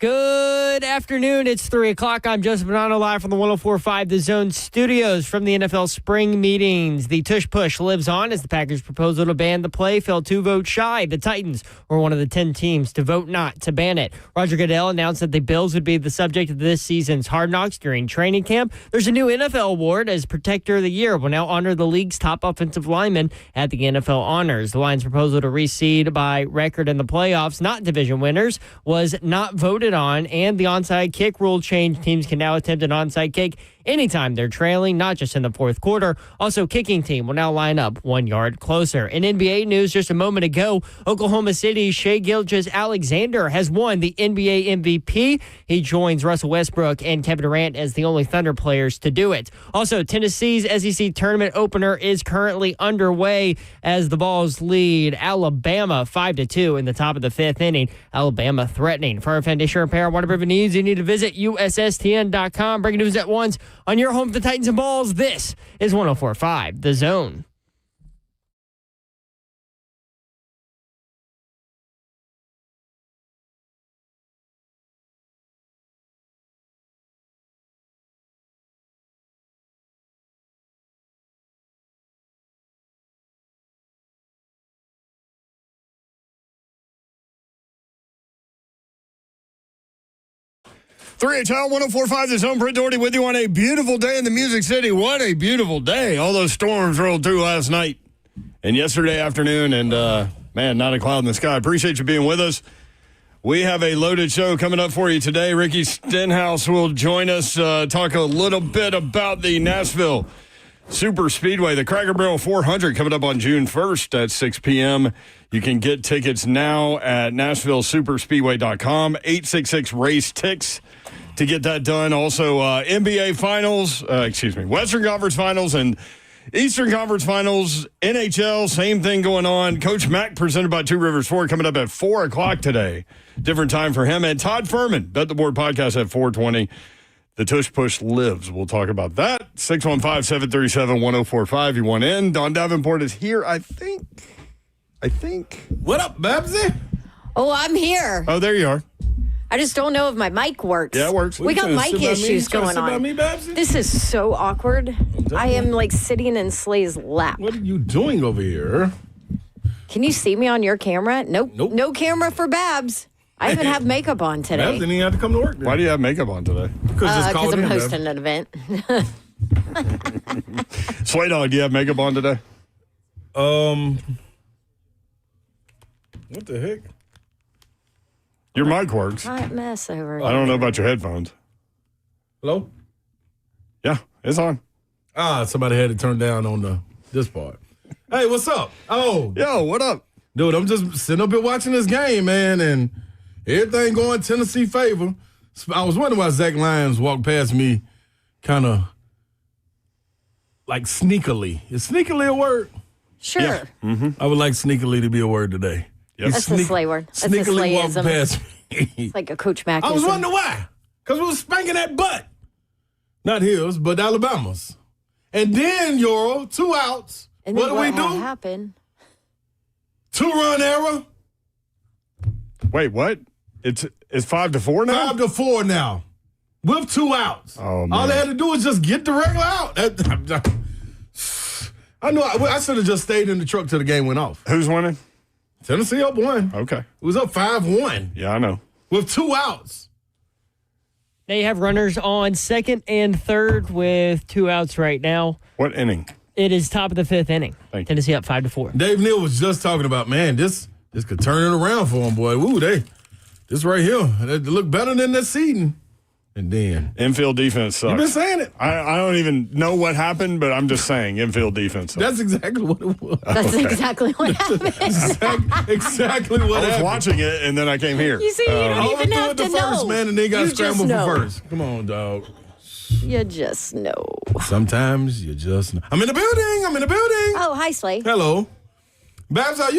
Good afternoon. It's 3 o'clock. I'm Joseph Bonanno, live from the 104.5 The Zone studios from the NFL spring meetings. The Tush push lives on as the Packers' proposal to ban the play fell 2 votes shy. The Titans were one of the 10 teams to vote not to ban it. Roger Goodell announced that the Bills would be the subject of this season's Hard Knocks during training camp. There's a new NFL award as Protector of the Year will now honor the league's top offensive lineman at the NFL Honors. The Lions' proposal to reseed by record in the playoffs, not division winners, was not voted on, and the onside kick rule change. Teams can now attempt an onside kick anytime they're trailing, not just in the fourth quarter. Also, kicking team will now line up 1 yard closer. In NBA news just a moment ago, Oklahoma City's Shai Gilgeous-Alexander has won the NBA MVP. He joins Russell Westbrook and Kevin Durant as the only Thunder players to do it. Also, Tennessee's SEC tournament opener is currently underway as the Vols lead Alabama 5-2 in the top of the 5th inning. Alabama threatening. For our foundation repair and waterproofing needs, you need to visit USSTN.com. Breaking news at once. On your home for the Titans and Balls, this is 104.5 The Zone. HL 104.5 The Zone. Britt Doherty with you on a beautiful day in the Music City. What a beautiful day. All those storms rolled through last night and yesterday afternoon, and, man, not a cloud in the sky. Appreciate you being with us. We have a loaded show coming up for you today. Ricky Stenhouse will join us, talk a little bit about the Nashville Super Speedway, the Cracker Barrel 400 coming up on June 1st at 6 p.m. You can get tickets now at NashvilleSuperspeedway.com, 866-RACE-TICKS. To get that done. Also, NBA Finals, Western Conference Finals and Eastern Conference Finals, NHL, same thing going on. Coach Mack presented by Two Rivers Ford coming up at 4 o'clock today. Different time for him. And Todd Ferman, Bet the Board podcast at 4:20. The Tush Push lives. We'll talk about that. 615-737-1045. You want in. Don Davenport is here, I think. What up, Babsy? Oh, I'm here. Oh, there you are. I just don't know if my mic works. Yeah, it works. We got mic issues going on. Me, Babsy? This is so awkward. I am like sitting in Slay's lap. What are you doing over here? Can you see me on your camera? Nope. No camera for Babs. I even have makeup on today. Babs didn't even have to come to work. Why do you have makeup on today? Because I'm hosting an event. Slay Dog, do you have makeup on today? What the heck? Your mic works. Hot mess over here. I don't know about your headphones. Hello? Yeah, it's on. Somebody had to turn down on this part. Hey, what's up? Oh. Yo, what up? Dude, I'm just sitting up here watching this game, man, and everything going Tennessee favor. I was wondering why Zach Lyons walked past me kind of like sneakily. Is sneakily a word? Sure. Yeah. Mm-hmm. I would like sneakily to be a word today. Yep. That's the Slay word. That's the Sneakily walked Slayism. past me. It's like a Coach Mack. I was wondering why. Because we was spanking that butt. Not his, but Alabama's. And then, Euro, 2 outs. And what then do we do? Happened? 2-run error. Wait, what? It's 5-4 now? 5-4 now. With 2 outs. Oh, man. All they had to do was just get the regular out. I know. I should have just stayed in the truck till the game went off. Who's winning? Tennessee up 1. Okay. It was up 5-1. Yeah, I know. With 2 outs. They have runners on second and third with 2 outs right now. What inning? It is top of the 5th inning. Thank you. Tennessee up 5-4. Dave Neal was just talking about, man, this could turn it around for him, boy. Woo, this right here, they look better than that seeding. And then Infield defense sucks. you've been saying it. I don't even know what happened, but I'm just saying infield defense sucks. That's exactly what it was. That's exactly what happened. Exactly what I was happened. watching it, and then I came here. You see, you don't even have to the know. first, man, and then got You scrambled just for know. first. Come on, dog. You just know. Sometimes you just know. I'm in the building. Oh, hi, Slay. Hello. Babs, are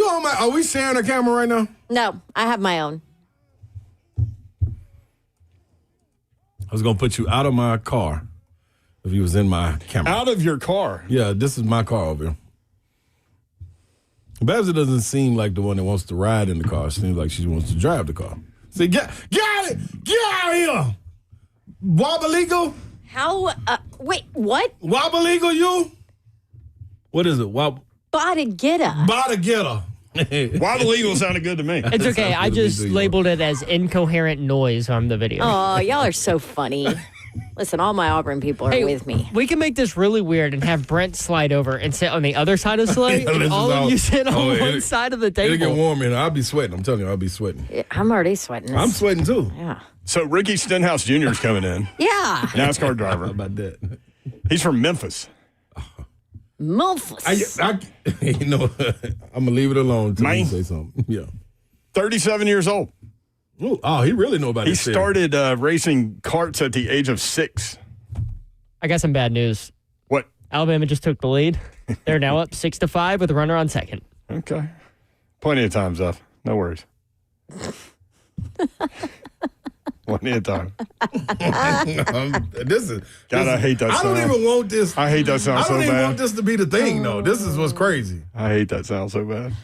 we sharing a camera right now? No, I have my own. I was going to put you out of my car if you was in my camera. Out of your car? Yeah, this is my car over here. Babs doesn't seem like the one that wants to ride in the car. She seems like she wants to drive the car. See, get out of here. Wobble-legal? How? Wait, what? Wobble-legal, you? What is it? Bada-gitta. Bada-gitta. Wobble Eagle sounded good to me. It's okay. I just labeled it as incoherent noise on the video. Oh, y'all are so funny. Listen, all my Auburn people are with me. We can make this really weird and have Brent slide over and sit on the other side of Slay, and all of you sit on one side of the table. It'll get warm in. I'll be sweating. I'm telling you, I'll be sweating. I'm already sweating. I'm sweating too. Yeah. So Ricky Stenhouse Jr. is coming in. Yeah. NASCAR driver. How about that? He's from Memphis. Memphis. I'm going to leave it alone until you Man. say something. Yeah. 37 years old. Ooh, oh, he really know about He it. started racing karts at the age of 6. I got some bad news. What? Alabama just took the lead. They're now up 6-5 with a runner on second. Okay. Plenty of times up. No worries. Plenty of time. This is God, I hate that I sound. don't even want this. I hate that sound I so don't even bad. want this to be the thing, though. This is what's crazy. I hate that sound so bad.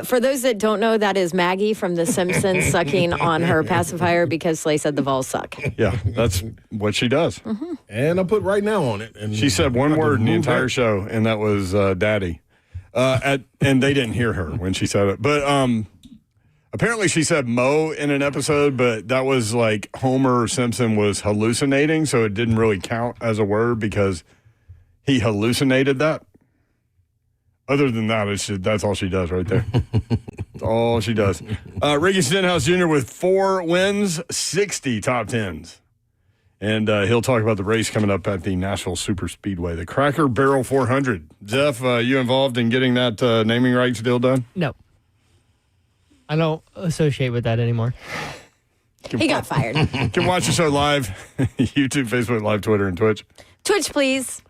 For those that don't know, that is Maggie from The Simpsons sucking on her pacifier because Slay said the Vols suck. Yeah, that's what she does. And I put right now on it. And She said one I have to word in the move entire that. show, and that was daddy. And they didn't hear her when she said it. But apparently she said Mo in an episode, but that was like Homer Simpson was hallucinating, so it didn't really count as a word because he hallucinated that. Other than that, that's all she does right there. That's all she does. Ricky Stenhouse Jr. with 4 wins, 60 top 10s. And he'll talk about the race coming up at the Nashville Super Speedway, the Cracker Barrel 400. Jeff, you involved in getting that naming rights deal done? No. I don't associate with that anymore. He got fired. You can watch the show live, YouTube, Facebook Live, Twitter, and Twitch. Twitch, please.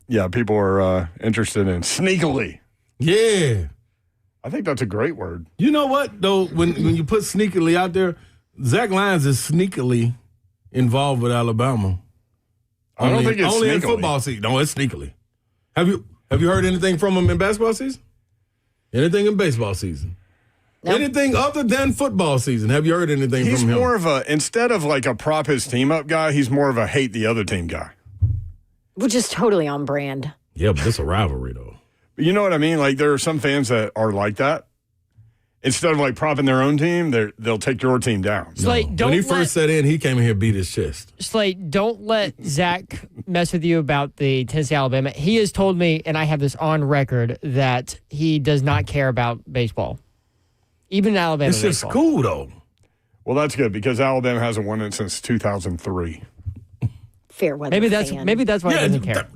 Yeah, people are interested in sneakily. Yeah. I think that's a great word. You know what, though? When you put sneakily out there, Zach Lyons is sneakily involved with Alabama. I don't think it's only in sneakily. football season. No, it's sneakily. Have you heard anything from him in basketball season? Anything in baseball season? Nope. Anything other than football season? Have you heard anything He's from him? more of a, instead of like a prop his team up guy, he's more of a hate the other team guy. Which is totally on brand. Yeah, but it's a rivalry, though. You know what I mean? Like there are some fans that are like that. Instead of like propping their own team, they'll take your team down. Slate, don't When he let, first set in, he came in here and beat his chest. Slate, don't let Zach mess with you about the Tennessee Alabama. He has told me, and I have this on record, that he does not care about baseball. Even Alabama It's just baseball. cool, though. Well, that's good because Alabama hasn't won it since 2003. Fair weather Maybe that's why he Yeah, doesn't care.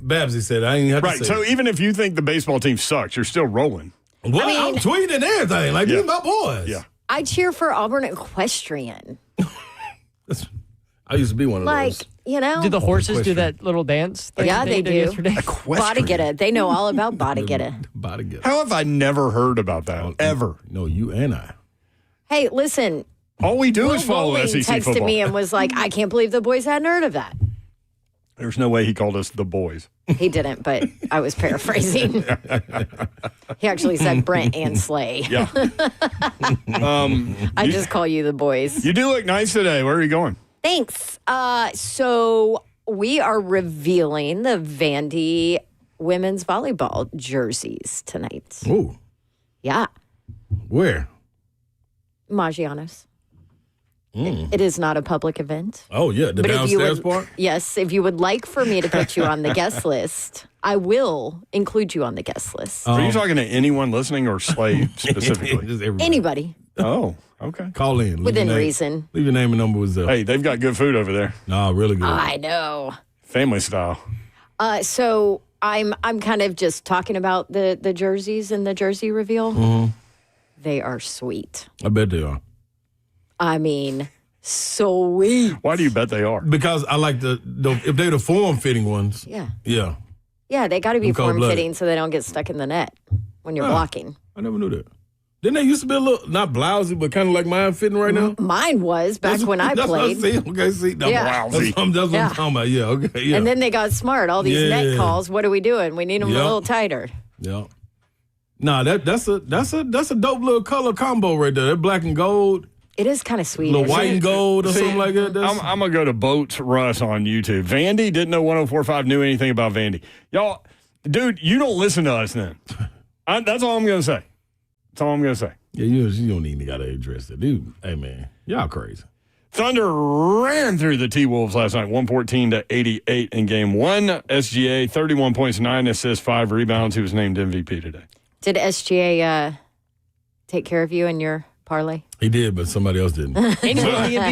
Babsy said, I ain't have to Right. say So it. even if you think the baseball team sucks, you're still rolling. Well, I'm tweeting and everything. Like, Yeah. these my boys. Yeah. I cheer for Auburn Equestrian. I used to be one of Like, those. you know. Do the horses do Equestrian. that little dance? thing Yeah, that they did do. Yesterday? Bada-gitta. They know all about Bada-gitta. Body get How have I never heard about that? Ever. No, you and I. Hey, listen. All we do Will is follow Bowling SEC texted football. me and was like, I can't believe the boys hadn't heard of that. There's no way he called us the boys. He didn't, but I was paraphrasing. He actually said Brent and Slay. Yeah. I just call you the boys. You do look nice today. Where are you going? Thanks. So we are revealing the Vandy women's volleyball jerseys tonight. Ooh. Yeah. Where? Maggiano's. It is not a public event. Oh, yeah. The But if you downstairs would, part? yes, if you would like for me to put you on the guest list, I will include you on the guest list. Are you talking to anyone listening or Slay specifically? Just everybody. Anybody Oh, okay. Call in. Leave within your name. reason. Leave your name and number with Zell. Hey, they've got good food over there. No, really good. I know. Family style. So I'm kind of just talking about the jerseys and the jersey reveal. Mm-hmm. They are sweet. I bet they are. I mean, sweet. Why do you bet they are? Because I like the if they're the form-fitting ones. Yeah. Yeah. Yeah, they got to be I'm cold-blooded. form-fitting so they don't get stuck in the net when you're blocking. I never knew that. Didn't they used to be a little, not blousy, but kind of like mine fitting right now? Mine was back when I That's played. what I see. Okay, see. No, Yeah. That's what I'm Yeah. talking about. Yeah, okay, yeah. And then they got smart. All these net Yeah. calls. What are we doing? We need them a Yeah. little tighter. Yeah. Nah, that's a dope little color combo right there. That black and gold. It is kind of sweet. little white and gold or something like that. I'm going to go to Boats Russ on YouTube. Vandy didn't know 104.5 knew anything about Vandy. Y'all, dude, you don't listen to us then. That's all I'm going to say. That's all I'm going to say. Yeah, you don't even got to address it. Dude, hey, man, y'all crazy. Thunder ran through the T-Wolves last night, 114-88 in game one. SGA, 31 points, 9 assists, 5 rebounds. He was named MVP today. Did SGA take care of you in your parlay? He did, but somebody else didn't.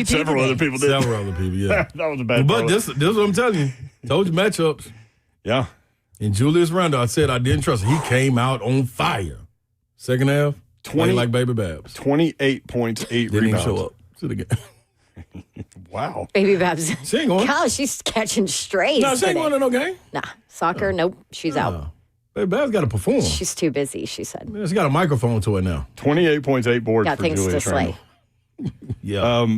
Several other people did. Several other people, yeah. That was a bad But parlay. this is what I'm telling you. Told you matchups. Yeah. And Julius Randle, I said I didn't trust him. He came out on fire. Second half, 20 like Baby Babs. 28 points, 8 Didn't even rebounds. show up to the game. Wow. Baby Babs. She ain't going. Gosh, she's catching strays. No, she ain't today. going to no game. Nah, soccer, nope. She's out. No. Baby Babs got to perform. She's too busy, she said. Man, she got a microphone to it now. 28 points, 8 boards Got for things to Julius slay. Randle. Yeah.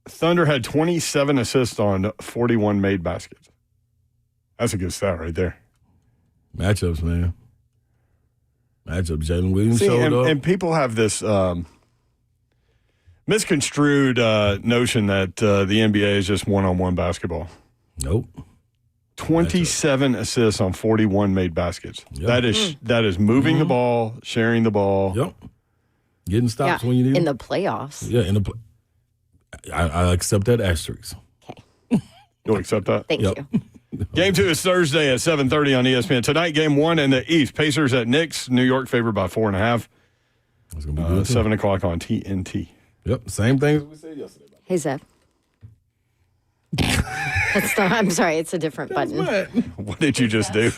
Thunder had 27 assists on 41 made baskets. That's a good stat right there. Matchups, man. Matchups. Jalen Williams See, showed up. and people have this misconstrued notion that the NBA is just one-on-one basketball. Nope. 27 assists on 41 made baskets. Yep. That is moving the ball, sharing the ball. Yep. Getting stops when you need in them. the playoffs. Yeah, in the I accept that asterisk. Okay. You'll accept that? Thank Yep. you. Game 2 is Thursday at 7:30 on ESPN. Tonight, Game 1 in the East. Pacers at Knicks. New York favored by 4.5. It's going to be good. 7 o'clock on TNT. Yep. Same thing as we said yesterday. Hey, Zeph. That's not, I'm sorry, it's a different button. What did you just do?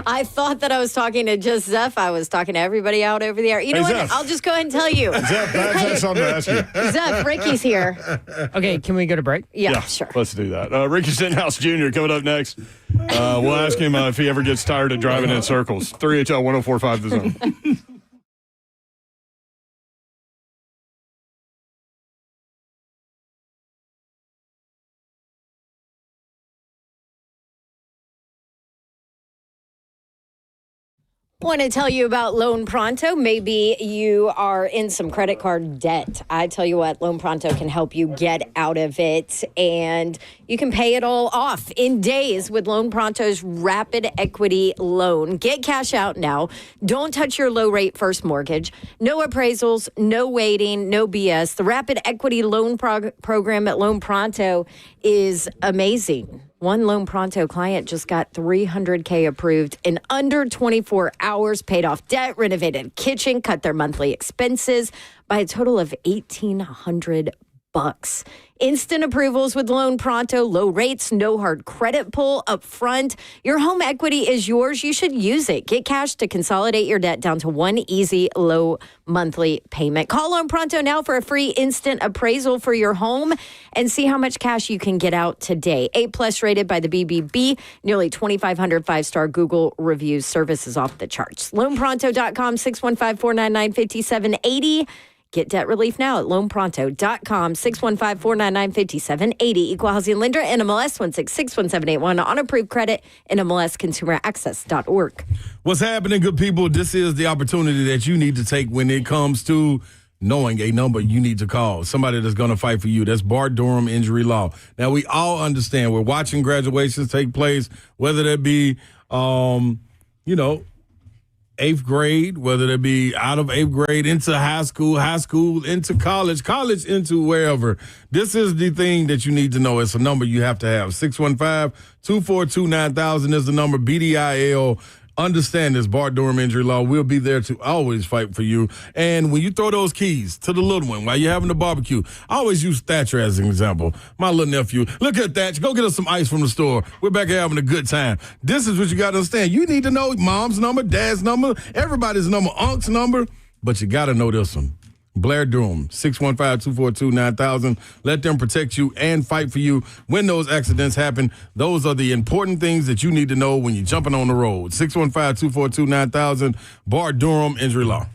I thought that I was talking to just Zeph. I was talking to everybody out over there. You know Hey, what? Zeph. I'll just go ahead and tell you. Zeph, that's something to ask you. Zeph, Ricky's here. Okay, can we go to break? Yeah, sure. Let's do that. Ricky Stenhouse Jr. coming up next. We'll ask him if he ever gets tired of driving in circles. 3HL 104.5 The Zone. Want to tell you about Loan Pronto. Maybe you are in some credit card debt. I tell you what, Loan Pronto can help you get out of it, and you can pay it all off in days with Loan Pronto's Rapid Equity Loan. Get cash out now. Don't touch your low-rate first mortgage. No appraisals, no waiting, no BS. The Rapid Equity Loan program at Loan Pronto is amazing. One Loan Pronto client just got $300K approved in under 24 hours, paid off debt, renovated a kitchen, cut their monthly expenses by a total of $1,800. Instant approvals with Loan Pronto, low rates, no hard credit pull up front. Your home equity is yours. You should use it. Get cash to consolidate your debt down to one easy, low monthly payment. Call Loan Pronto now for a free instant appraisal for your home and see how much cash you can get out today. A+ rated by the BBB, nearly 2,500 5-star Google reviews. Service is off the charts. LoanPronto.com, 615-499-5780. Get debt relief now at loanpronto.com, 615-499-5780. Equal housing lender, NMLS 1661781. On approved credit, NMLS consumeraccess.org. What's happening, good people? This is the opportunity that you need to take when it comes to knowing a number you need to call. Somebody that's going to fight for you. That's Bart Durham Injury Law. Now, we all understand we're watching graduations take place, whether that be, 8th grade, whether that be out of 8th grade into high school into college into wherever. This is the thing that you need to know. It's a number you have to have. 615-242-9000 is the number. BDIL. Understand this, Bart Durham Injury Law. We'll be there to always fight for you. And when you throw those keys to the little one while you're having the barbecue, I always use Thatcher as an example. My little nephew, look at Thatcher. Go get us some ice from the store. We're back here having a good time. This is what you got to understand. You need to know mom's number, dad's number, everybody's number, unc's number, but you got to know this one. Blair Durham, 615-242-9000. Let them protect you and fight for you when those accidents happen. Those are the important things that you need to know when you're jumping on the road. 615-242-9000. Bart Durham Injury Law.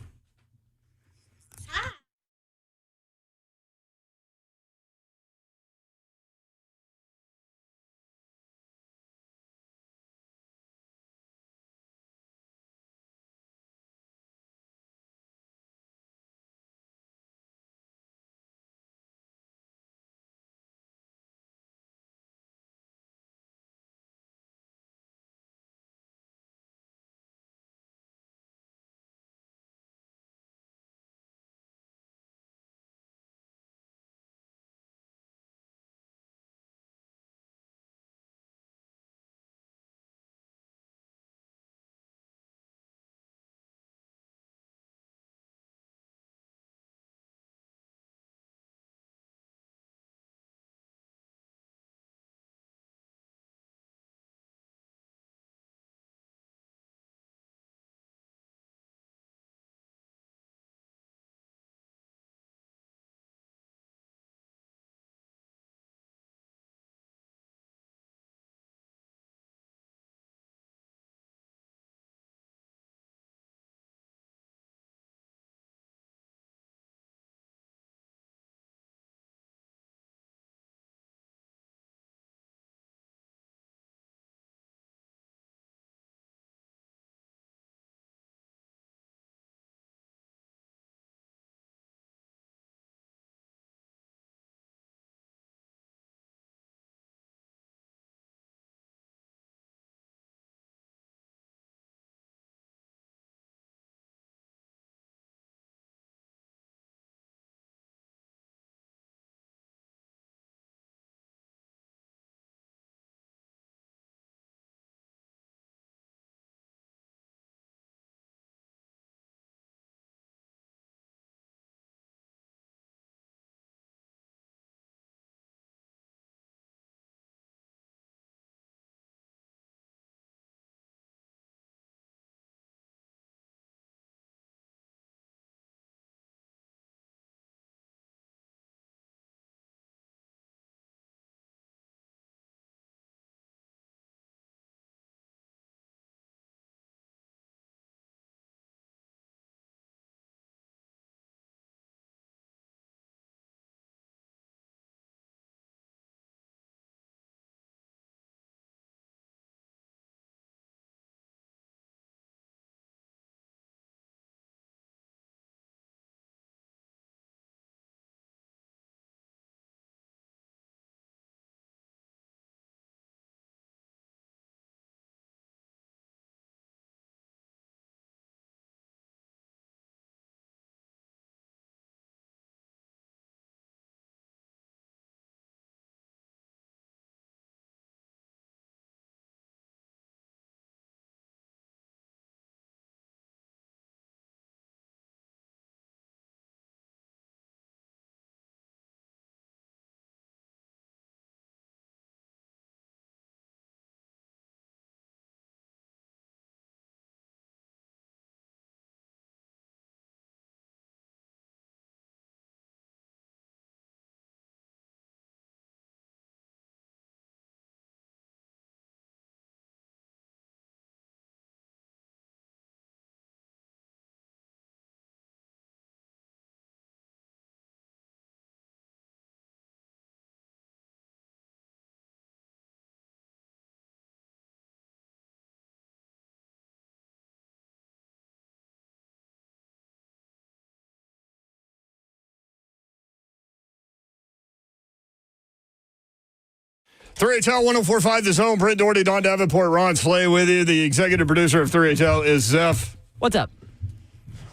3HL 104.5 The Zone. Brent Doherty, Don Davenport, Ron Slay with you. The executive producer of 3HL is Zeph. What's up?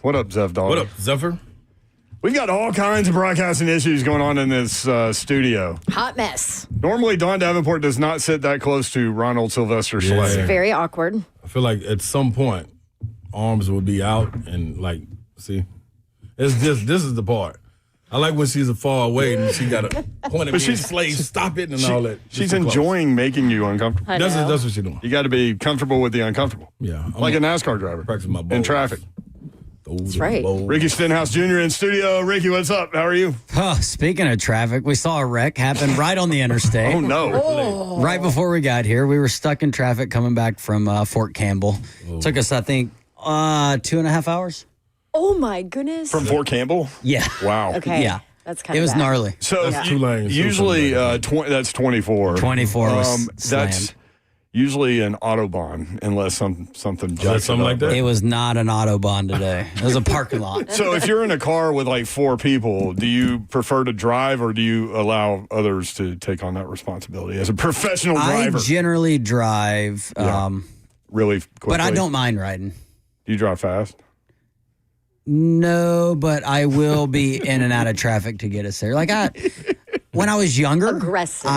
What up, Zeph Dog? What up, Zephyr? We've got all kinds of broadcasting issues going on in this studio. Hot mess. Normally, Don Davenport does not sit that close to Ronald Sylvester Slay. Yeah. It's very awkward. I feel like at some point, arms would be out and see, it's just this is the part. I like when she's far away and she got a point at me. She's Slay, stop it and all that. She's enjoying making you uncomfortable. That's what she's doing. You got to be comfortable with the uncomfortable. Yeah, like a NASCAR driver. Practice my ball in traffic. That's right. Ricky Stenhouse Jr. in studio. Ricky, what's up? How are you? Oh, speaking of traffic, we saw a wreck happen right on the interstate. Oh, no. Right before we got here, we were stuck in traffic coming back from Fort Campbell. Took us, I think, 2.5 hours. Oh, my goodness. From Fort Campbell? Yeah. Wow. Okay. Yeah. That's kind It of was bad. gnarly. So That's 2 lanes. usually that's 24. 24 was That's slammed. usually an Autobahn unless something jacks something it like up. that? It was not an Autobahn today. It was a parking lot. So if you're in a car with like 4 people, do you prefer to drive or do you allow others to take on that responsibility as a professional driver? I generally drive, Really quickly. but I don't mind riding. Do you drive fast? No, but I will be in and out of traffic to get us there. When I was younger, Aggressive.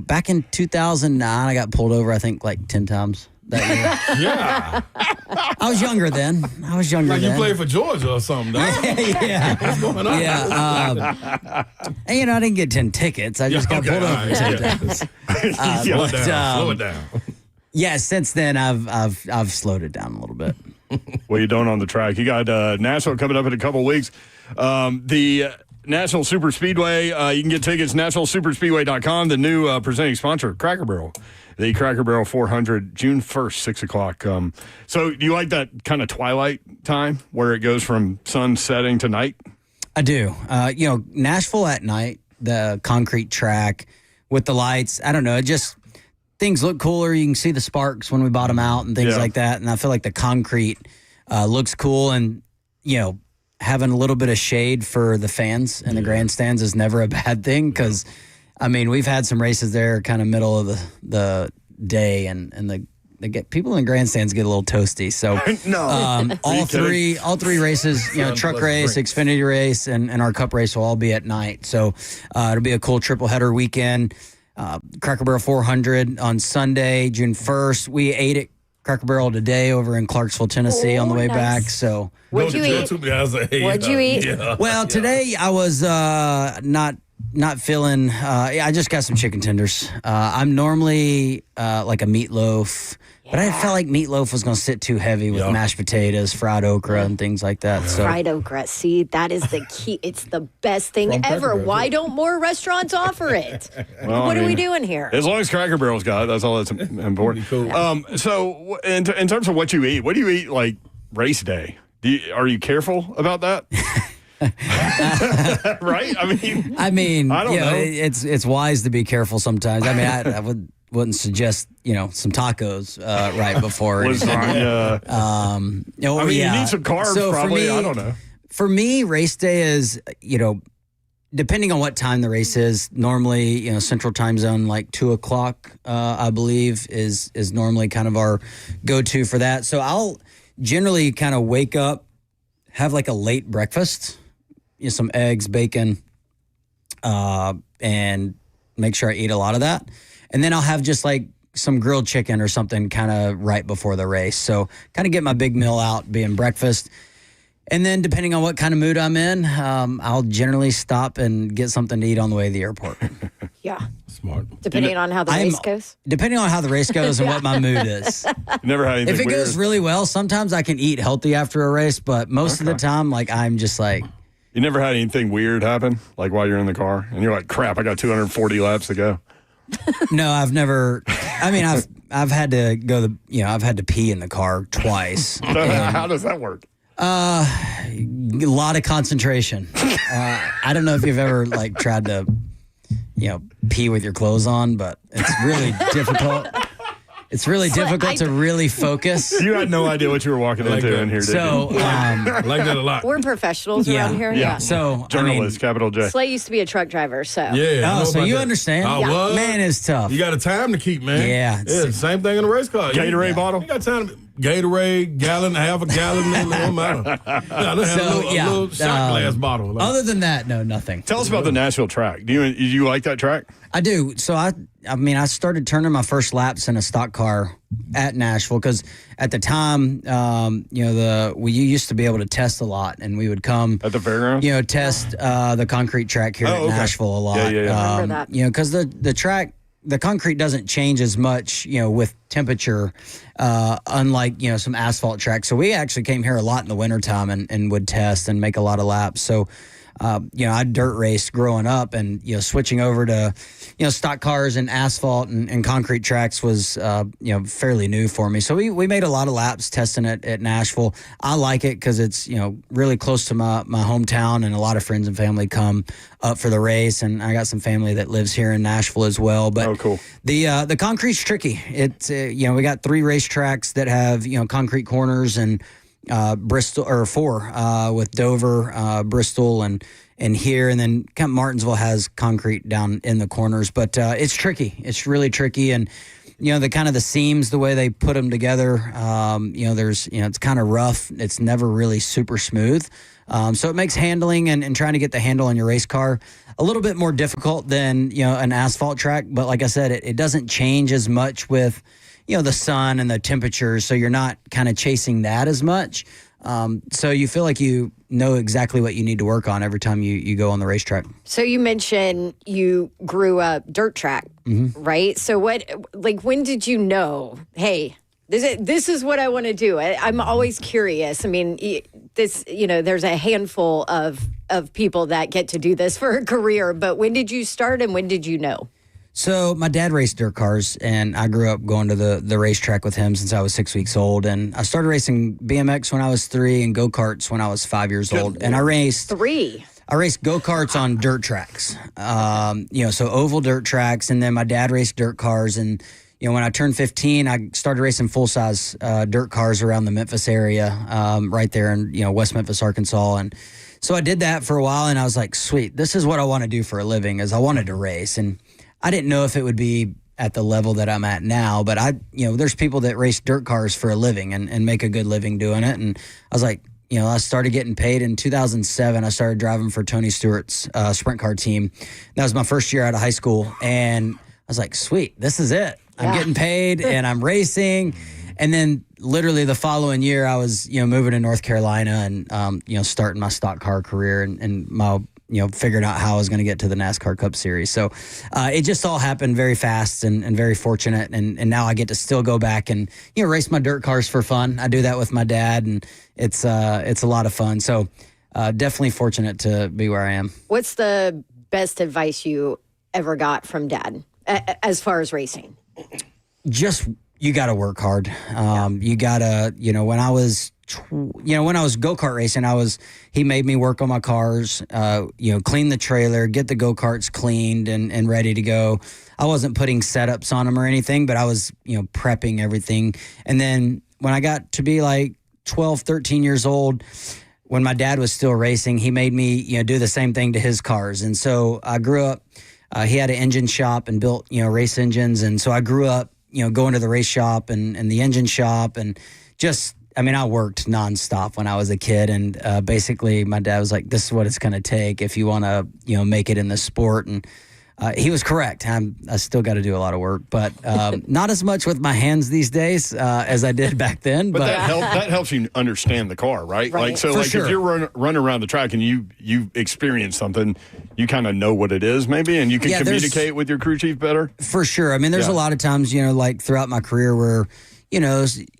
back in 2009, I got pulled over, I think, like 10 times that year. Yeah, I was younger then. like you played for Georgia or something. Dog. Yeah. What's going on? Yeah. And, I didn't get 10 tickets. I just got pulled over 10 times. Slow it down. Slow it down. Yeah, since then, I've slowed it down a little bit. What are you doing on the track? You got Nashville coming up in a couple of weeks. The National Super Speedway, you can get tickets, nationalsuperspeedway.com. The new presenting sponsor, Cracker Barrel. The Cracker Barrel 400, June 1st, 6 o'clock. So do you like that kind of twilight time where it goes from sun setting to night? I do. Nashville at night, the concrete track with the lights, I don't know, it just... Things look cooler. You can see the sparks when we bottom out and things like that. And I feel like the concrete looks cool. And, having a little bit of shade for the fans in the grandstands is never a bad thing. Because, we've had some races there kind of middle of the day and people in the grandstands get a little toasty. So all three races, truck race, Xfinity race, and our cup race will all be at night. So it'll be a cool triple header weekend. Cracker Barrel 400 on Sunday, June 1st. We ate at Cracker Barrel today over in Clarksville, Tennessee on the way back. So What'd you eat? What'd you eat? today I was not feeling. I just got some chicken tenders. I'm normally like a meatloaf. But I felt like meatloaf was going to sit too heavy with mashed potatoes, fried okra, and things like that. So Fried okra. See, that is the key. It's the best thing ever. Why don't more restaurants offer it? What are we doing here? As long as Cracker Barrel's got it, that's all that's important. Cool. So in terms of what you eat, what do you eat like race day? Are you careful about that? Right? I don't know. It's wise to be careful sometimes. I wouldn't suggest some tacos right before. Lasagna. You need some carbs So probably. For me, I don't know. For me, race day is depending on what time the race is. Normally, Central Time Zone, like 2:00, I believe, is normally kind of our go-to for that. So I'll generally kind of wake up, have like a late breakfast, some eggs, bacon, and make sure I eat a lot of that. And then I'll have just like some grilled chicken or something kind of right before the race. So kind of get my big meal out being breakfast. And then depending on what kind of mood I'm in, I'll generally stop and get something to eat on the way to the airport. Yeah. Smart. Depending on how the race goes. Depending on how the race goes and what my mood is. Never had anything If it weird. goes really well, sometimes I can eat healthy after a race, but most of the time, I'm just like... You never had anything weird happen, like while you're in the car, and you're like, "Crap, I got 240 laps to go." No, I've never. I've had to go. I've had to pee in the car twice. How does that work? A lot of concentration. I don't know if you've ever tried to, pee with your clothes on, but it's really difficult. It's really difficult to really focus. You had no idea what you were walking like into that. in here, did So, you? I like that a lot. We're professionals Yeah. around here. Yeah. so Journalist, capital J. Slay used to be a truck driver, so. Yeah. I know so about you that. understand? I was. Man, it's tough. You got a time to keep, man. Yeah, Yeah, it's- same thing in a race car. Gatorade bottle? You got time to Gatorade, gallon, half a gallon, it don't matter. Yeah, I don't have a little shot glass bottle. Like, Other than that, no, nothing. Tell us about the Nashville track. Do you like that track? I do. So I started turning my first laps in a stock car at Nashville because at the time, we used to be able to test a lot, and we would come At the fairgrounds? test the concrete track here at okay. Nashville a lot. Yeah. Remember that. Because the track. The concrete doesn't change as much, with temperature, unlike, some asphalt tracks. So we actually came here a lot in the wintertime and would test and make a lot of laps. So, I dirt raced growing up and, switching over to, stock cars and asphalt and concrete tracks was, fairly new for me. So we made a lot of laps testing it at Nashville. I like it because it's, really close to my hometown, and a lot of friends and family come up for the race. And I got some family that lives here in Nashville as well. But cool. The concrete's tricky. It's, we got 3 racetracks that have, concrete corners, and Bristol, or 4 with Dover, Bristol, and here, and then kind of Martinsville has concrete down in the corners. But it's tricky. It's really tricky, and the kind of the seams, the way they put them together. There's it's kind of rough. It's never really super smooth. So it makes handling and trying to get the handle on your race car a little bit more difficult than an asphalt track. But like I said, it doesn't change as much with the sun and the temperatures, so you're not kind of chasing that as much. So you feel like you know exactly what you need to work on every time you go on the racetrack. So you mentioned you grew up dirt track, right? So when did you know, hey, this is what I want to do? I'm always curious. I mean, there's a handful of people that get to do this for a career, but when did you start and when did you know? So my dad raced dirt cars, and I grew up going to the racetrack with him since I was 6 weeks old. And I started racing BMX when I was 3 and go-karts when I was 5 years old. And I raced 3. I raced go-karts on dirt tracks, so oval dirt tracks. And then my dad raced dirt cars. And, when I turned 15, I started racing full-size dirt cars around the Memphis area, right there in, West Memphis, Arkansas. And so I did that for a while, and I was like, sweet, this is what I want to do for a living, is I wanted to race. And I didn't know if it would be at the level that I'm at now, but there's people that race dirt cars for a living and make a good living doing it. And I was like, I started getting paid in 2007. I started driving for Tony Stewart's sprint car team. That was my first year out of high school. And I was like, sweet, this is it. I'm getting paid and I'm racing. And then literally the following year, I was, moving to North Carolina and, starting my stock car career and my, figuring out how I was going to get to the NASCAR Cup Series. So it just all happened very fast and very fortunate. And now I get to still go back and, race my dirt cars for fun. I do that with my dad, and it's a lot of fun. So definitely fortunate to be where I am. What's the best advice you ever got from Dad as far as racing? Just, you got to work hard. You got to, when I was go-kart racing, he made me work on my cars, clean the trailer, get the go-karts cleaned and ready to go. I wasn't putting setups on them or anything, but I was, prepping everything. And then when I got to be like 12, 13 years old, when my dad was still racing, he made me, do the same thing to his cars. And so I grew up, he had an engine shop and built, race engines. And so I grew up, going to the race shop and the engine shop, and just, I worked nonstop when I was a kid. And basically my dad was like, this is what it's going to take if you want to, make it in the sport. And he was correct. I still got to do a lot of work, but not as much with my hands these days as I did back then. But that helps you understand the car, right? Right. If you're running around the track and you experience something, you kind of know what it is maybe, and you can communicate with your crew chief better. For sure. There's a lot of times, like throughout my career where,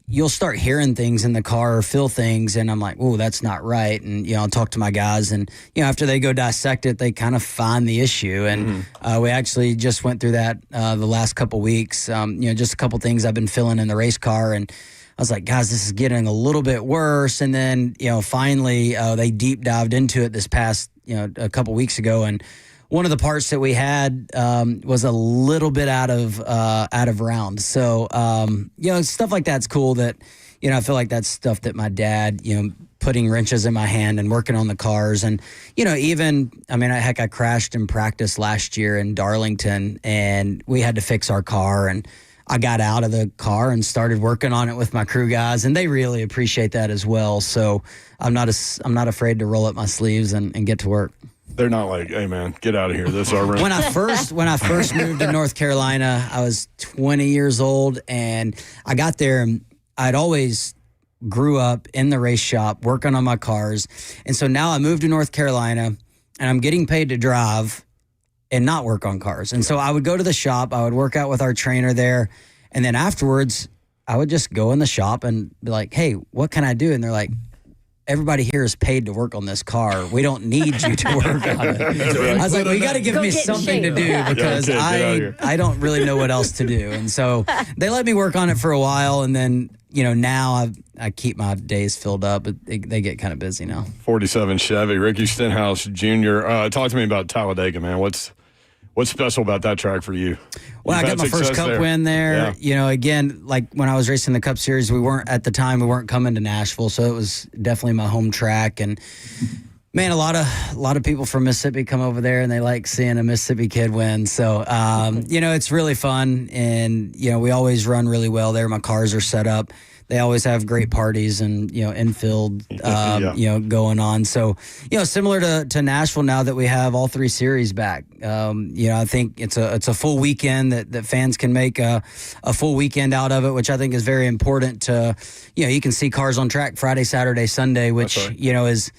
you'll start hearing things in the car or feel things, and I'm like, oh, that's not right. And, I'll talk to my guys, and, after they go dissect it, they kind of find the issue. And we actually just went through that the last couple weeks, just a couple things I've been feeling in the race car. And I was like, guys, this is getting a little bit worse. And then, finally, they deep dived into it this past, a couple weeks ago. And one of the parts that we had was a little bit out of round. So stuff like that's cool. That I feel like that's stuff that my dad, putting wrenches in my hand and working on the cars, and I crashed in practice last year in Darlington, and we had to fix our car, and I got out of the car and started working on it with my crew guys, and they really appreciate that as well. So I'm not afraid to roll up my sleeves and get to work. They're not like, hey man, get out of here. This is our room. When I first moved to North Carolina, I was 20 years old, and I got there, and I'd always grew up in the race shop working on my cars. And so now I moved to North Carolina, and I'm getting paid to drive and not work on cars. And so I would go to the shop, I would work out with our trainer there, and then afterwards I would just go in the shop and be like, hey, what can I do? And they're like, everybody here is paid to work on this car. We don't need you to work on it. I was like, well, you got to give me something to do, because I don't really know what else to do. And so they let me work on it for a while, and then now I keep my days filled up, but they get kind of busy now. 47 Chevy, Ricky Stenhouse Jr. Talk to me about Talladega, man. What's special about that track for you? Well, I got my first Cup win there. Yeah. Again, like when I was racing the Cup Series, we weren't coming to Nashville, so it was definitely my home track. And man, a lot of people from Mississippi come over there, and they like seeing a Mississippi kid win. So it's really fun, and we always run really well there. My cars are set up. They always have great parties and, infield, going on. So, similar to Nashville now that we have all three series back. I think it's a full weekend that fans can make a full weekend out of it, which I think is very important to, you can see cars on track Friday, Saturday, Sunday, which, is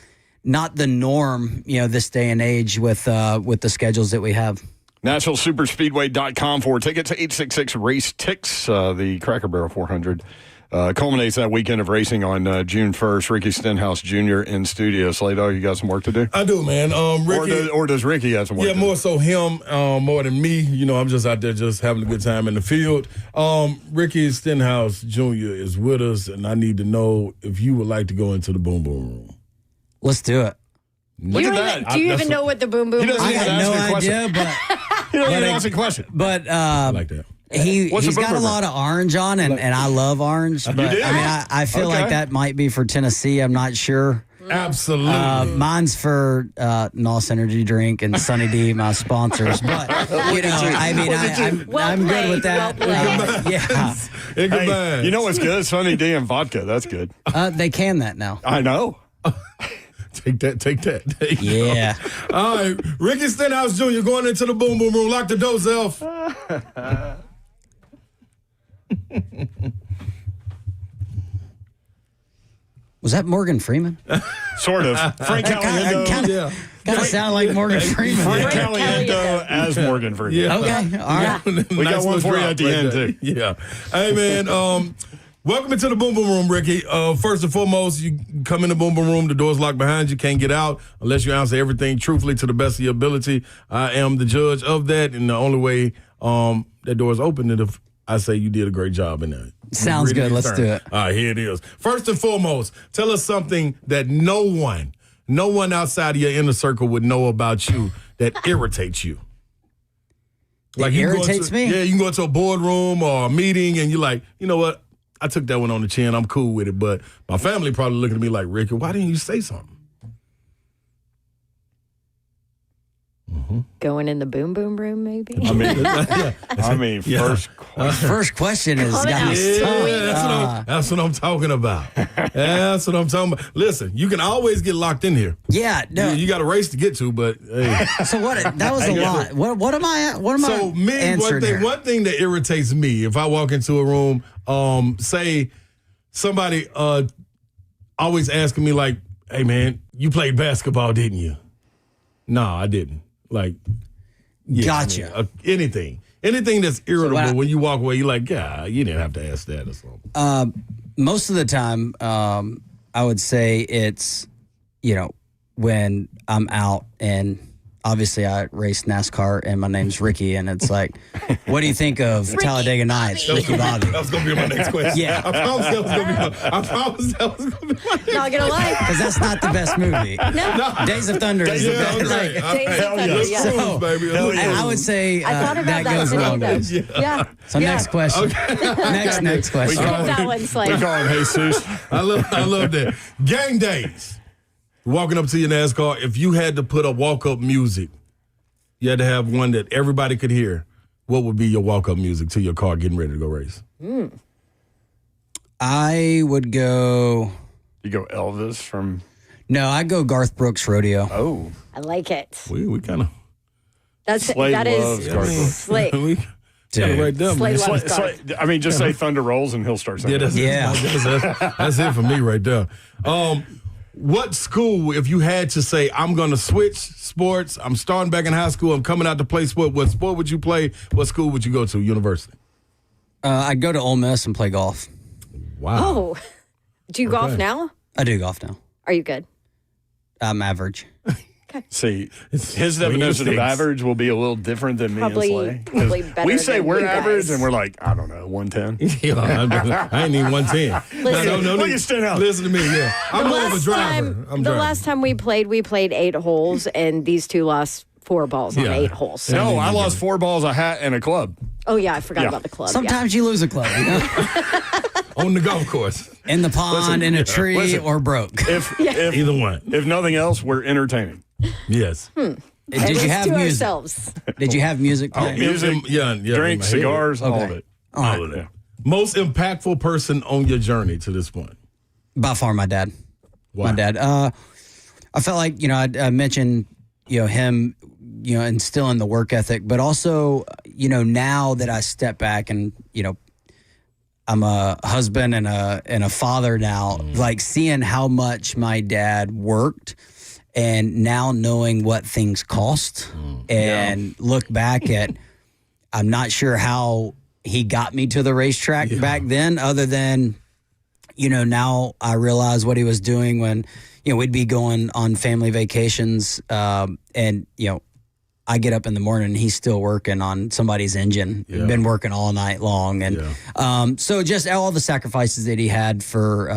not the norm, this day and age with the schedules that we have. NashvilleSuperspeedway.com for tickets, 866-RACE-TICKS, the Cracker Barrel 400. Culminates that weekend of racing on June 1st. Ricky Stenhouse Jr. in studio. Slato, you got some work to do? I do, man. Ricky, or does Ricky have some work to do? Yeah, more so him, more than me. I'm just out there just having a good time in the field. Ricky Stenhouse Jr. is with us, and I need to know if you would like to go into the Boom Boom Room. Let's do it. Look at that. Do you even know what the Boom Boom Room is? I had no idea, but... He doesn't even ask a question. But... I like that. He's got a lot of orange on, and I love orange. But do? I feel like that might be for Tennessee. I'm not sure. Absolutely. Mine's for NOS Energy Drink and Sunny D, my sponsors. But I'm good with that. Hey, you know what's good? Sunny D and vodka. That's good. They can that now. I know. Take that. Yeah. All right, Ricky Stenhouse Jr. going into the Boom Boom Room. Lock the doors, Elf. Was that Morgan Freeman? Sort of. Frank Caliendo. Kind of sound like Morgan Freeman. Frank Caliendo as Morgan Freeman. Yeah. Okay. All right. We got one for you at the end, too. Yeah. Hey, man. Welcome into the Boom Boom Room, Ricky. First and foremost, you come in the Boom Boom Room, the door's locked behind you, can't get out unless you answer everything truthfully to the best of your ability. I am the judge of that, and the only way that door's open is if I say you did a great job in that. Sounds good. Let's do it. All right, here it is. First and foremost, tell us something that no one outside of your inner circle would know about you that irritates you. Like irritates me? Yeah, you can go into a boardroom or a meeting and you're like, you know what? I took that one on the chin. I'm cool with it. But my family probably looking at me like, Ricky, why didn't you say something? Mm-hmm. Going in the Boom Boom Room, maybe? First question is got me stumped. That's what I'm talking about. That's what I'm talking about. Listen, you can always get locked in here. Yeah, no. You got a race to get to, but hey. So what? That was a lot. What am I? So one thing that irritates me if I walk into a room, say somebody always asking me like, "Hey man, you played basketball, didn't you?" No, I didn't. Like, yeah, gotcha. Anything that's irritable when you walk away, you're like, yeah, you didn't have to ask that or something. Most of the time, I would say it's, when I'm out and obviously I race NASCAR and my name's Ricky, and it's like, what do you think of Talladega Nights, Ricky Bobby? That was going to be my next question. Yeah. I promise that was going to be my next Not gonna lie. Because that's not the best movie. No. Days of Thunder is the Yeah, best. okay. Days of Thunder, Let's yeah. cruise, baby. Hell yeah. I would say I thought about that that goes today, along though. with. Yeah. So next question. Next question. Skip that one, Slay. We call him Jesus. I love that. Game days. Walking up to your NASCAR, if you had to put a walk-up music, you had to have one that everybody could hear, what would be your walk-up music to your car getting ready to go race? I would go. You go Elvis from. No, I'd go Garth Brooks Rodeo. Oh. I like it. We kind of. Slade That loves is Garth Brooks. Slay. We kind of right there. Slade man. loves Garth. I mean, just say Thunder Rolls and he'll start singing. That's it for me right there. What school, if you had to say, I'm going to switch sports, I'm starting back in high school, I'm coming out to play sport, what sport would you play? What school would you go to, university? I'd go to Ole Miss and play golf. Wow. Oh. Do you golf now? I do golf now. Are you good? I'm average. See, his Swing definition of sticks. average will be a little different than me Probably and Slay. 'Cause better we say than we're you guys. average and we're like, I don't know, 110. Yeah, I ain't even 110. Listen. Look at Stenhouse. Listen to me, yeah. I'm more of a driver. I'm the driving. last time we played 8 holes, and these two lost 4 balls on Yeah. 8 holes. So- No, I lost 4 balls, a hat, and a club. Oh, yeah, I forgot Yeah. about the club. Sometimes you lose a club, you know? On the golf course. In the pond, in a tree, listen. or broke. If Either one. if nothing else, we're entertaining. Yes. Did Yeah. you have to music? ourselves. Did you have music playing? Music, Yeah, drinks, in my head. cigars, all of Okay. it. All of that. Most impactful person on your journey to this point? By far, my dad. Why? My dad. I felt like, I mentioned, him, instilling the work ethic, but also, now that I step back and, I'm a husband and a father now, like seeing how much my dad worked and now knowing what things cost and look back at, I'm not sure how he got me to the racetrack back then, other than, now I realize what he was doing when, we'd be going on family vacations and, I get up in the morning and he's still working on somebody's engine. Yeah. Been working all night long, and so just all the sacrifices that he had for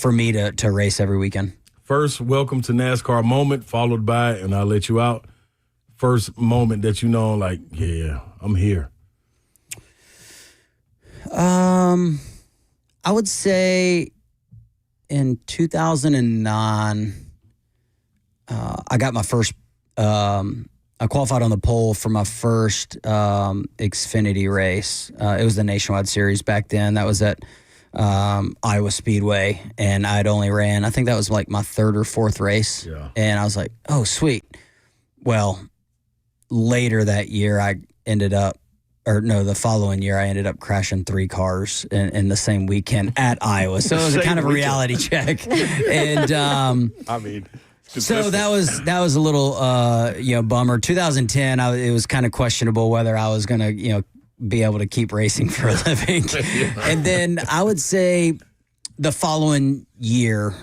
me to race every weekend. First, welcome to NASCAR moment, followed by, and I'll let you out. First moment that like, yeah, I'm here. I would say in 2009, I got my first. I qualified on the pole for my first Xfinity race. It was the Nationwide Series back then. That was at Iowa Speedway, and I'd only ran, I think that was like my 3rd or 4th race. Yeah. And I was like, oh, sweet. Well, later that year, the following year, I ended up crashing 3 cars in the same weekend at Iowa. So it was a Same kind of a weekend. reality check. And I mean, so that was a little bummer. 2010, it was kind of questionable whether I was going to be able to keep racing for a living. And then I would say the following year,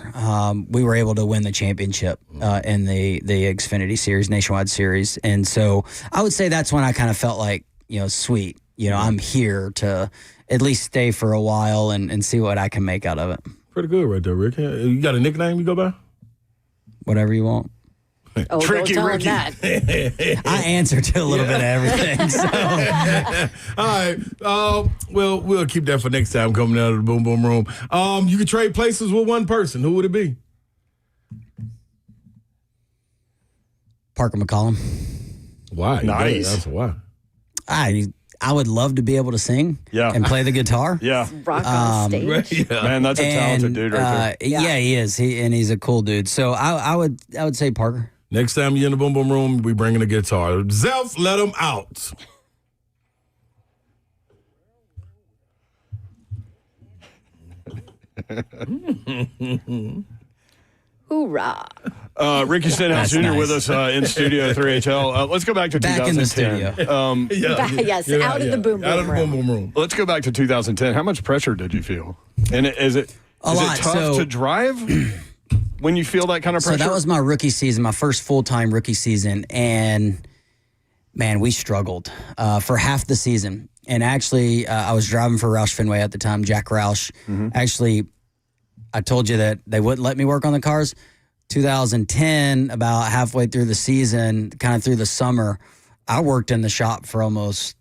we were able to win the championship in the Xfinity Series, Nationwide Series. And so I would say that's when I kind of felt like, sweet, I'm here to at least stay for a while and see what I can make out of it. Pretty good right there, Rick. You got a nickname you go by? Whatever you want. Oh, Tricky don't tell Ricky. him that. I answer to a little bit of everything. So. All right. Well, we'll keep that for next time coming out of the Boom Boom Room. You could trade places with one person. Who would it be? Parker McCollum. Why? Nice. That's why. I would love to be able to sing and play the guitar. Yeah. Rock on stage. Man, that's a talented dude right there. Yeah, he is. He's a cool dude. So I would say Parker. Next time you're in the Boom Boom Room, we bringing a guitar. Zelf, let him out. Hoorah. Ricky Stenhouse Jr. That's with nice. us in Studio 3HL. Let's go back to Back in the 2010. Yes, out of the Boom Out of the Boom Boom Boom Room. Let's go back to 2010. How much pressure did you feel? And is it A lot. tough So- to drive? when you feel that kind of pressure? So that was my rookie season, my first full-time rookie season. And, man, we struggled for half the season. And actually, I was driving for Roush Fenway at the time, Jack Roush. Actually, I told you that they wouldn't let me work on the cars. 2010, about halfway through the season, kind of through the summer, I worked in the shop for almost,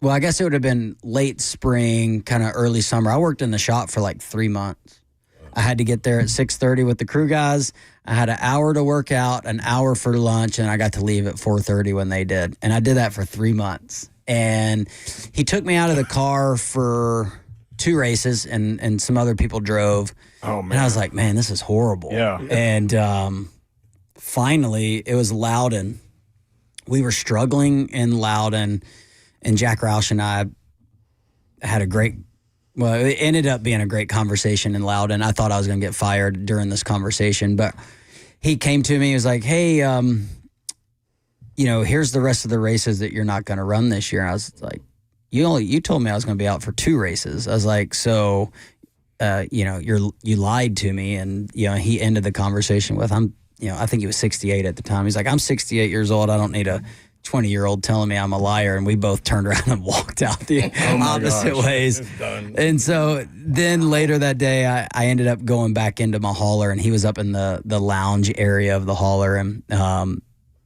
well, I guess it would have been late spring, kind of early summer. I worked in the shop for like 3 months. I had to get there at 6:30 with the crew guys. I had an hour to work out, an hour for lunch, and I got to leave at 4:30 when they did. And I did that for 3 months. And he took me out of the car for 2 races, and some other people drove. Oh, man. And I was like, man, this is horrible. Yeah. And finally, it was Loudon. We were struggling in Loudon, and Jack Roush and I had a great, well, it ended up being a great conversation in Loudon. I thought I was going to get fired during this conversation, but he came to me. He was like, hey, here's the rest of the races that you're not going to run this year. And I was like, you told me I was going to be out for 2 races. I was like, so, you lied to me. And, he ended the conversation with, I think he was 68 at the time. He's like, I'm 68 years old. I don't need a 20-year-old telling me I'm a liar. And we both turned around and walked out the opposite ways. And so then later that day, I ended up going back into my hauler, and he was up in the lounge area of the hauler. And,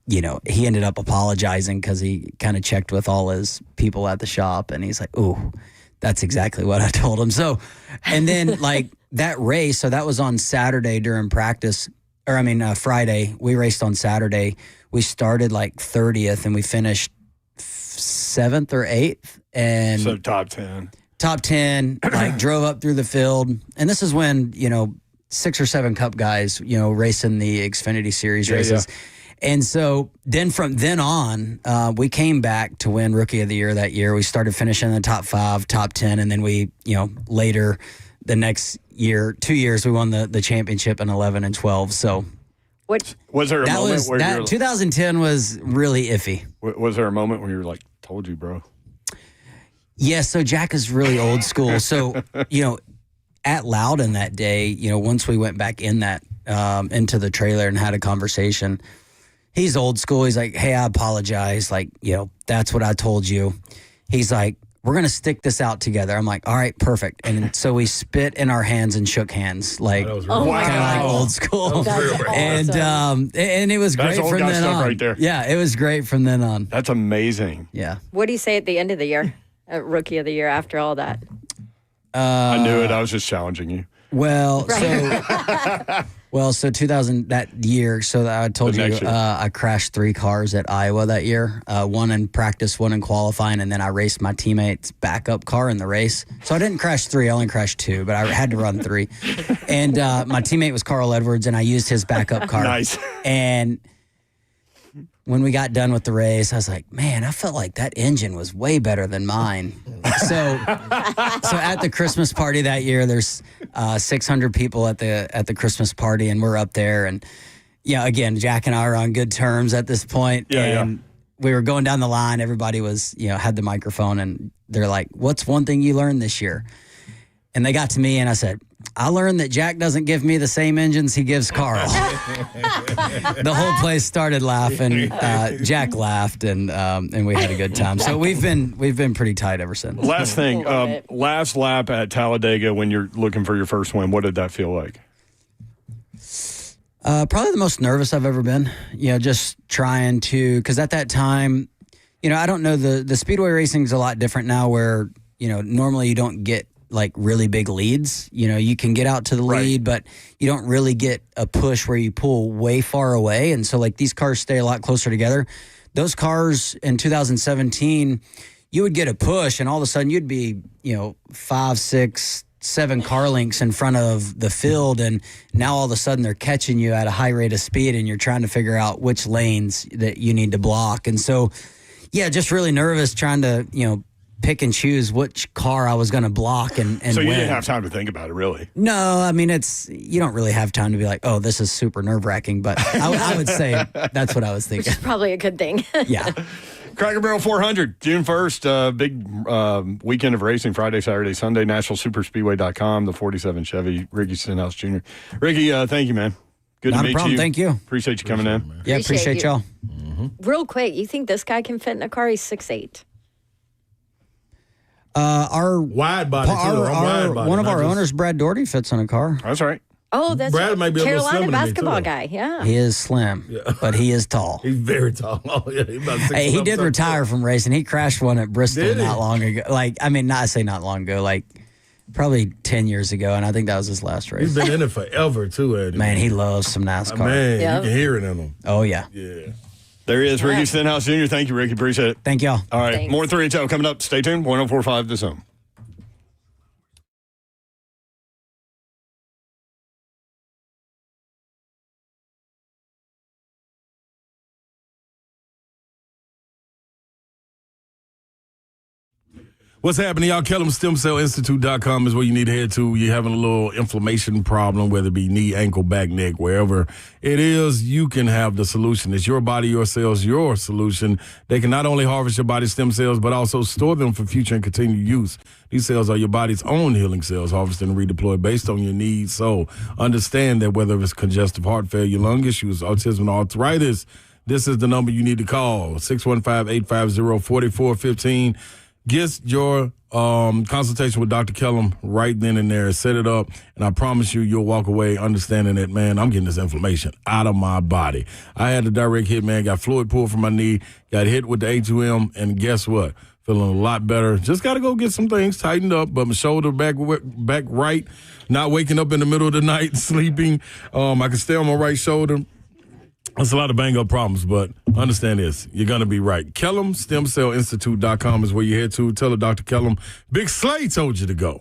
he ended up apologizing because he kind of checked with all his people at the shop. And he's like, ooh, that's exactly what I told him. So, and then like that race, so that was on Saturday during practice, Friday. We raced on Saturday. We started like 30th and we finished 7th or 8th. And so top 10. Top 10, like drove up through the field. And this is when, 6 or 7 Cup guys, racing the Xfinity Series races. Yeah. And so then from then on, we came back to win Rookie of the Year that year. We started finishing in the top 5, top 10. And then we, later the next year, 2 years, we won the championship in 11 and 12. So what was there a moment where that you were, 2010 was really iffy. Was there a moment where you were like, told you, bro? Yeah. So Jack is really old school. So, at Loudon that day, once we went back in that, into the trailer and had a conversation, he's old school. He's like, hey, I apologize. Like, that's what I told you. He's like, we're going to stick this out together. I'm like, all right, perfect. And so we spit in our hands and shook hands, like kind of like old school. That's awesome. And it was great from then on. Right there. Yeah, it was great from then on. That's amazing. Yeah. What do you say at the end of the year, Rookie of the Year, after all that? I knew it. I was just challenging you. Well, so 2000 that year. So I told you I crashed 3 cars at Iowa that year. 1 in practice, 1 in qualifying, and then I raced my teammate's backup car in the race. So I didn't crash 3, I only crashed 2, but I had to run 3. And my teammate was Carl Edwards, and I used his backup car. Nice. And when we got done with the race, I was like, man, I felt like that engine was way better than mine. So at the Christmas party that year, there's 600 people at the Christmas party, and we're up there. And, again, Jack and I are on good terms at this point. And we were going down the line. Everybody was, had the microphone, and they're like, what's one thing you learned this year? And they got to me, and I said, I learned that Jack doesn't give me the same engines he gives Carl. The whole place started laughing. Jack laughed, and we had a good time. So we've been pretty tight ever since. Last thing, last lap at Talladega when you're looking for your first win, what did that feel like? Probably the most nervous I've ever been. Just trying to, because at that time, I don't know, the speedway racing is a lot different now where, normally you don't get like really big leads. You can get out to the lead, but you don't really get a push where you pull way far away. And so like these cars stay a lot closer together. Those cars in 2017, you would get a push and all of a sudden you'd be, 5, 6, 7 car lengths in front of the field. And now all of a sudden they're catching you at a high rate of speed and you're trying to figure out which lanes that you need to block. And so, just really nervous trying to, pick and choose which car I was going to block and so you win. Didn't have time to think about it, really? No, I mean, you don't really have time to be like, oh, this is super nerve-wracking, but I would say that's what I was thinking. Which is probably a good thing. Yeah. Cracker Barrel 400, June 1st. Big weekend of racing, Friday, Saturday, Sunday. NationalSuperspeedway.com, the 47 Chevy, Ricky Stenhouse Jr. Ricky, thank you, man. Good Not to a meet problem. you. Thank you. Appreciate you coming in. Yeah, appreciate y'all. Real quick, you think this guy can fit in a car? He's 6'8". Our wide body, too. I'm wide body. One of our owners, Brad Doherty, fits in a car. That's right. Oh, that's Brad might be a little Carolina slimmer than me, basketball too. guy. Yeah. He is slim, but he is tall. He's very tall. Oh, yeah, he's about 6'11", Hey, he did 6'12". retire from racing. He crashed one at Bristol Did he? not long ago. Not long ago, like probably 10 years ago, and I think that was his last race. He's been in it forever, too, Eddie. Man, he loves some NASCAR. Man, Yep. you can hear it in him. Oh, yeah. Yeah. There he is, Ricky Stenhouse Jr. Thank you, Ricky. Appreciate it. Thank y'all. All right, Thanks. more 3 and 10 coming up. Stay tuned. 104.5 The Zone. What's happening, y'all? KellamStemCellInstitute.com is where you need to head to. You're having a little inflammation problem, whether it be knee, ankle, back, neck, wherever it is, you can have the solution. It's your body, your cells, your solution. They can not only harvest your body's stem cells, but also store them for future and continued use. These cells are your body's own healing cells, harvested and redeployed based on your needs. So understand that whether it's congestive heart failure, lung issues, autism, or arthritis, this is the number you need to call, 615-850-4415. Get your consultation with Dr. Kellum right then and there. Set it up, and I promise you'll walk away understanding that, man, I'm getting this inflammation out of my body. I had a direct hit, man. Got fluid pulled from my knee, got hit with the A2M, and guess what? Feeling a lot better. Just got to go get some things tightened up, but my shoulder back right, not waking up in the middle of the night, sleeping. I can stay on my right shoulder. That's a lot of bang-up problems, but understand this. You're going to be right. KellamStemCellInstitute.com is where you head to. Tell her Dr. Kellum, Big Slay told you to go.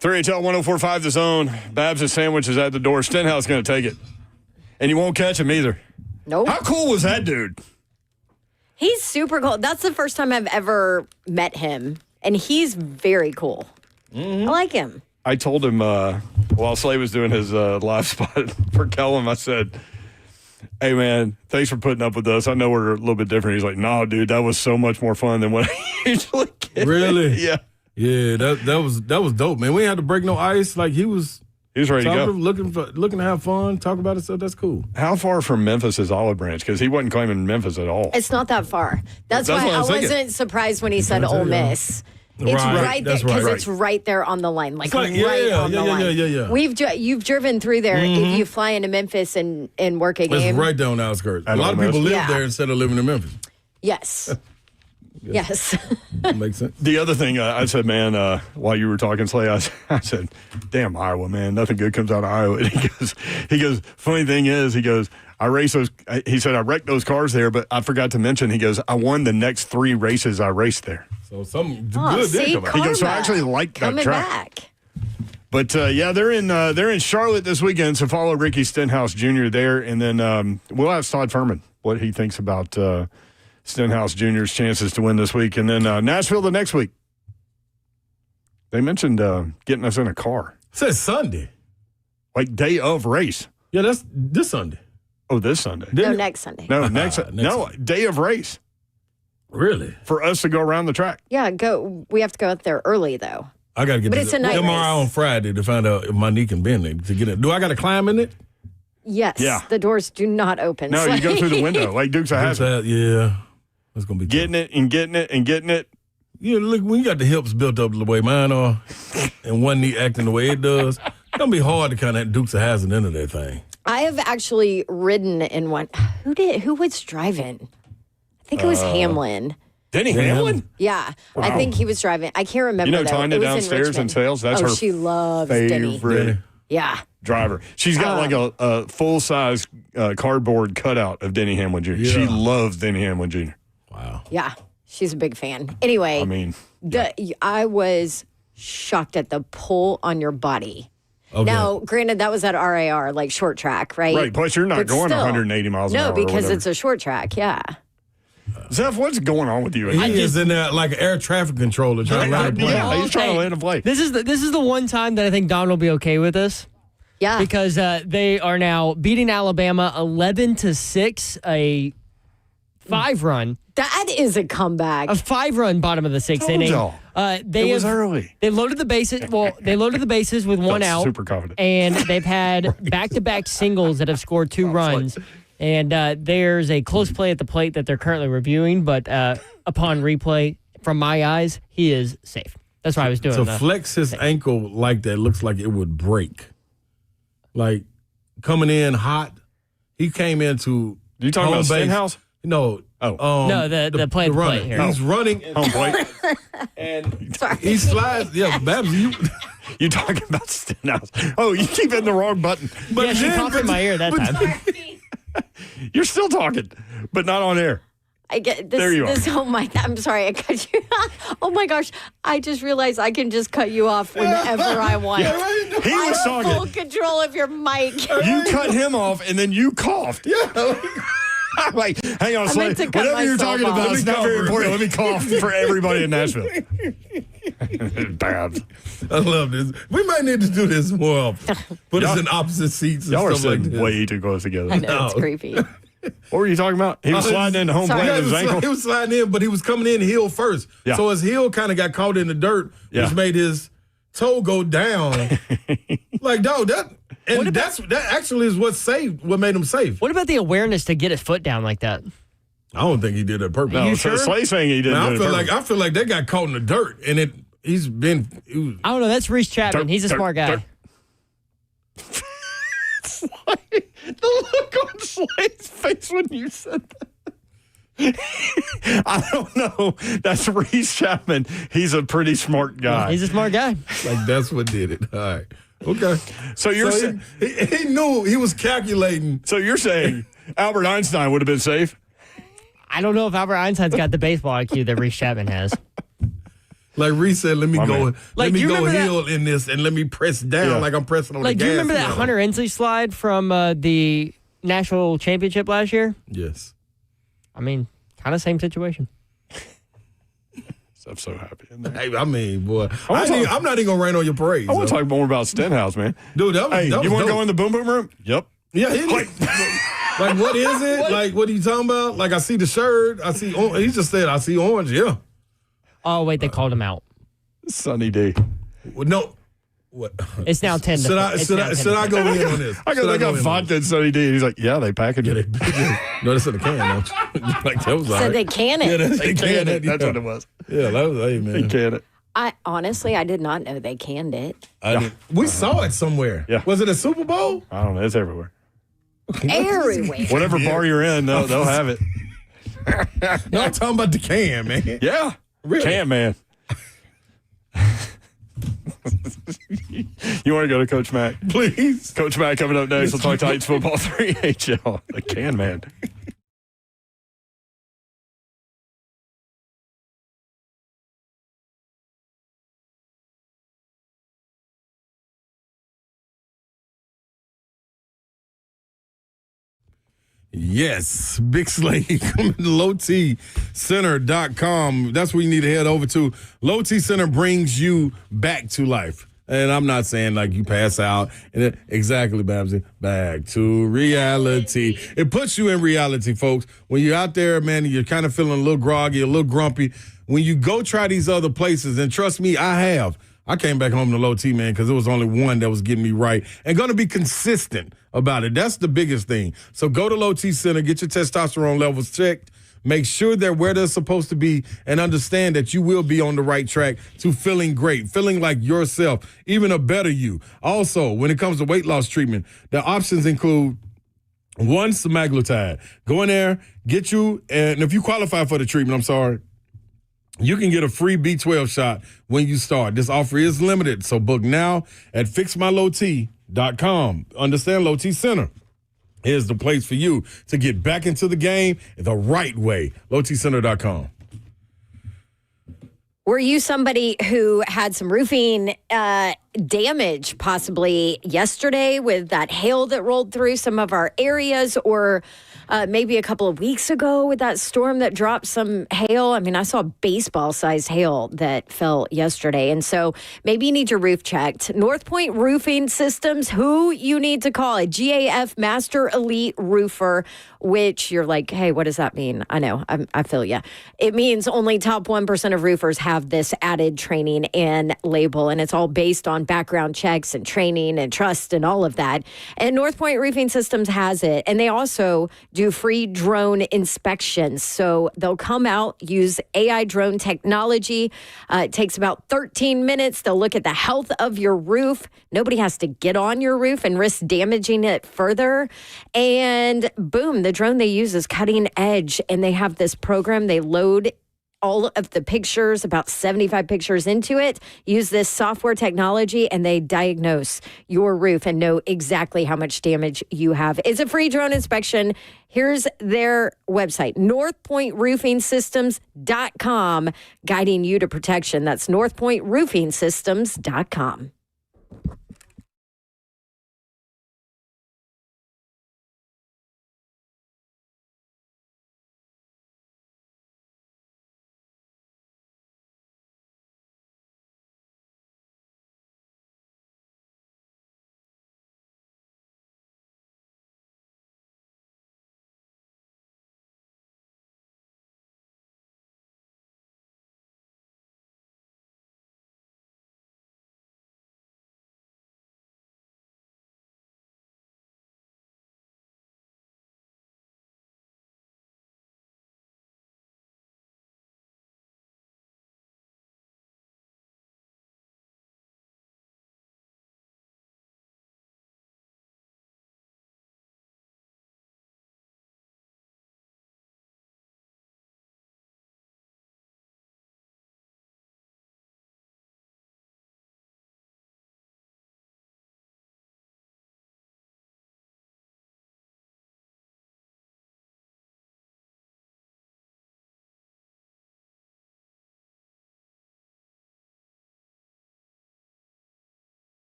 3HL 104.5 The Zone. Babs' sandwich is at the door. Stenhouse going to take it. And you won't catch him either. Nope. How cool was that dude? He's super cool. That's the first time I've ever met him, and he's very cool. I like him. I told him while Slay was doing his live spot for Kellum, I said, hey, man, thanks for putting up with us. I know we're a little bit different. He's like, no, dude, that was so much more fun than what I usually get. Really? Yeah. Yeah, that was dope, man. We ain't had to break no ice. Like, he was ready to go. looking to have fun, talk about it, so that's cool. How far from Memphis is Olive Branch? Because he wasn't claiming Memphis at all. It's not that far. That's That's why what I I was thinking. wasn't surprised when he said Ole Miss. It's Right, right there that's right. because it's right there on the line, like like, right on the line. yeah. You've driven through there. If you fly into Memphis and work a It's game, right down the outskirts. At A lot of Ole people Miss. live there instead of living in Memphis. yes, yes. That makes sense. The other thing I said, man, while you were talking, Slay, I said, damn, Iowa, man, nothing good comes out of Iowa. And he goes, funny thing is, he goes, I race those, he said, I wrecked those cars there, but I forgot to mention, he goes, I won the next 3 races I raced there. So something Oh, good see, did come out. He goes, so I karma actually like that coming track. back. But yeah, they're in Charlotte this weekend, so follow Ricky Stenhouse Jr. there, and then we'll ask Todd Ferman what he thinks about Stenhouse Jr.'s chances to win this week, and then Nashville the next week. They mentioned getting us in a car, It says Sunday. like day of race. Yeah, that's this Sunday. Oh, this Sunday? No, next Sunday. No, next Next day of race Really? for us to go around the track. Yeah, go. We have to go out there early though. I got to get But to it's a night MRI race. on Friday to find out if my knee can bend it to get it. Do I got to climb in it? Yes. Yeah. The doors do not open. No, you go through the window like Dukes of Hazzard. Yeah, that's gonna be Getting it and getting it and getting it. You know, look, when you got the hips built up the way mine are, and one knee acting the way it does, it's gonna be hard to kind of Dukes of Hazzard into that thing. I have actually ridden in one. Who was driving? I think it was Hamlin. Denny Hamlin? Yeah, I think he was driving. I can't remember. You know though. Tanya It was in downstairs in Richmond. sales? That's oh, her she loves Denny. favorite Yeah. driver. She's got like a full-size cardboard cutout of Denny Hamlin Jr. Yeah. She loves Denny Hamlin Jr. Wow. Yeah, she's a big fan. Anyway, I mean, I was shocked at the pull on your body. Okay. Now, granted, that was at RAR, like short track, right? right. Plus, you're not But going still. 180 miles an hour. No, or because whatever. it's a short track. Yeah. Zeph, what's going on with you? He is in there like an air traffic controller trying to land a plane. Yeah, he's trying to land a plane. This is the one time that I think Don will be okay with this Yeah. because they are now beating Alabama 11-6, a 5-run, That is a comeback. a 5-run bottom of the 6th Told inning. y'all. They It was have- early. They loaded the bases. Well, they loaded the bases with one Felt out. super confident. And they've had back-to-back singles that have scored 2 runs. And there's a close play at the plate that they're currently reviewing. But upon replay, from my eyes, he is safe. That's why I was doing To that. flex his ankle like that looks like it would break. Like coming in hot, he came into. You talking home about base. Stenhouse? No. Oh. No, the play at the runner. plate here. He's running Home plate? and Sorry. he slides. Yeah, Babs, you. You talking about Stenhouse? Oh, you keep hitting the wrong button. But Yeah, she then- coughed in my ear that time. You're still talking, but not on air. I get this. There you are. Oh my! I'm sorry. I cut you. Oh my gosh! I just realized I can just cut you off whenever I want. He I was have full talking. control of your mic. You cut him off, and then you coughed. Yeah. Like, hang on, Slay. meant to cut Whatever you're myself talking off. about, Let it's me not very cough. important. Let me cough for everybody in Nashville. Bad. I love this. We might need to do this more often. Put us Y'all- in opposite seats and Y'all are stuff like sitting this. way too close together. I know it's No. creepy. What were you talking about? He was sliding into home Sorry. plate Yeah, with his ankle. he was sliding in, but he was coming in heel first. Yeah. So his heel kind of got caught in the dirt, Yeah. which made his toe go down. Like, dog, that actually is what made him safe. What about the awareness to get his foot down like that? I don't think he did it on purpose. No, You so sure? Slay's saying he didn't Man, do it. I feel like that got caught in the dirt, and he was, I don't know. That's Reese Chapman. He's a smart guy. The look on Slay's face when you said that. I don't know. That's Reese Chapman. He's a pretty smart guy. He's a smart guy. like that's what did it. All right, okay. So you're So he knew he was calculating. so you're saying Albert Einstein would have been safe? I don't know if Albert Einstein's got the baseball IQ that Reese Chapman has. Like Reese said, let me My go. man. Let Like, me do you go remember heel in this, and let me press down like I'm pressing on the gas. Like, do you remember that pedal. Hunter Ensley slide from the national championship last year? Yes. I mean, kind of same situation. I'm so happy in there. Hey, I mean, boy, I'm not even gonna rain on your parade. I want to so. talk more about Stenhouse, man. Dude, that was, Hey, that you was want to dope. go in the boom boom room? Yep. Yeah, like what is it? Like, what are you talking about? Like, I see the shirt. I see. He just said, I see orange. Yeah. Oh, wait, they called him out. Sunny D. Well, no. What? It's now 10 to Should I go in on this? I got vodka and Sunny D. And he's like, yeah, they package it. No, that's in the can, don't you? Like, that was all So right. they can it. Yeah, They can it. That's yeah. what it was. Yeah, that was, hey, man. They can it. I did not know they canned it. We saw it somewhere. Yeah. Was it a Super Bowl? I don't know. It's everywhere. Everywhere. Whatever bar you're in, they'll have it. No, I'm talking about the can, man. Yeah. Really? Can, man. You want to go to Coach Mack? Please. Coach Mack coming up next. We'll talk Titans football 3HL. The can, man. Yes, Big Slade coming to lowtcenter.com. That's where you need to head over to. Low T Center brings you back to life. And I'm not saying like you pass out. Exactly, Babsy. Back to reality. It puts you in reality, folks. When you're out there, man, you're kind of feeling a little groggy, a little grumpy. When you go try these other places, and trust me, I have. I came back home to Low T, man, because there was only one that was getting me right and going to be consistent about it. That's the biggest thing. So go to Low T Center, get your testosterone levels checked, make sure they're where they're supposed to be, and understand that you will be on the right track to feeling great, feeling like yourself, even a better you. Also, when it comes to weight loss treatment, the options include one, semaglutide. Go in there, get you, and if you qualify for the treatment, you can get a free B12 shot when you start. This offer is limited, so book now at fixmylowt.com. Understand, Low T Center is the place for you to get back into the game the right way. lowtcenter.com. Were you somebody who had some roofing damage possibly yesterday with that hail that rolled through some of our areas, or maybe a couple of weeks ago with that storm that dropped some hail? I mean, I saw baseball-sized hail that fell yesterday. And so maybe you need your roof checked. North Point Roofing Systems, who you need to call, a GAF Master Elite Roofer, which you're like, hey, what does that mean? I know, I feel you. It means only top 1% of roofers have this added training and label, and it's all based on background checks and training and trust and all of that. And North Point Roofing Systems has it, and they also do free drone inspections. So they'll come out, use AI drone technology. It takes about 13 minutes. They'll look at the health of your roof. Nobody has to get on your roof and risk damaging it further. And boom, the drone they use is cutting edge, and they have this program. They load all of the pictures, about 75 pictures into it, use this software technology, and they diagnose your roof and know exactly how much damage you have. It's a free drone inspection. Here's their website, northpointroofingsystems.com, guiding you to protection. That's northpointroofingsystems.com.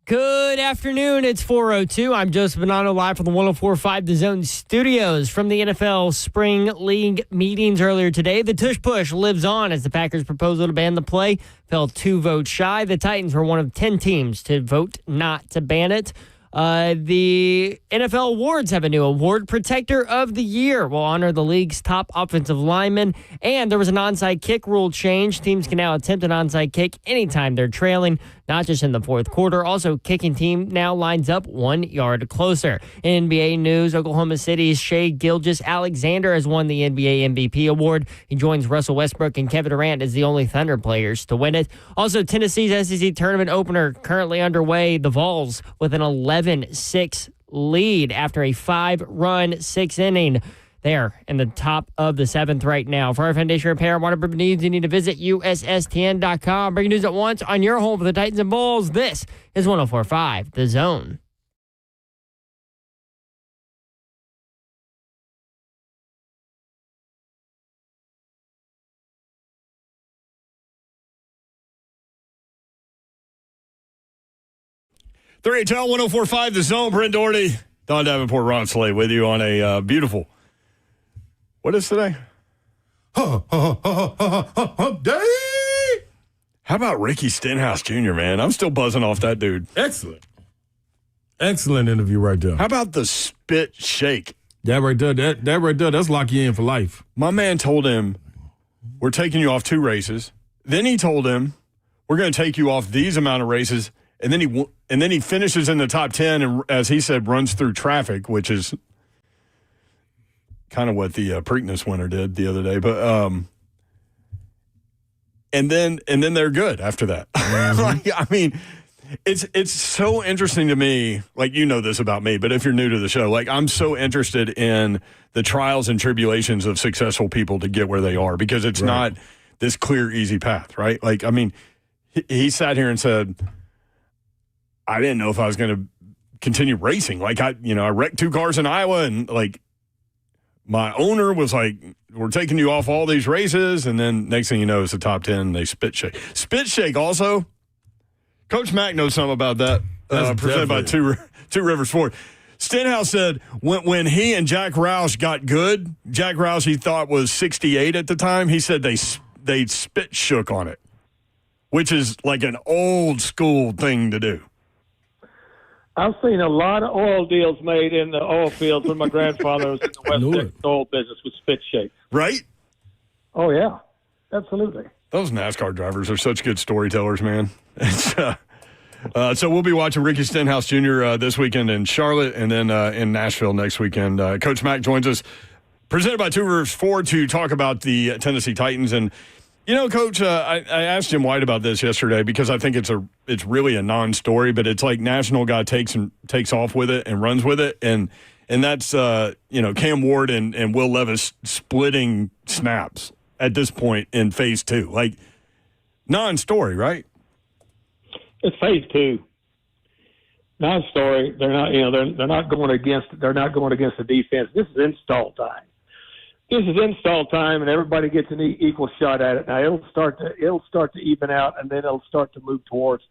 Good afternoon. It's 4:02. I'm Joseph Bonanno live from the 104.5 The Zone studios from the NFL Spring League meetings earlier today. The Tush Push lives on as the Packers' proposal to ban the play fell 2 votes shy. The Titans were one of 10 teams to vote not to ban it. The NFL awards have a new award. Protector of the Year will honor the league's top offensive lineman. And there was an onside kick rule change. Teams can now attempt an onside kick anytime they're trailing, not just in the fourth quarter. Also, kicking team now lines up 1 yard closer. In NBA news, Oklahoma City's Shai Gilgeous-Alexander has won the NBA MVP award. He joins Russell Westbrook and Kevin Durant as the only Thunder players to win it. Also, Tennessee's SEC tournament opener currently underway. The Vols with an 11-6 lead after a 5-run 6th inning. They're in the top of the 7th right now. For our foundation repair and waterproof needs, you need to visit USSTN.com. Breaking news at once on your home for the Titans and Bulls. This is 104.5 The Zone. HL 104.5 The Zone. Brent Doherty, Don Davenport, Ron Slay with you on a beautiful. What is today? Hump day. How about Ricky Stenhouse Jr., man? I'm still buzzing off that dude. Excellent. Excellent interview right there. How about the spit shake? That right there, that right there, that's lock you in for life. My man told him, we're taking you off 2 races. Then he told him, we're going to take you off these amount of races. And then he finishes in the top 10 and, as he said, runs through traffic, which is kind of what the Preakness winner did the other day. But and then they're good after that. Like, I mean, it's so interesting to me. Like, you know this about me, but if you're new to the show, like, I'm so interested in the trials and tribulations of successful people to get where they are, because it's not this clear, easy path, right? Like, I mean, he sat here and said, I didn't know if I was going to continue racing. Like, I wrecked 2 cars in Iowa, and like, my owner was like, we're taking you off all these races. And then next thing you know, it's the top 10. They spit shake. Spit shake also. Coach Mack knows something about that. Presented by Two Rivers Ford. Stenhouse said when he and Jack Roush got good, Jack Roush he thought was 68 at the time. He said they spit shook on it, which is like an old school thing to do. I've seen a lot of oil deals made in the oil fields when my grandfather was in the West Texas oil business with spit shakes. Right? Oh, yeah. Absolutely. Those NASCAR drivers are such good storytellers, man. So we'll be watching Ricky Stenhouse Jr. This weekend in Charlotte, and then in Nashville next weekend. Coach Mack joins us, presented by Two Rivers Ford, to talk about the Tennessee Titans. And, you know, Coach, I asked Jim White about this yesterday, because I think it's really a non-story, but it's like national guy takes off with it and runs with it, and that's Cam Ward and Will Levis splitting snaps at this point in phase 2, like non-story, right? It's phase 2. Non-story. They're not going against the defense. This is install time. This is install time, and everybody gets an equal shot at it. Now it'll start to even out, and then it'll start to move towards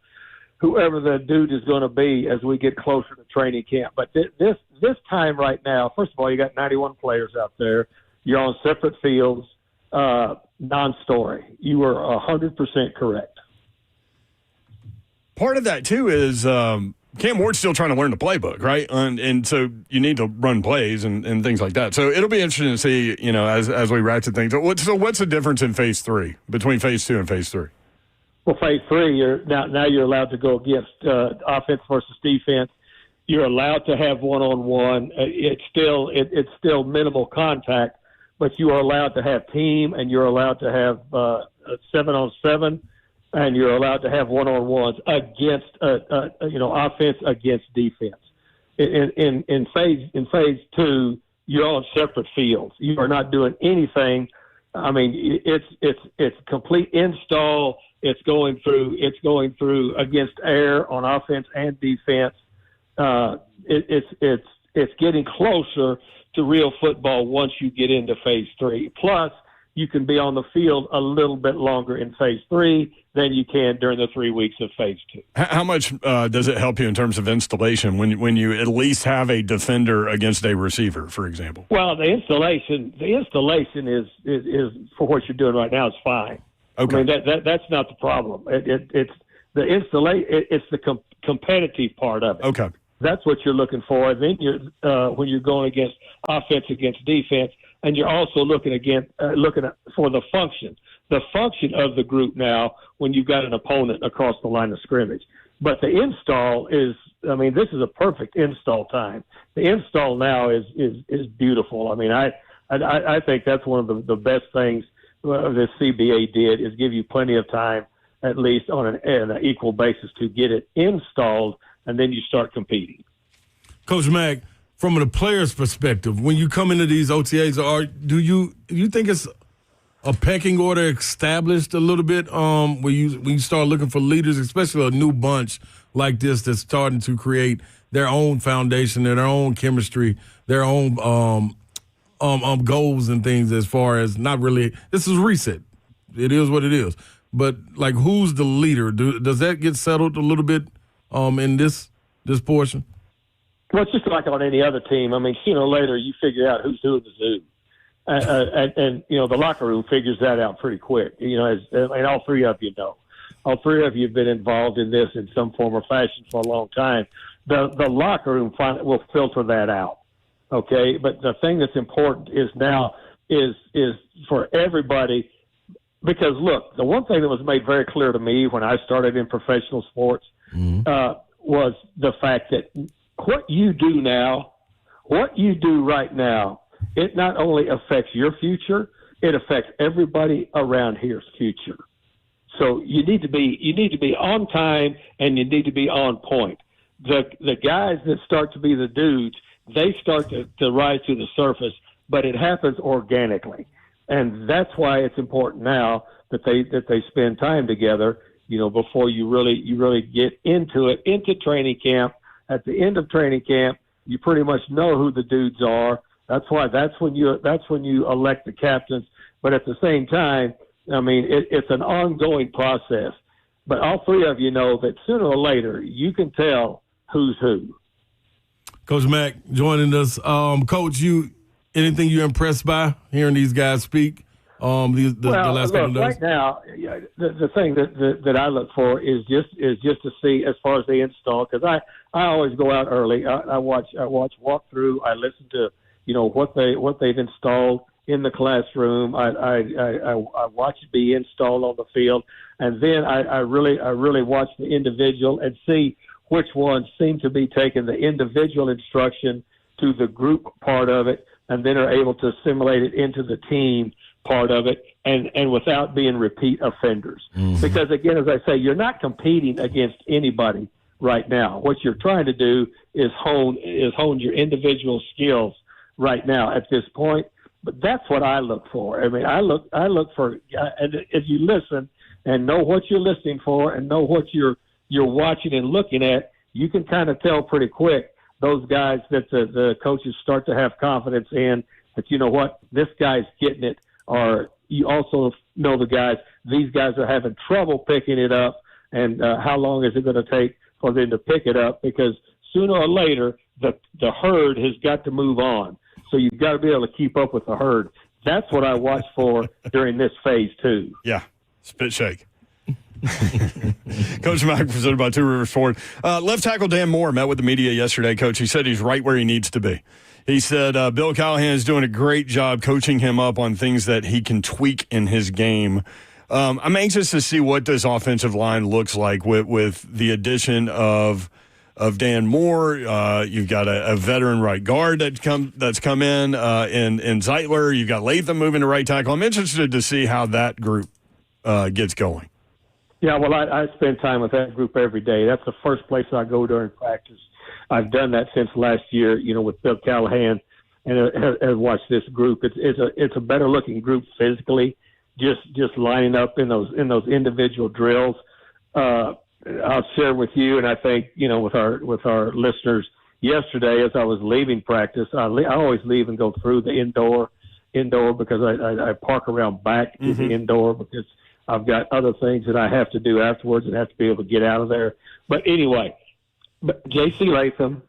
whoever the dude is going to be as we get closer to training camp. But this time right now, first of all, you got 91 players out there. You're on separate fields. Non-story. You were 100% correct. Part of that too is Cam Ward's still trying to learn the playbook, right? And so you need to run plays and things like that. So it'll be interesting to see, as we ratchet things. So what's the difference in phase 3 between phase 2 and phase 3? Well, phase 3, you're allowed to go against offense versus defense. You're allowed to have one-on-one. It's still minimal contact, but you are allowed to have team, and you're allowed to have 7-on-7. And you're allowed to have one-on-ones against, offense against defense. In phase 2, you're on separate fields. You are not doing anything. I mean, it's complete install. It's going through against air on offense and defense. It's getting closer to real football once you get into phase 3. Plus, you can be on the field a little bit longer in phase 3 than you can during the 3 weeks of phase 2. How much does it help you in terms of installation when you at least have a defender against a receiver, for example? Well, the installation is for what you're doing right now is fine. Okay. I mean, that's not the problem. It's the installation. It's the competitive part of it. Okay. That's what you're looking for. And then when you're going against offense against defense, and you're also looking for the function of the group now when you've got an opponent across the line of scrimmage. But the install is, I mean, this is a perfect install time. The install now is beautiful. I mean, I think that's one of the best things the CBA did is give you plenty of time, at least on an equal basis, to get it installed, and then you start competing. Coach Mack, from a player's perspective, when you come into these OTAs, do you think it's a pecking order established a little bit when you start looking for leaders, especially a new bunch like this that's starting to create their own foundation and their own chemistry, their own goals and things, as far as not really – this is reset. It is what it is. But, like, who's the leader? Does that get settled a little bit in this portion? Well, it's just like on any other team. I mean, sooner or later you figure out who's who in the zoo. And the locker room figures that out pretty quick. And all three of you know. All three of you have been involved in this in some form or fashion for a long time. The locker room will filter that out. Okay, but the thing that's important is now is for everybody, because look, the one thing that was made very clear to me when I started in professional sports was the fact that what you do right now, it not only affects your future, it affects everybody around here's future. So you need to be on time and you need to be on point. The guys that start to be the dudes, they start to rise to the surface, but it happens organically. And that's why it's important now that they spend time together, before you really get into it, into training camp. At the end of training camp, you pretty much know who the dudes are. That's when you elect the captains. But at the same time, I mean, it's an ongoing process. But all three of you know that sooner or later you can tell who's who. Coach Mack joining us. Coach, anything you're impressed by hearing these guys speak? The last couple of days? Right now, the thing that I look for is just to see as far as the install, because I always go out early. I watch walkthrough. I listen to what they've installed in the classroom. I watch it be installed on the field, and then I really watch the individual and see which ones seem to be taking the individual instruction to the group part of it, and then are able to assimilate it into the team part of it, and without being repeat offenders. Mm-hmm. Because again, as I say, you're not competing against anybody right now. What you're trying to do is hone your individual skills right now at this point. But that's what I look for. I mean, I look for, and if you listen and know what you're listening for and know what you're watching and looking at, you can kind of tell pretty quick those guys that the coaches start to have confidence in, that you know what, this guy's getting it. Or you also know these guys are having trouble picking it up, and how long is it going to take for them to pick it up? Because sooner or later, the herd has got to move on. So you've got to be able to keep up with the herd. That's what I watch for during this phase 2. Yeah, spit shake. Coach Mack, presented by Two Rivers Ford. Left tackle Dan Moore met with the media yesterday, Coach. He said he's right where he needs to be. He said Bill Callahan is doing a great job coaching him up on things that he can tweak in his game. I'm anxious to see what this offensive line looks like with the addition of Dan Moore. You've got a veteran right guard that's come in Zeitler. You've got Latham moving to right tackle. I'm interested to see how that group gets going. Yeah, well, I spend time with that group every day. That's the first place I go during practice. I've done that since last year, with Bill Callahan, and have watched this group. It's a better looking group physically, just lining up in those individual drills. I'll share with you, and I think with our listeners yesterday, as I was leaving practice, I always leave and go through the indoor indoor because I park around back to the indoor because I've got other things that I have to do afterwards and have to be able to get out of there. But anyway, but J.C. Latham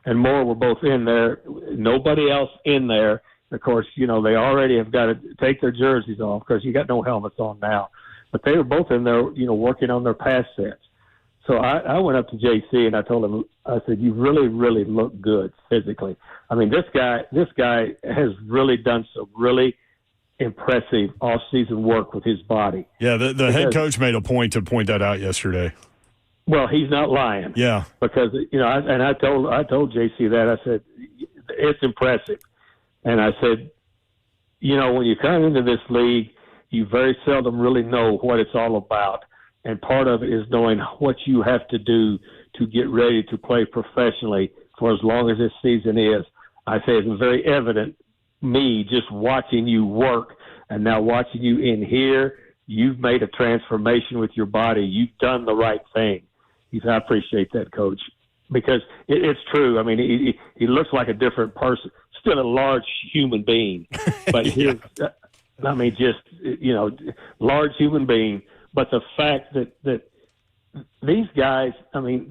and Moore were both in there. Nobody else in there. Of course, they already have got to take their jerseys off because you got no helmets on now. But they were both in there, working on their pass sets. So I went up to JC and I told him, I said, you really, really look good physically. I mean, this guy has really done some really impressive off-season work with his body. Yeah, the head coach made a point to point that out yesterday. Well, he's not lying. Yeah. Because, I told JC that. I said, it's impressive. And I said, when you come into this league, you very seldom really know what it's all about. And part of it is knowing what you have to do to get ready to play professionally for as long as this season is. I say it's very evident, me just watching you work and now watching you in here, you've made a transformation with your body. You've done the right thing. He said, I appreciate that, Coach, because it's true. I mean, he looks like a different person, still a large human being, but large human being. But the fact that these guys, I mean,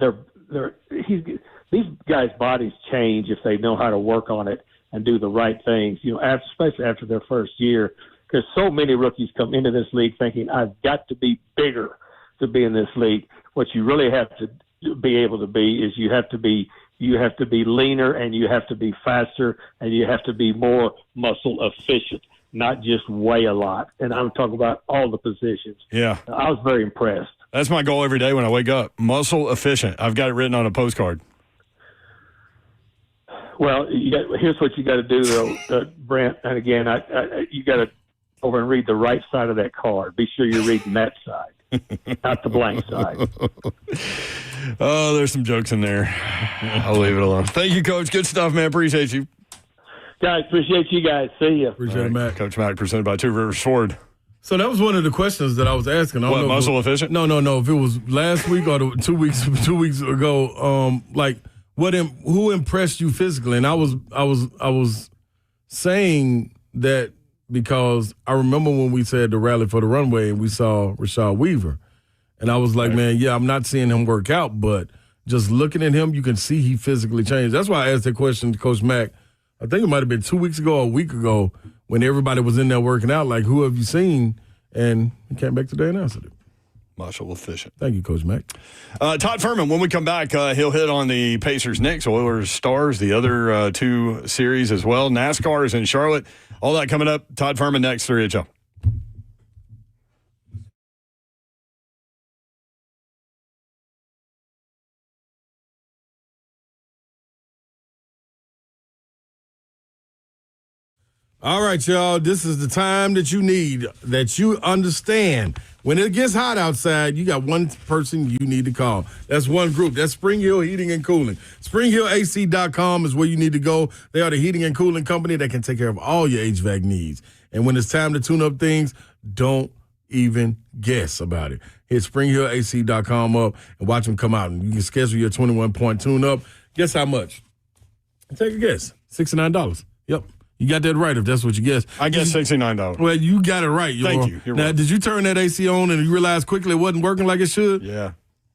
these guys' bodies change if they know how to work on it and do the right things, especially after their first year, because so many rookies come into this league thinking, I've got to be bigger to be in this league. What you really have to be able to be is you have to be leaner and you have to be faster and you have to be more muscle efficient, not just weigh a lot. And I'm talking about all the positions. Yeah. I was very impressed. That's my goal every day when I wake up. Muscle efficient. I've got it written on a postcard. Well, here's what you got to do, though, Brent. And again, you got to over and read the right side of that card. Be sure you're reading that side, not the blank side. Oh, there's some jokes in there. I'll leave it alone. Thank you, Coach. Good stuff, man. Appreciate you. Guys, appreciate you guys. See you. Appreciate it, Matt. Coach Mack, presented by Two Rivers Ford. So that was one of the questions that I was asking. I don't know muscle efficient? No. If it was last week or 2 weeks ago, who impressed you physically? And I was saying that because I remember when we said the rally for the runway and we saw Rashad Weaver, and I was like, man, yeah, I'm not seeing him work out, but just looking at him, you can see he physically changed. That's why I asked that question to Coach Mack. I think it might have been 2 weeks ago or a week ago when everybody was in there working out, like, who have you seen? And he came back today and answered it. Muscle efficient. Thank you, Coach Mack. Todd Ferman, when we come back, he'll hit on the Pacers Knicks, Oilers Stars, the other two series as well. NASCAR is in Charlotte. All that coming up. Todd Ferman next, 3HL. All right, y'all, this is the time that you need, that you understand. When it gets hot outside, you got one person you need to call. That's one group. That's Spring Hill Heating and Cooling. SpringHillAC.com is where you need to go. They are the heating and cooling company that can take care of all your HVAC needs. And when it's time to tune up things, don't even guess about it. Hit SpringHillAC.com up and watch them come out. And you can schedule your 21-point tune-up. Guess how much? Take a guess. $69. Yep. You got that right if that's what you guess. I guess $69. Well, you got it right. Thank you. You're now, right. Did you turn that AC on and you realize quickly it wasn't working like it should? Yeah.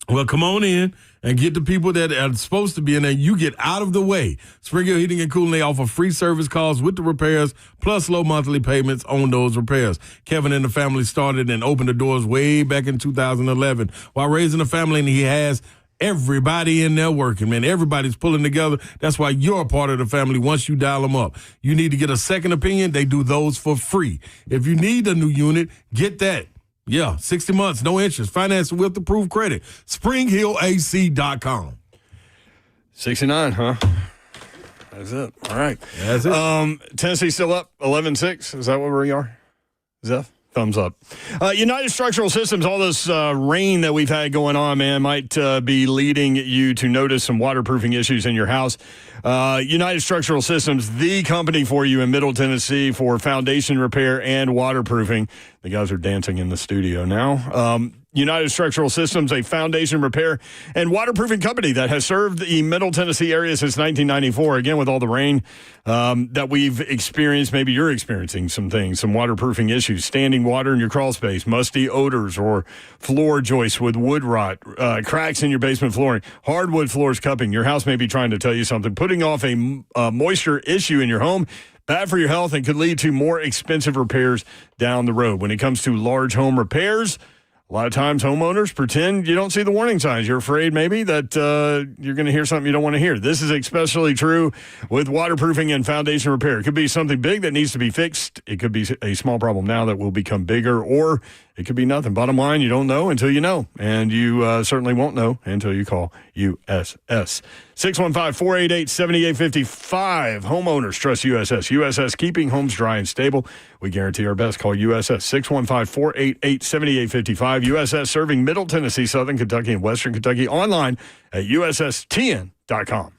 Well, come on in and get the people that are supposed to be in there. You get out of the way. Spring Hill Heating and Cooling, they offer free service calls with the repairs, plus low monthly payments on those repairs. Kevin and the family started and opened the doors way back in 2011 while raising a family, and he has everybody in there working, man. Everybody's pulling together. That's why you're a part of the family once you dial them up. You need to get a second opinion. They do those for free. If you need a new unit, get that. Yeah, 60 months, no interest. Finance with approved credit. SpringHillAC.com. 69, huh? That's it. All right. That's it. Tennessee still up 11-6. Is that where we are? Zeph? Thumbs up. United Structural Systems, all this rain that we've had going on, man, might be leading you to notice some waterproofing issues in your house. United Structural Systems, the company for you in Middle Tennessee for foundation repair and waterproofing. The guys are dancing in the studio now. United Structural Systems, a foundation repair and waterproofing company that has served the Middle Tennessee area since 1994. Again, with all the rain that we've experienced, maybe you're experiencing some waterproofing issues, standing water in your crawl space, musty odors, or floor joists with wood rot, cracks in your basement flooring, hardwood floors cupping. Your house may be trying to tell you something. Putting off a moisture issue in your home, bad for your health and could lead to more expensive repairs down the road. When it comes to large home repairs, a lot of times homeowners pretend you don't see the warning signs. You're afraid maybe that you're going to hear something you don't want to hear. This is especially true with waterproofing and foundation repair. It could be something big that needs to be fixed. It could be a small problem now that will become bigger, or it could be nothing. Bottom line, you don't know until you know, and you certainly won't know until you call USS. 615-488-7855. Homeowners trust USS. USS, keeping homes dry and stable. We guarantee our best. Call USS 615-488-7855. USS, serving Middle Tennessee, Southern Kentucky, and Western Kentucky. Online at USSTN.com.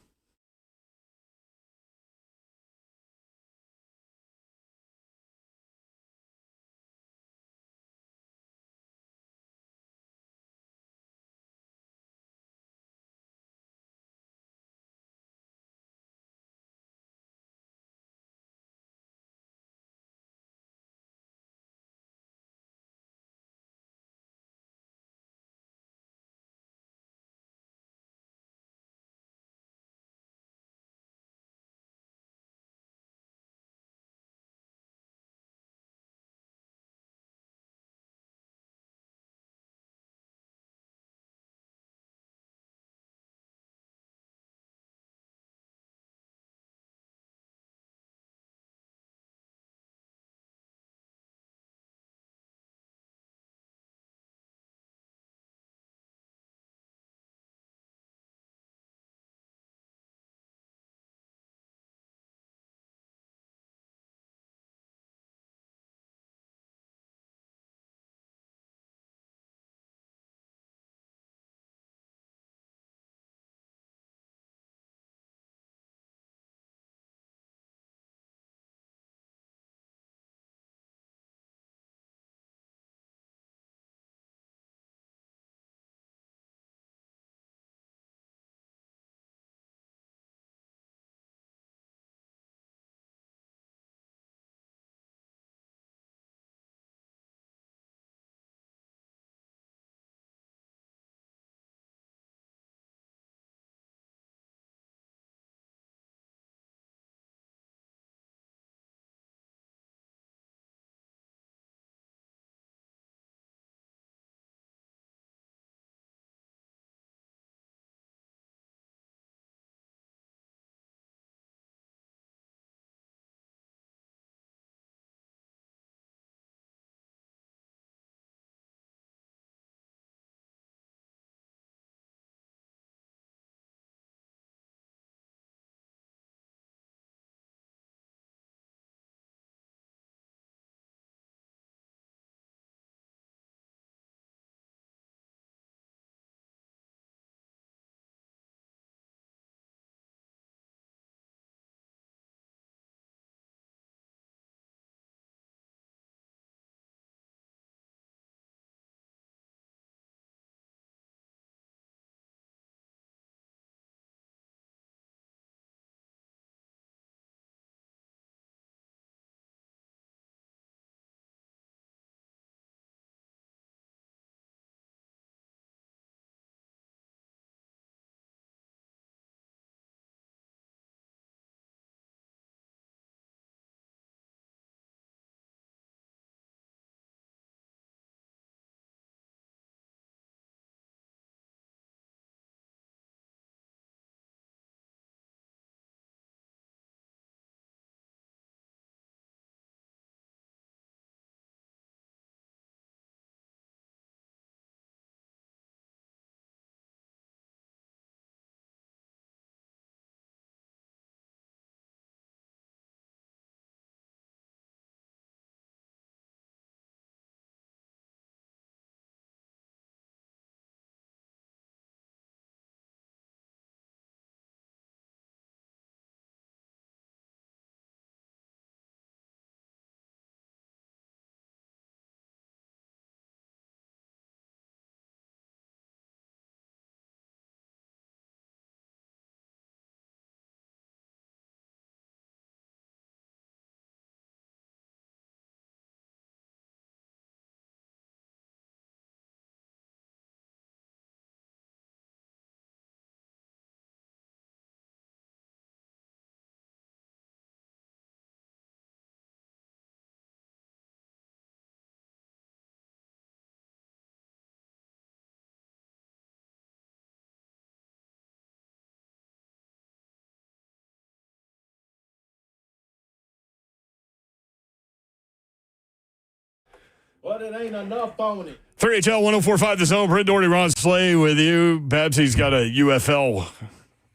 Well, it ain't enough on it. 3HL 104.5 The Zone. Brent Doherty, Ron Slay with you. Babsy's got a UFL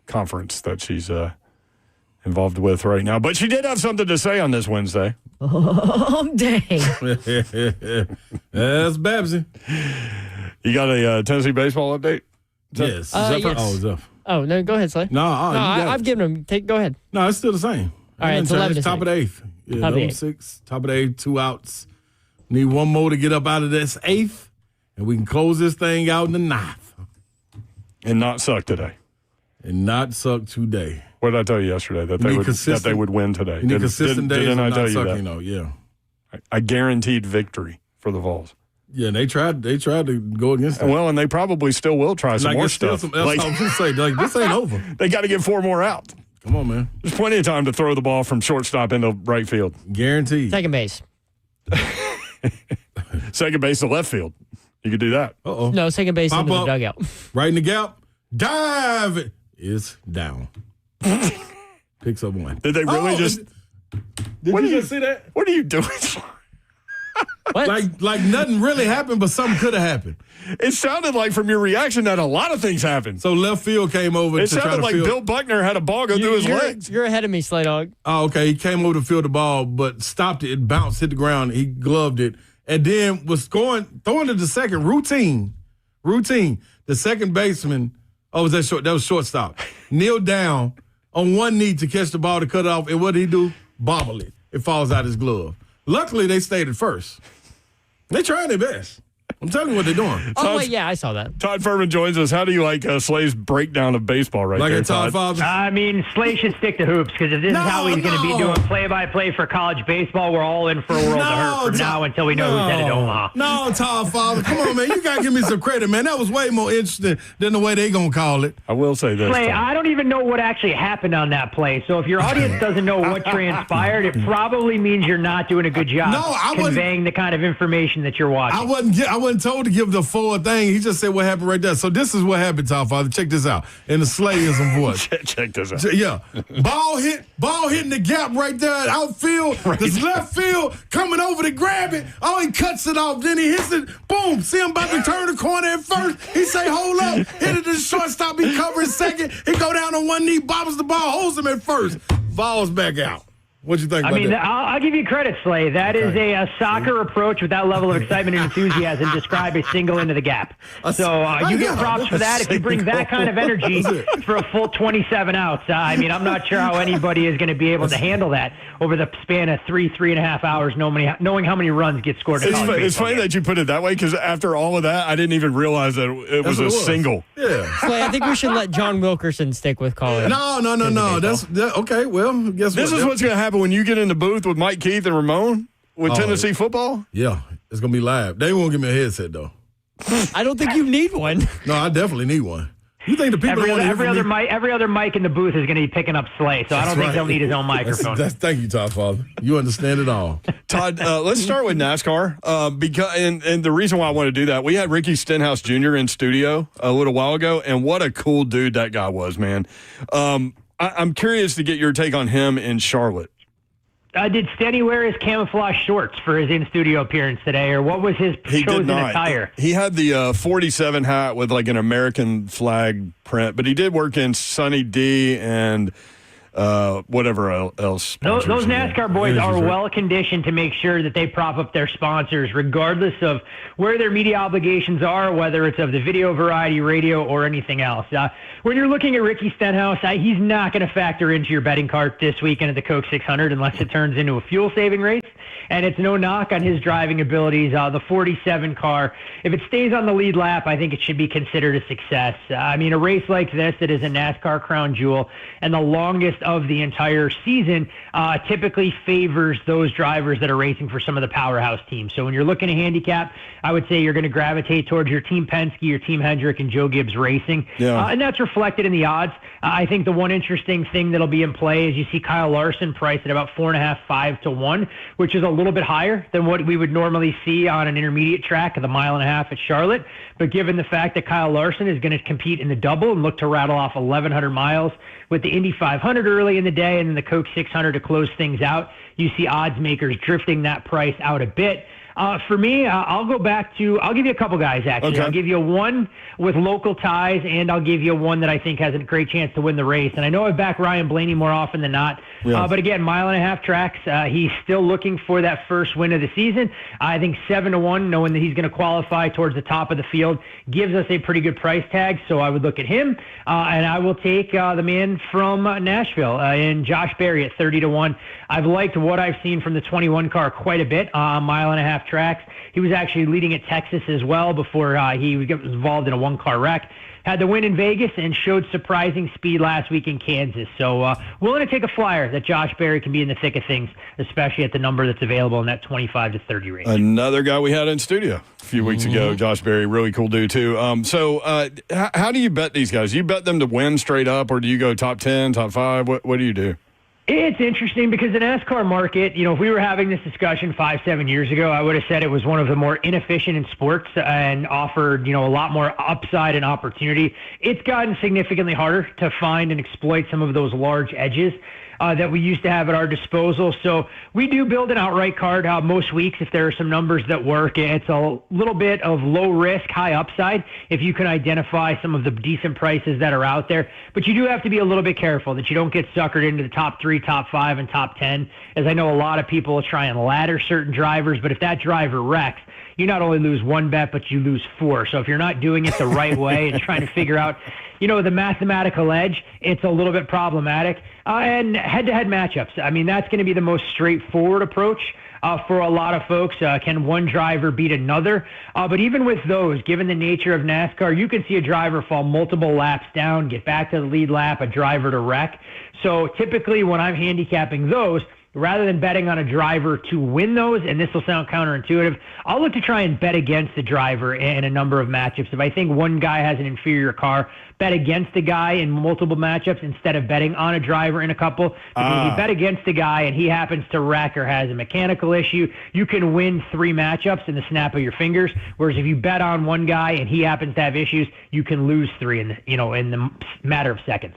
conference that she's involved with right now. But she did have something to say on this Wednesday. Oh, dang. That's Babsy. You got a Tennessee baseball update? Yes. yes. Oh, Zeph. Oh, no, go ahead, Slay. No, I've given him. Go ahead. No, it's still the same. All right, it's 11 to top of the eighth. Yeah, Top of the 11-6, top of the eighth, 2 outs. Need one more to get up out of this eighth, and we can close this thing out in the ninth. And not suck today. And not suck today. What did I tell you yesterday? That they would win today. You need consistent days didn't of I not tell you sucking, that? though, yeah. I guaranteed victory for the Vols. Yeah, and they tried to go against that. Well, and they probably still will try some more stuff. That's what I'm just saying. Like, this ain't over. They got to get 4 more out. Come on, man. There's plenty of time to throw the ball from shortstop into right field. Guaranteed. Second base. Second base to left field. You could do that. Uh-oh. No, second base Pop into the up. dugout. Right in the gap. Dive. It's down. Picks up 1. Did they really just... Did What you are you- just see that? What are you doing? What? Like nothing really happened, but something could have happened. It sounded like from your reaction that a lot of things happened. So left field came over It to try sounded to like field. Bill Buckner had a ball go through his legs. You're ahead of me, Slay Dog. Oh, okay. He came over to field the ball, but stopped it. It bounced, hit the ground. He gloved it, and then was throwing to the second. Routine. The second baseman. Oh, was that short? That was shortstop. Kneeled down on one knee to catch the ball to cut it off, and what did he do? Bobble it. It falls out his glove. Luckily, they stayed at first. They trying their best. I'm telling you what they're doing. Oh, wait, yeah, I saw that. Todd Ferman joins us. How do you like Slay's breakdown of baseball right Like there, a Todd Father. I mean, Slay should stick to hoops because if this is how he's going to be doing play-by-play for college baseball, we're all in for a world of hurt from now until we know who's headed to Omaha. No, Todd Father. Come on, man. You got to give me some credit, man. That was way more interesting than the way they going to call it. I will say this. Slay, Todd. I don't even know what actually happened on that play. So if your audience doesn't know what transpired, it probably means you're not doing a good job conveying the kind of information that you're watching. I wasn't told to give the full thing. He just said what happened right there. So this is what happened, Todd Father. Check this out. In the Slayism voice. Check this out. Yeah. Ball hitting the gap right there at outfield. This left field coming over to grab it. Oh, he cuts it off. Then he hits it. Boom. See him about to turn the corner at first. He say, hold up. Hit it to the shortstop. He covers second. He go down on one knee, bobbles the ball, holds him at first. Ball's back out. What you think about that? I'll give you credit, Slay. That is a soccer approach with that level of excitement and enthusiasm. Describe a single into the gap. So you get props for that. If you bring that kind of energy for a full 27 outs, I'm not sure how anybody is going to be able to handle that over the span of 3.5 hours, knowing how many runs get scored. It's funny that you put it that way because after all of that, I didn't even realize that it was a single. Yeah. Slay, I think we should let John Wilkerson stick with calling. No. That's okay. Well, guess what? This is what's going to happen when you get in the booth with Mike Keith and Ramon with Tennessee football. Yeah, it's gonna be live. They won't give me a headset though. I don't think you need one. No, I definitely need one. You think the people every other mic in the booth is going to be picking up Slay, so I don't think he'll need his own microphone. Thank you, Todd Father. You understand it all. Todd, let's start with NASCAR because and the reason why I want to do that, we had Ricky Stenhouse Jr. in studio a little while ago, and what a cool dude that guy was, man. I'm curious to get your take on him in Charlotte. Did Stenny wear his camouflage shorts for his in-studio appearance today, or what was his chosen attire? He had the 47 hat with like an American flag print, but he did work in Sunny D and whatever else. Those NASCAR boys are well conditioned to make sure that they prop up their sponsors, regardless of where their media obligations are, whether it's of the video, variety, radio, or anything else. When you're looking at Ricky Stenhouse, he's not going to factor into your betting cart this weekend at the Coke 600 unless it turns into a fuel-saving race. And it's no knock on his driving abilities. The 47 car, if it stays on the lead lap, I think it should be considered a success. A race like this that is a NASCAR crown jewel and the longest of the entire season typically favors those drivers that are racing for some of the powerhouse teams. So when you're looking at handicap, I would say you're going to gravitate towards your Team Penske, your Team Hendrick, and Joe Gibbs Racing. Yeah. And that's reflected in the odds. I think the one interesting thing that'll be in play is you see Kyle Larson priced at about 4.5, 5 to 1, which is a little bit higher than what we would normally see on an intermediate track of the 1.5 miles at Charlotte. But given the fact that Kyle Larson is going to compete in the double and look to rattle off 1,100 miles with the Indy 500 early in the day and then the Coke 600 to close things out, you see odds makers drifting that price out a bit. For me, I'll give you a couple guys, actually. Okay. I'll give you one with local ties, and I'll give you one that I think has a great chance to win the race. And I know I've backed Ryan Blaney more often than not. Yeah. But again, 1.5 tracks. He's still looking for that first win of the season. I think 7-1, knowing that he's going to qualify towards the top of the field, gives us a pretty good price tag. So I would look at him. And I will take the man from Nashville in Josh Berry at 30-1. I've liked what I've seen from the 21 car quite a bit on 1.5 tracks. He was actually leading at Texas as well before he was involved in a one-car wreck. Had the win in Vegas and showed surprising speed last week in Kansas. So willing to take a flyer that Josh Berry can be in the thick of things, especially at the number that's available in that 25 to 30 range. Another guy we had in studio a few weeks ago, Josh Berry, really cool dude too. How do you bet these guys? Do you bet them to win straight up, or do you go top 10, top 5? What do you do? It's interesting because the NASCAR market, if we were having this discussion 5-7 years ago, I would have said it was one of the more inefficient in sports and offered, a lot more upside and opportunity. It's gotten significantly harder to find and exploit some of those large edges that we used to have at our disposal. So we do build an outright card most weeks if there are some numbers that work. It's a little bit of low risk, high upside if you can identify some of the decent prices that are out there. But you do have to be a little bit careful that you don't get suckered into the top 3, top 5, and top 10, as I know a lot of people will try and ladder certain drivers, but if that driver wrecks, you not only lose one bet, but you lose 4. So if you're not doing it the right way and trying to figure out, the mathematical edge, it's a little bit problematic. And head-to-head matchups, I mean, that's going to be the most straightforward approach for a lot of folks. Can one driver beat another? But even with those, given the nature of NASCAR, you can see a driver fall multiple laps down, get back to the lead lap, a driver to wreck. So typically when I'm handicapping those, rather than betting on a driver to win those, and this will sound counterintuitive, I'll look to try and bet against the driver in a number of matchups. If I think one guy has an inferior car, bet against the guy in multiple matchups instead of betting on a driver in a couple. Because if you bet against the guy and he happens to wreck or has a mechanical issue, you can win 3 matchups in the snap of your fingers. Whereas if you bet on one guy and he happens to have issues, you can lose 3 in the matter of seconds.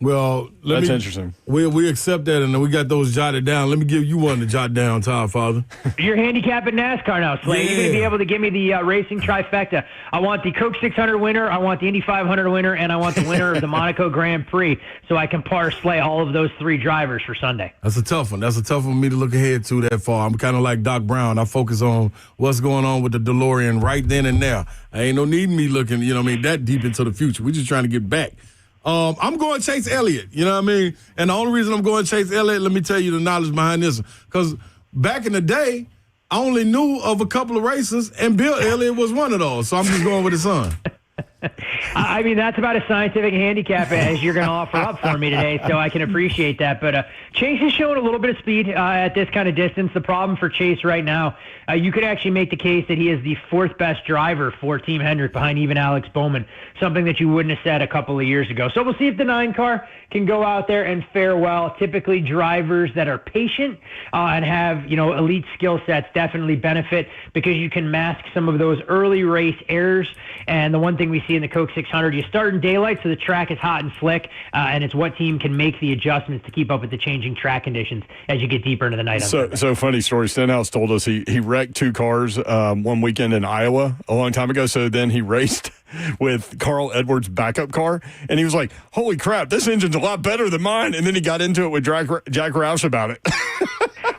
Well, that's interesting. We accept that, and we got those jotted down. Let me give you one to jot down, Todd, Father. You're handicapping NASCAR now, Slade. Yeah. You're going to be able to give me the racing trifecta. I want the Coke 600 winner, I want the Indy 500 winner, and I want the winner of the Monaco Grand Prix, so I can parlay all of those 3 drivers for Sunday. That's a tough one. That's a tough one for me to look ahead to that far. I'm kind of like Doc Brown. I focus on what's going on with the DeLorean right then and there. I ain't no need me looking, that deep into the future. We're just trying to get back. I'm going Chase Elliott, And the only reason I'm going Chase Elliott, let me tell you the knowledge behind this. Because back in the day, I only knew of a couple of races, and Bill Elliott was one of those. So I'm just going with his son. I mean, that's about as scientific handicap as you're going to offer up for me today, so I can appreciate that. But Chase is showing a little bit of speed at this kind of distance. The problem for Chase right now, you could actually make the case that he is the 4th best driver for Team Hendrick behind even Alex Bowman, something that you wouldn't have said a couple of years ago. So we'll see if the 9 car can go out there and fare well. Typically, drivers that are patient and have, elite skill sets definitely benefit because you can mask some of those early race errors. And the one thing we see in the Coke 600, you start in daylight, so the track is hot and slick, and it's what team can make the adjustments to keep up with the changing track conditions as you get deeper into the night. So funny story. Stenhouse told us he wrecked 2 cars one weekend in Iowa a long time ago. So then he raced with Carl Edwards' backup car, and he was like, holy crap, this engine's a lot better than mine. And then he got into it with Jack Roush about it.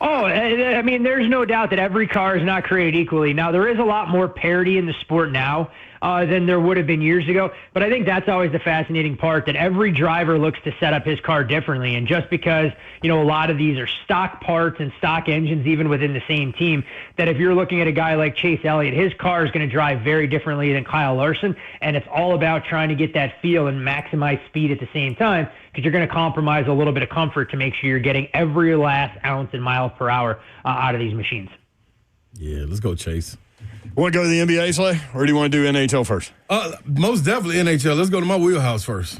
Oh, I mean, there's no doubt that every car is not created equally. Now, there is a lot more parity in the sport now than there would have been years ago. But I think that's always the fascinating part, that every driver looks to set up his car differently. And just because, a lot of these are stock parts and stock engines, even within the same team, that if you're looking at a guy like Chase Elliott, his car is going to drive very differently than Kyle Larson. And it's all about trying to get that feel and maximize speed at the same time, because you're going to compromise a little bit of comfort to make sure you're getting every last ounce in miles per hour out of these machines. Yeah, let's go, Chase. Want to go to the NBA, Slay, or do you want to do NHL first? Most definitely NHL. Let's go to my wheelhouse first.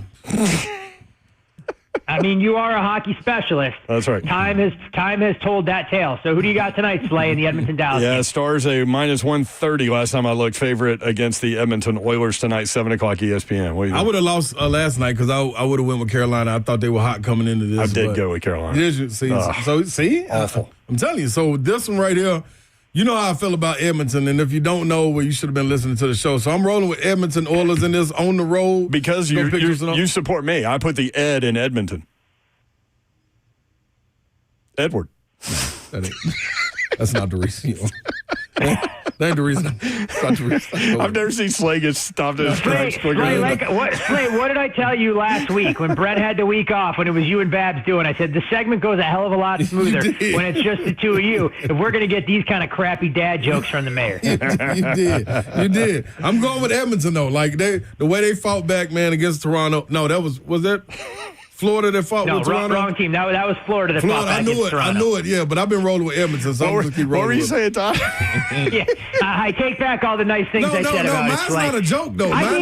I mean, you are a hockey specialist. That's right. Time has told that tale. So who do you got tonight, Slay, in the Edmonton-Dallas game? Yeah, Stars a -130 last time I looked, favorite against the Edmonton Oilers tonight, 7 o'clock ESPN. What do you think? I would have lost last night because I would have went with Carolina. I thought they were hot coming into this. I did go with Carolina. Did you? See? See? Awful. I'm telling you. So this one right here, You know how I feel about Edmonton, and if you don't know, well, you should have been listening to the show. So I'm rolling with Edmonton Oilers in this on the road. Because you support me. I put the Ed in Edmonton. Edward. That's not the reason. That ain't the reason. That's not the reason. I've never seen Slay get stopped in his tracks quicker than that. Slay, what did I tell you last week when Brett had the week off, when it was you and Babs doing? I said the segment goes a hell of a lot smoother when it's just the two of you. If we're going to get these kind of crappy dad jokes from the mayor. You did. I'm going with Edmonton, though. Like, the way they fought back, man, against Toronto. No, was that Florida that fought with Toronto? Wrong team. That was Florida that fought back against Toronto. I knew it, yeah, but I've been rolling with Edmonton, so I'm just keep rolling. What were you saying, Todd? Yeah, I take back all the nice things I said about it. Mine's not a joke, though. I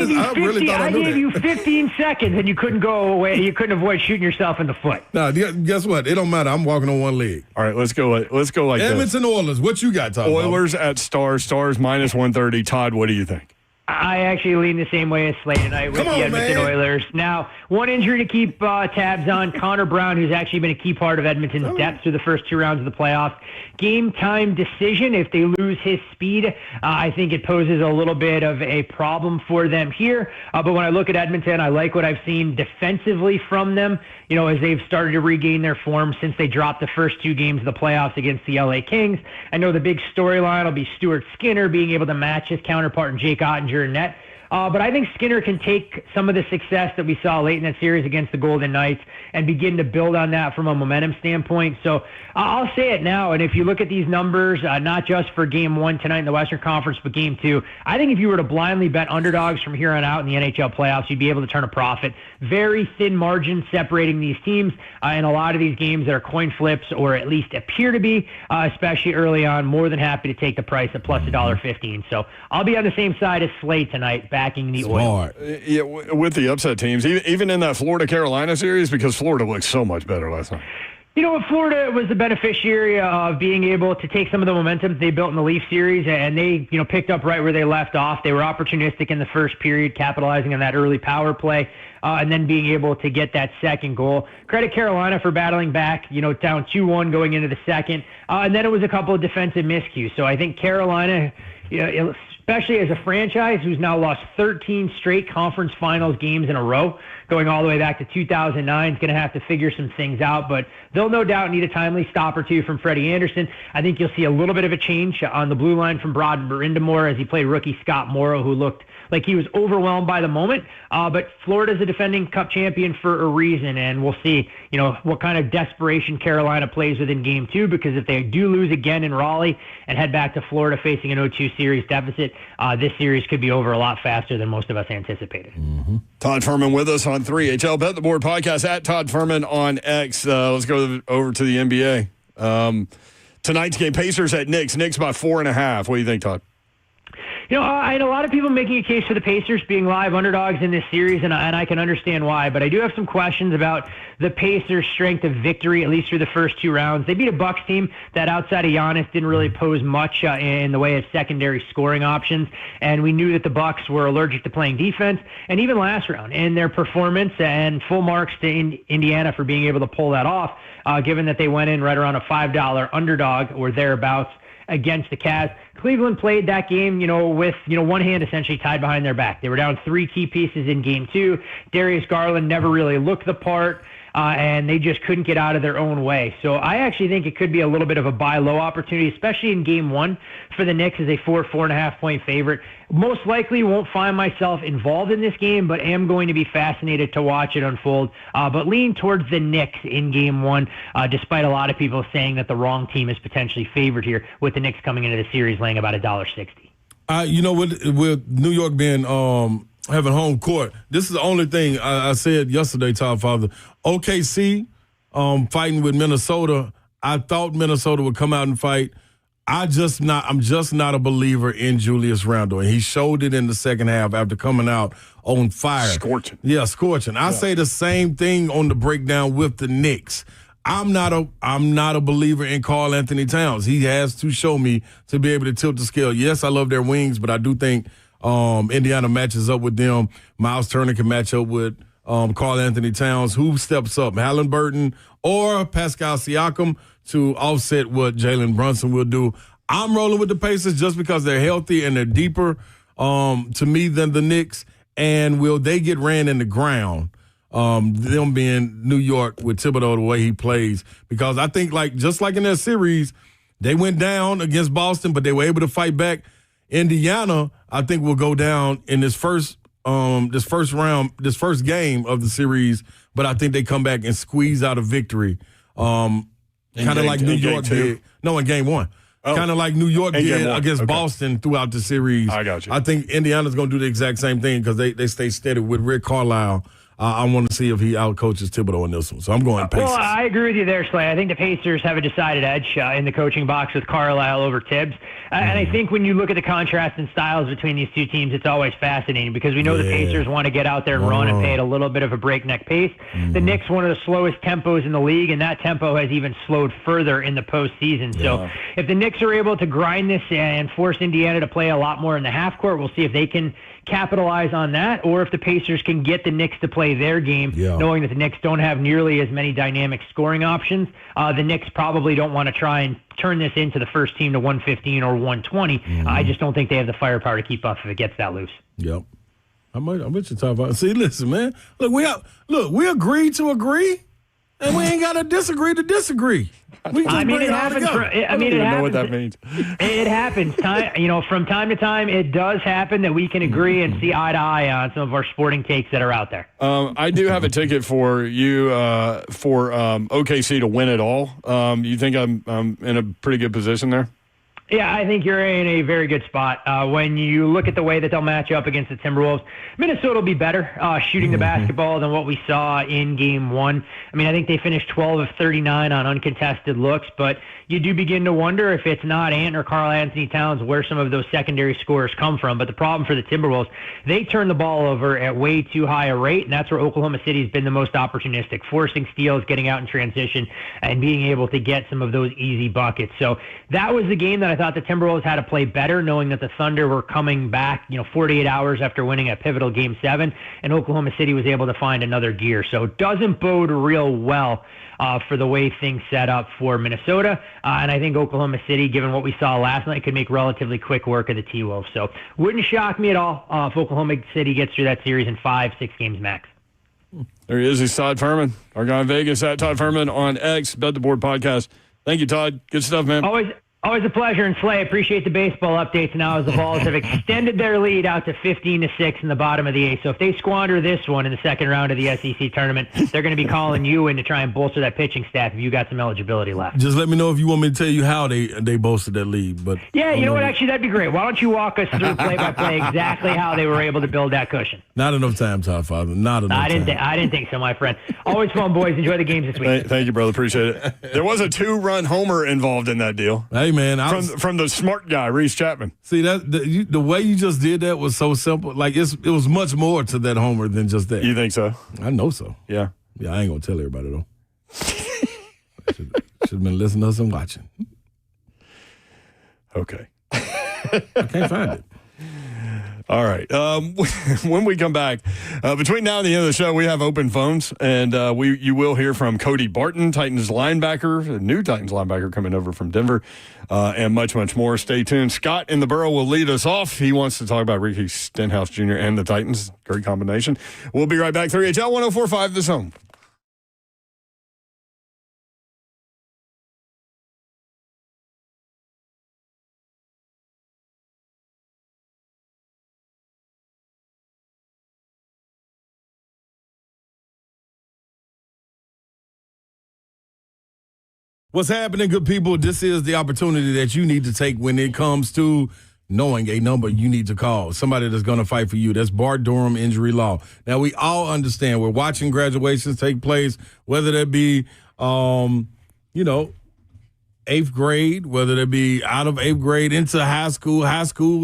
gave you 15 seconds, and you couldn't go away. You couldn't avoid shooting yourself in the foot. No, guess what? It don't matter. I'm walking on one leg. All right, let's go like Edmonton this. Oilers. What you got, Todd? Oilers at Stars minus 130. Todd, what do you think? I actually lean the same way as Slay tonight with the Edmonton Oilers. Now, one injury to keep tabs on, Connor Brown, who's actually been a key part of Edmonton's depth through the first two rounds of the playoffs. Game time decision, if they lose his speed, I think it poses a little bit of a problem for them here. But when I look at Edmonton, I like what I've seen defensively from them, as they've started to regain their form since they dropped the first two games of the playoffs against the LA Kings. I know the big storyline will be Stuart Skinner being able to match his counterpart in Jake Ottinger in net. But I think Skinner can take some of the success that we saw late in that series against the Golden Knights and begin to build on that from a momentum standpoint. So I'll say it now, and if you look at these numbers, not just for Game 1 tonight in the Western Conference, but Game 2, I think if you were to blindly bet underdogs from here on out in the NHL playoffs, you'd be able to turn a profit. Very thin margin separating these teams in a lot of these games that are coin flips or at least appear to be, especially early on. More than happy to take the price at plus $1.15. So I'll be on the same side as Slay tonight, backing the Oilers. Yeah, with the upset teams, even in that Florida-Carolina series, because Florida looked so much better last night. Florida was the beneficiary of being able to take some of the momentum they built in the Leaf series, and they, picked up right where they left off. They were opportunistic in the first period, capitalizing on that early power play, and then being able to get that second goal. Credit Carolina for battling back, down 2-1 going into the second, and then it was a couple of defensive miscues. So I think Carolina, especially as a franchise who's now lost 13 straight conference finals games in a row, going all the way back to 2009, is going to have to figure some things out, but they'll no doubt need a timely stop or two from Freddie Anderson. I think you'll see a little bit of a change on the blue line from Broad Brindamore as he played rookie Scott Morrow, who looked like he was overwhelmed by the moment. But Florida's a defending Cup champion for a reason, and we'll see, what kind of desperation Carolina plays with in Game 2, because if they do lose again in Raleigh and head back to Florida facing an 0-2 series deficit, this series could be over a lot faster than most of us anticipated. Mm-hmm. Todd Ferman with us on 3HL Bet the Board podcast at Todd Ferman on X. Let's go over to the NBA. Tonight's game, Pacers at Knicks. Knicks by 4.5. What do you think, Todd? I had a lot of people making a case for the Pacers being live underdogs in this series, and I can understand why. But I do have some questions about the Pacers' strength of victory, at least through the first two rounds. They beat a Bucks team that, outside of Giannis, didn't really pose much in the way of secondary scoring options. And we knew that the Bucks were allergic to playing defense, and even last round in their performance, and full marks to Indiana for being able to pull that off, given that they went in right around a $5 underdog or thereabouts against the Cavs. Cleveland played that game, with, one hand essentially tied behind their back. They were down three key pieces in Game 2. Darius Garland never really looked the part, and they just couldn't get out of their own way. So I actually think it could be a little bit of a buy low opportunity, especially in Game 1 for the Knicks as a 4.5 point favorite. Most likely won't find myself involved in this game, but am going to be fascinated to watch it unfold. But lean towards the Knicks in Game 1, despite a lot of people saying that the wrong team is potentially favored here, with the Knicks coming into the series laying about $1.60. With New York being having home court, this is the only thing I said yesterday, Todd Father. OKC fighting with Minnesota. I thought Minnesota would come out and fight. I'm just not a believer in Julius Randle, and he showed it in the second half after coming out on fire. Scorching. Yeah, scorching. I say the same thing on the breakdown with the Knicks. I'm not a believer in Karl Anthony Towns. He has to show me to be able to tilt the scale. Yes, I love their wings, but I do think Indiana matches up with them. Miles Turner can match up with Karl Anthony Towns. Who steps up, Halliburton or Pascal Siakam, to offset what Jalen Brunson will do? I'm rolling with the Pacers just because they're healthy and they're deeper to me than the Knicks. And will they get ran in the ground? Them being New York with Thibodeau the way he plays, because I think just like in their series, they went down against Boston, but they were able to fight back. Indiana, I think, will go down in this first game of the series, but I think they come back and squeeze out a victory, kind of like New York did. No, in game one. Oh. Kind of like New York did against Boston throughout the series. I got you. I think Indiana's going to do the exact same thing because they stay steady with Rick Carlisle. I want to see if he outcoaches Thibodeau in this one. So I'm going Pacers. Well, I agree with you there, Slay. I think the Pacers have a decided edge in the coaching box with Carlisle over Tibbs. And I think when you look at the contrast in styles between these two teams, it's always fascinating because we know the Pacers want to get out there and run and play at a little bit of a breakneck pace. The Knicks, one of the slowest tempos in the league, and that tempo has even slowed further in the postseason. So if the Knicks are able to grind this and force Indiana to play a lot more in the half court, we'll see if they can capitalize on that, or if the Pacers can get the Knicks to play their game, knowing that the Knicks don't have nearly as many dynamic scoring options. The Knicks probably don't want to try and turn this into the first team to 115 or 120. I just don't think they have the firepower to keep up if it gets that loose. Yep. I'm with you, Todd. See, listen, man. Look, we agree to agree, and we ain't got to disagree to disagree. It happens. I don't even know what that means. It happens. From time to time, it does happen that we can agree and see eye to eye on some of our sporting takes that are out there. I do have a ticket for you for OKC to win it all. You think I'm in a pretty good position there? Yeah, I think you're in a very good spot. When you look at the way that they'll match up against the Timberwolves, Minnesota will be better shooting the basketball than what we saw in Game 1. I think they finished 12 of 39 on uncontested looks, but you do begin to wonder if it's not Ant or Karl Anthony Towns where some of those secondary scorers come from. But the problem for the Timberwolves, they turn the ball over at way too high a rate, and that's where Oklahoma City's been the most opportunistic, forcing steals, getting out in transition, and being able to get some of those easy buckets. So that was the game that I thought the Timberwolves had to play better, knowing that the Thunder were coming back, 48 hours after winning a pivotal Game 7, and Oklahoma City was able to find another gear. So it doesn't bode real well for the way things set up for Minnesota. And I think Oklahoma City, given what we saw last night, could make relatively quick work of the T-Wolves. So wouldn't shock me at all if Oklahoma City gets through that series in 5-6 games max. There he is. He's Todd Ferman, our guy in Vegas, at Todd Ferman on X, Bet the Board podcast. Thank you, Todd. Good stuff, man. Always a pleasure, and Slay, appreciate the baseball updates now as the Vols have extended their lead out to 15-6 in the bottom of the eighth. So if they squander this one in the second round of the SEC tournament, they're going to be calling you in to try and bolster that pitching staff if you got some eligibility left. Just let me know if you want me to tell you how they bolstered that lead. But yeah, you know what? Actually, that'd be great. Why don't you walk us through play-by-play exactly how they were able to build that cushion? Not enough time, Todd Father. Not enough time. I didn't think so, my friend. Always fun, boys. Enjoy the games this week. Thank you, brother. Appreciate it. There was a 2-run homer involved in that deal. Hey, man. From the smart guy, Reese Chapman. See, the way you just did that was so simple. Like, it was much more to that homer than just that. You think so? I know so. Yeah. Yeah, I ain't going to tell everybody, though. Should have been listening to us and watching. Okay. I can't find it. All right. When we come back, between now and the end of the show, we have open phones, and you will hear from Cody Barton, Titans linebacker, a new Titans linebacker coming over from Denver, and much, much more. Stay tuned. Scott in the Borough will lead us off. He wants to talk about Ricky Stenhouse Jr. and the Titans. Great combination. We'll be right back. 3HL 104.5, The Zone. What's happening, good people? This is the opportunity that you need to take when it comes to knowing a number you need to call, somebody that's going to fight for you. That's Bart Durham Injury Law. Now, we all understand we're watching graduations take place, whether that be, 8th grade, whether that be out of 8th grade into high school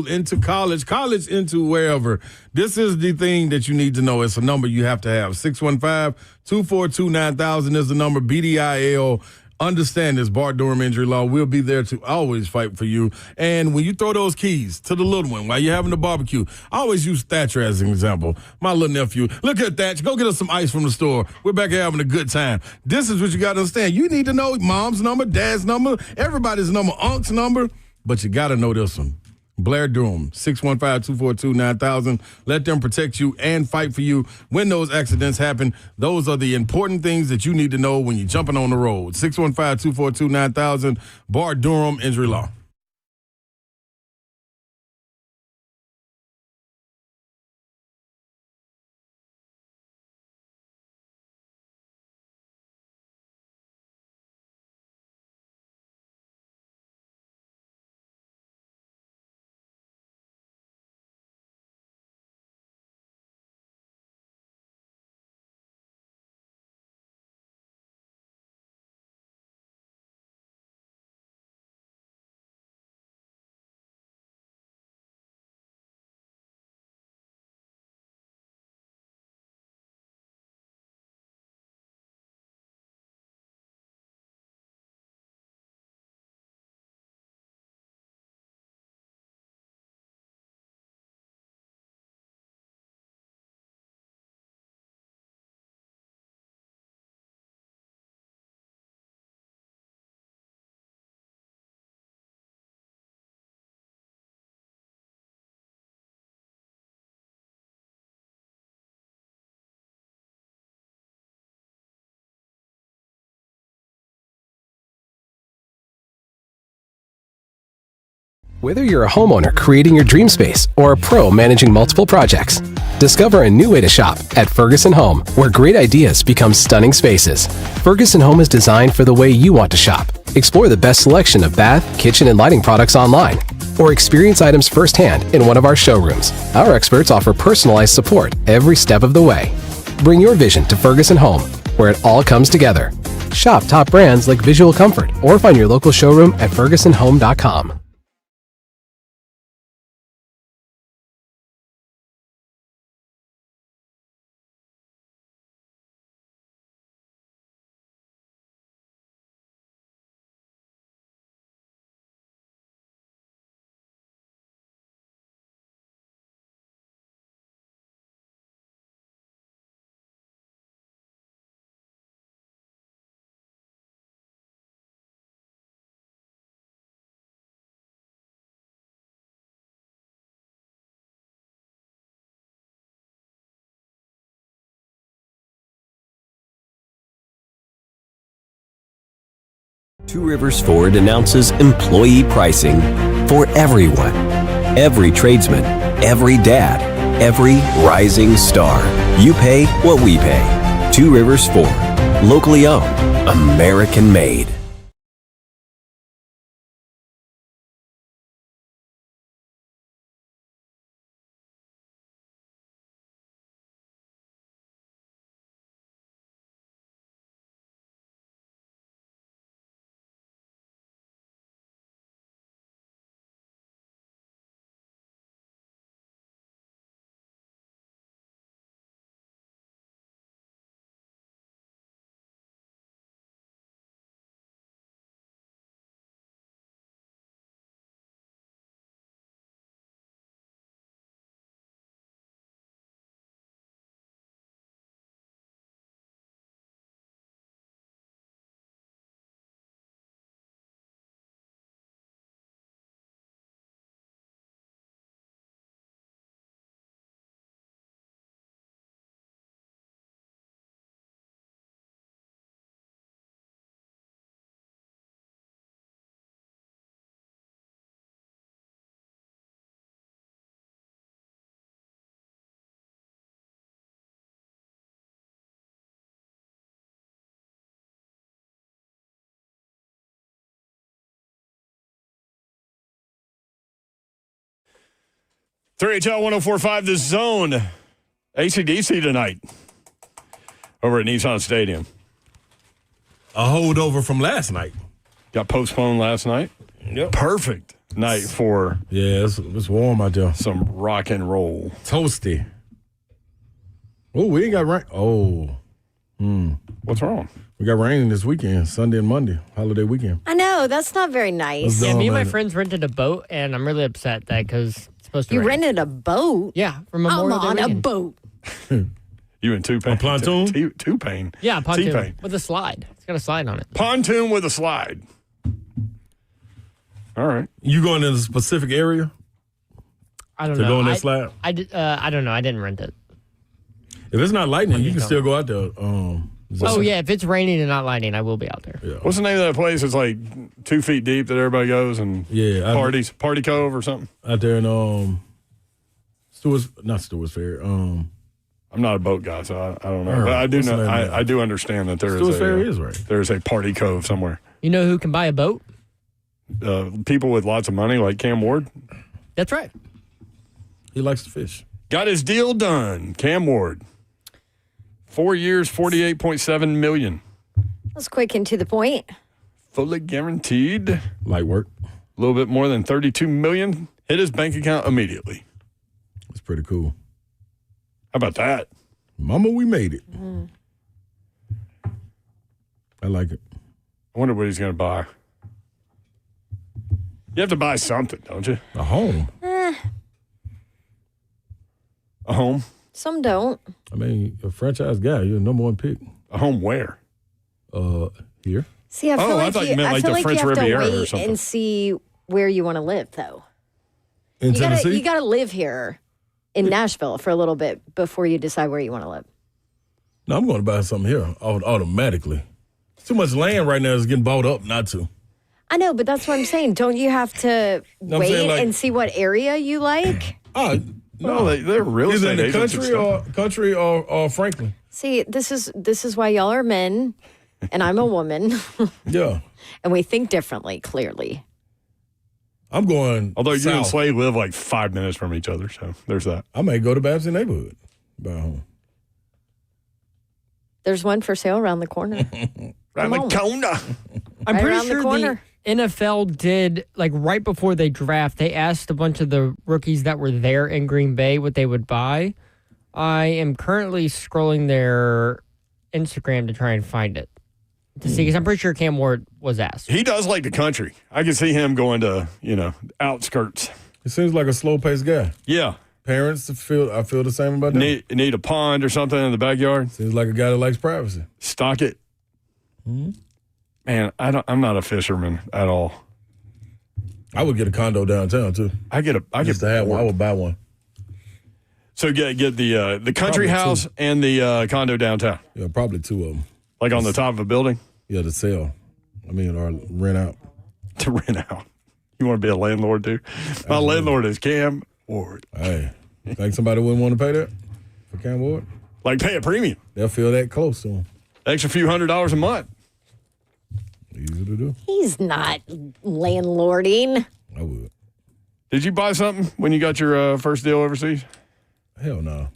into college into wherever. This is the thing that you need to know. It's a number you have to have. 615-242-9000 is the number. BDIL. Understand this, Bart Durham Injury Law. We'll be there to always fight for you. And when you throw those keys to the little one while you're having the barbecue, I always use Thatcher as an example. My little nephew, look at Thatcher. Go get us some ice from the store. We're back here having a good time. This is what you got to understand. You need to know mom's number, dad's number, everybody's number, unc's number. but you got to know this one. Blair Durham, 615-242-9000. Let them protect you and fight for you when those accidents happen. Those are the important things that you need to know when you're jumping on the road. 615-242-9000. Blair Durham, Injury Law. Whether you're a homeowner creating your dream space or a pro managing multiple projects, discover a new way to shop at Ferguson Home, where great ideas become stunning spaces. Ferguson Home is designed for the way you want to shop. Explore the best selection of bath, kitchen, and lighting products online, or experience items firsthand in one of our showrooms. Our experts offer personalized support every step of the way. Bring your vision to Ferguson Home, where it all comes together. Shop top brands like Visual Comfort or find your local showroom at fergusonhome.com. Two Rivers Ford announces employee pricing for everyone. Every tradesman, every dad, every rising star. You pay what we pay. Two Rivers Ford. Locally owned. American made. HL 104.5 The Zone. AC/DC tonight over at Nissan Stadium. A holdover from last night. Got postponed last night. Yep. Perfect night for it's warm out there. some rock and roll. Toasty. Oh, we ain't got rain. Oh. What's wrong? We got rain this weekend, Sunday and Monday, holiday weekend. I know. That's not very nice. Yeah, me and my friends rented a boat, and I'm really upset that because it's supposed to You rain. rented a boat? Yeah, from I'm Memorial Day on a weekend. boat. You and Two-Pain. A pontoon? Two-Pain. Yeah, pontoon T-Pain. with a slide. It's got a slide on it. Pontoon with a slide. All right. You going in a specific area I don't to know. go on that slab? I don't know. I didn't rent it. If it's not lightning, you can still go out there. Oh, yeah. If it's raining and not lightning, I will be out there. Yeah. What's the name of that place? It's like 2 feet deep that everybody goes and Party Cove or something. Out there in not Stewart's Ferry. I'm not a boat guy, so I don't know. But I do What's the know. name of that? I do understand that there Stewart's is Ferry is right. There's a Party Cove somewhere. You know who can buy a boat? People with lots of money, like Cam Ward, That's right. He likes to fish. got his deal done. Cam Ward, 4 years, $48.7 million, That's quick and to the point. fully guaranteed. Light work. A little bit more than $32 million hit his bank account immediately. It's pretty cool. How about that? Mama, we made it. I like it. I wonder what he's going to buy. You have to buy something, don't you? A home. A home? Some don't. I mean, a franchise guy, you're the number one pick. A home where? Here. See, I feel I like thought you meant like feel the like French you have Riviera to or wait something. and see where you want to live, though. In You Tennessee? gotta live here in Nashville for a little bit before you decide where you want to live. No, I'm going to buy something here automatically. It's too much land right now is getting bought up not to. I know, but that's what I'm saying. Don't you have to No, I'm wait saying, like- and see what area you like? No, they're real Either estate in the agents and country stuff. or Franklin. See, this is why y'all are men and I'm a woman Yeah. and we think differently, clearly. I'm going Although you and south. Slade live like 5 minutes from each other, so there's that. I may go to Babson neighborhood. Buy a home. There's one for sale around the corner. Right, like Conda. I'm Right pretty around the sure the corner. NFL did, like right before they draft, they asked a bunch of the rookies that were there in Green Bay what they would buy. I am currently scrolling their Instagram to try and find it to see, because I'm pretty sure Cam Ward was asked. He does like the country. I can see him going to, outskirts. It seems like a slow-paced guy. Yeah. Parents I feel the same about them. Need a pond or something in the backyard. Seems like a guy that likes privacy. Stock it. Man, I'm not a fisherman at all. I would get a condo downtown too. I get Just to have one. I would buy one. So get the country Probably house two. and the condo downtown, Yeah, probably two of them. like on the top of a building Yeah, to sell. Or rent out. to rent out. You want to be a landlord too? My landlord is Cam Ward. Hey, think somebody wouldn't want to pay that for Cam Ward? Like pay a premium, They'll feel that close to him. extra few $100s a month. Easy to do. He's not landlording. I would. Did you buy something when you got your first deal overseas? Hell no.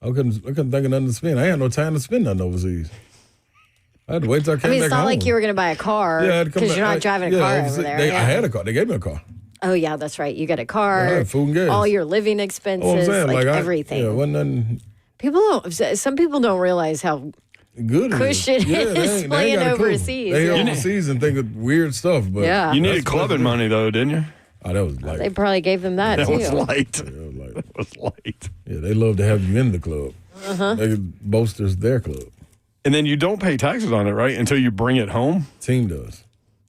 I couldn't think of nothing to spend. I had no time to spend nothing overseas. I had to wait till I came I mean, back it's not home. like you were going to buy a car Yeah, I had to come because back. you're not driving a car overseas. over there. I Yeah. had a car. They gave me a car. Oh, yeah, that's right. You get a car, I had food and gas. all your living Oh, I'm expenses, saying, everything. Yeah, wasn't nothing Some people don't realize how good. cushion it is. is they ain't playing got a clue. overseas. They Yeah. overseas and think of weird stuff, but Yeah. You needed That's clubbing good. money though, didn't you? Oh, that was light. They probably gave them that, That too. was light. Yeah, it was light. That was light. Yeah, they love to have you in the club. They boasters their club. And then you don't pay taxes on it, right? Until you bring it home. Team does.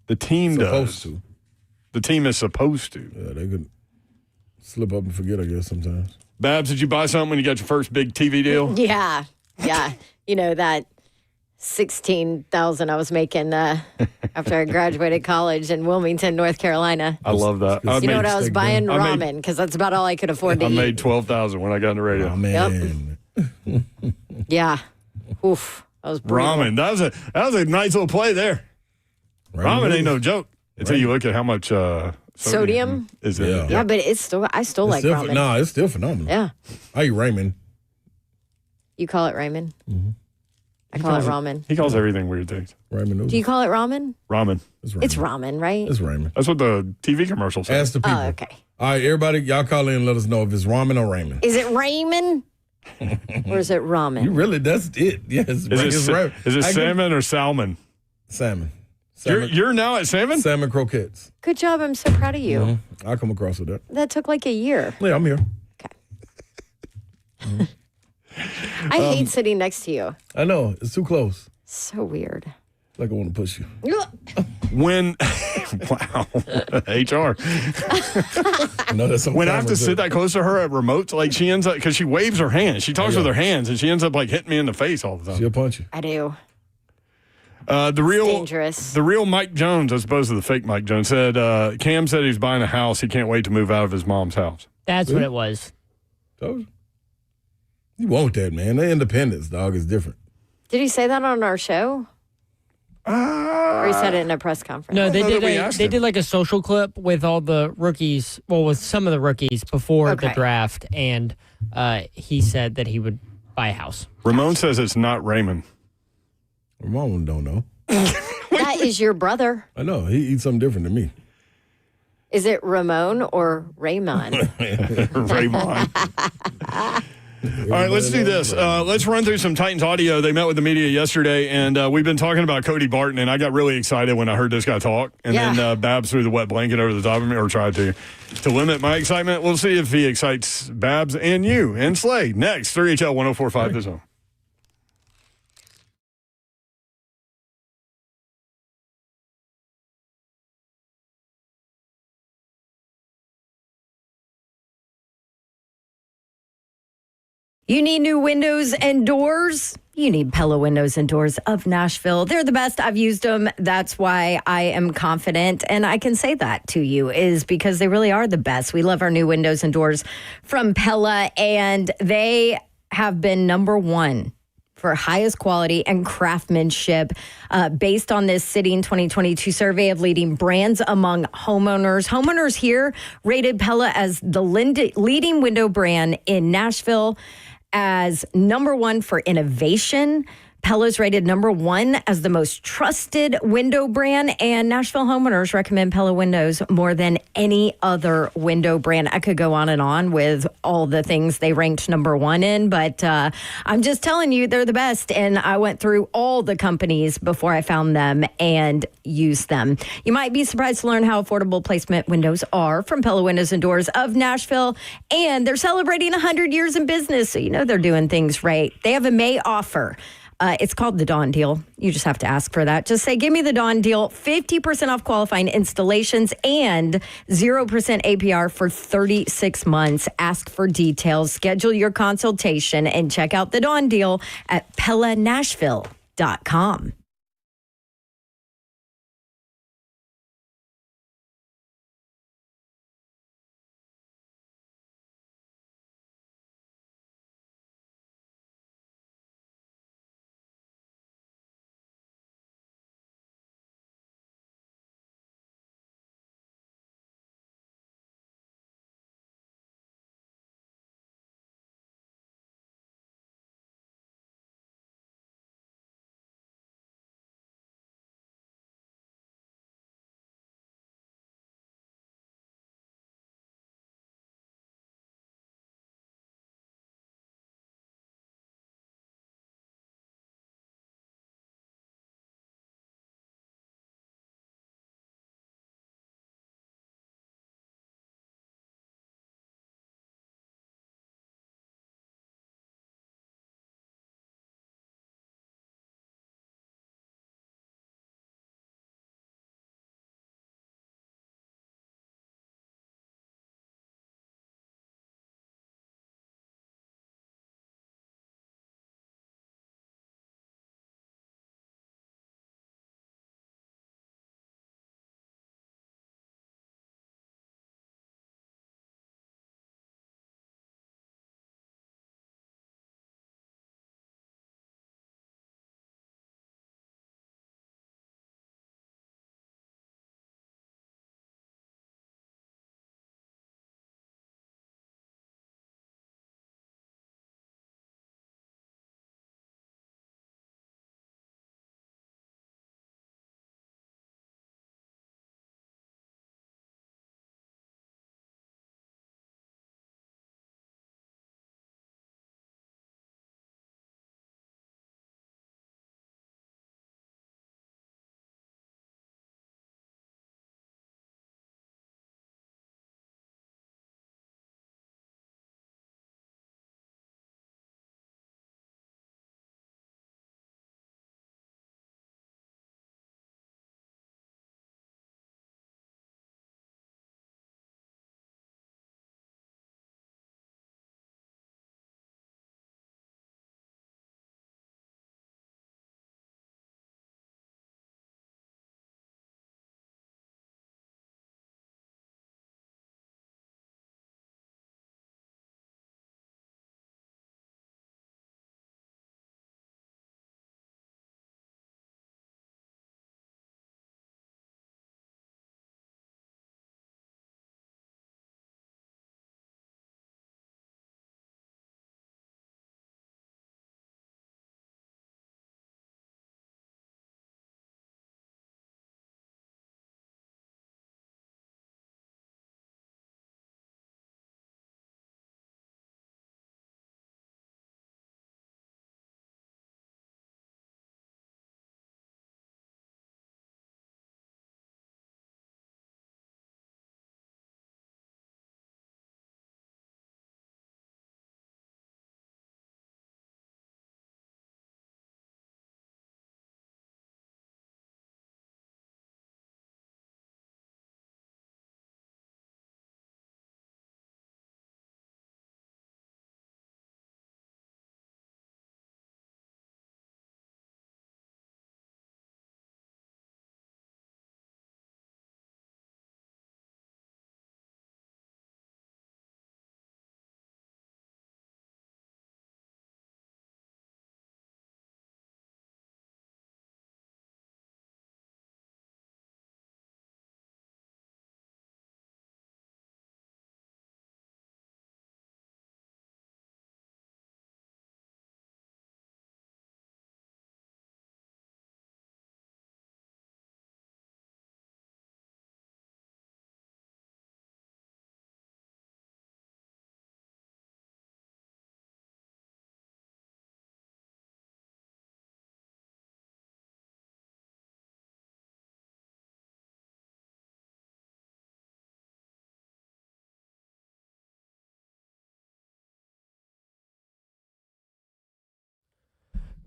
The team Supposed does. to. The team is supposed to. Yeah, they could slip up and forget, I guess, sometimes. Babs, did you buy something when you got your first big TV deal? Yeah. You know, that $16,000 I was making after I graduated college in Wilmington, North Carolina. I love that. You know what I was steak buying? I made- Ramen, because that's about all I could afford to I eat. made $12,000 when I got in the radio. Oh, man. Yeah. Oof. That was brutal. Ramen. That was a nice little play there. Ramen ain't no joke until you look at how much Sodium? is in it. Yeah, but I still like Still, ramen. no, it's still phenomenal. Yeah. I eat ramen. You call it ramen? I call it ramen. He calls everything weird things. Ramen noodles. Do you call it ramen? Ramen. It's ramen. It's ramen, right? It's ramen. That's what the TV commercial says. Ask the people. Oh, okay. All right, everybody, y'all call in and let us know if it's ramen or ramen. Is it ramen? Or is it ramen? You really, that's it. Yes, Is it's ramen. it I can- salmon or salmon? Salmon. You're now at salmon? Salmon croquettes. Good job. I'm so proud of you. I'll come across with that. That took like a year. Yeah, I'm here. I hate sitting next to you. I know. It's too close. So weird. Like I want to push you. When Wow. HR. I know that's some When I have to cameras sit there. that close to her at remotes, like she ends up, because she waves her hands. She talks with her hands, and she ends up like hitting me in the face all the time. She'll punch you. I do. Dangerous. The real Mike Jones, as opposed to the fake Mike Jones, said Cam said he's buying a house. He can't wait to move out of his mom's house. That's what it was. Told you. You want that, man. The independence, dog, is different. Did he say that on our show? Or he said it in a press conference? No, they did like a social clip with all the rookies, well, with some of the rookies before the draft, and he said that he would buy a house. Ramon says it's not Raymond. Ramon don't know. That is your brother. I know. He eats something different than me. Is it Ramon or Raymond? Raymond. All right, let's do this. Let's run through some Titans audio. They met with the media yesterday, and we've been talking about Cody Barton, and I got really excited when I heard this guy talk. And then Babs threw the wet blanket over the top of me, or tried to limit my excitement. We'll see if he excites Babs and you and Slay. Next, 3HL 1045 The Zone. You need new windows and doors? You need Pella Windows and Doors of Nashville. They're the best. I've used them. That's why I am confident. And I can say that to you is because they really are the best. We love our new windows and doors from Pella, and they have been number one for highest quality and craftsmanship based on this Sitting 2022 survey of leading brands among homeowners. Homeowners here rated Pella as the leading window brand in Nashville, as number one for innovation. Pella's rated number one as the most trusted window brand, and Nashville homeowners recommend Pella windows more than any other window brand. I could go on with all the things they ranked number one in, but I'm just telling you, they're the best. And I went through all the companies before I found them and used them. You might be surprised to learn how affordable placement windows are from Pella Windows and Doors of Nashville. And they're celebrating 100 years in business, so you know they're doing things right. They have a May offer. It's called the Dawn Deal. You just have to ask for that. Just say, give me the Dawn Deal, 50% off qualifying installations and 0% APR for 36 months. Ask for details, schedule your consultation, and check out the Dawn Deal at PellaNashville.com.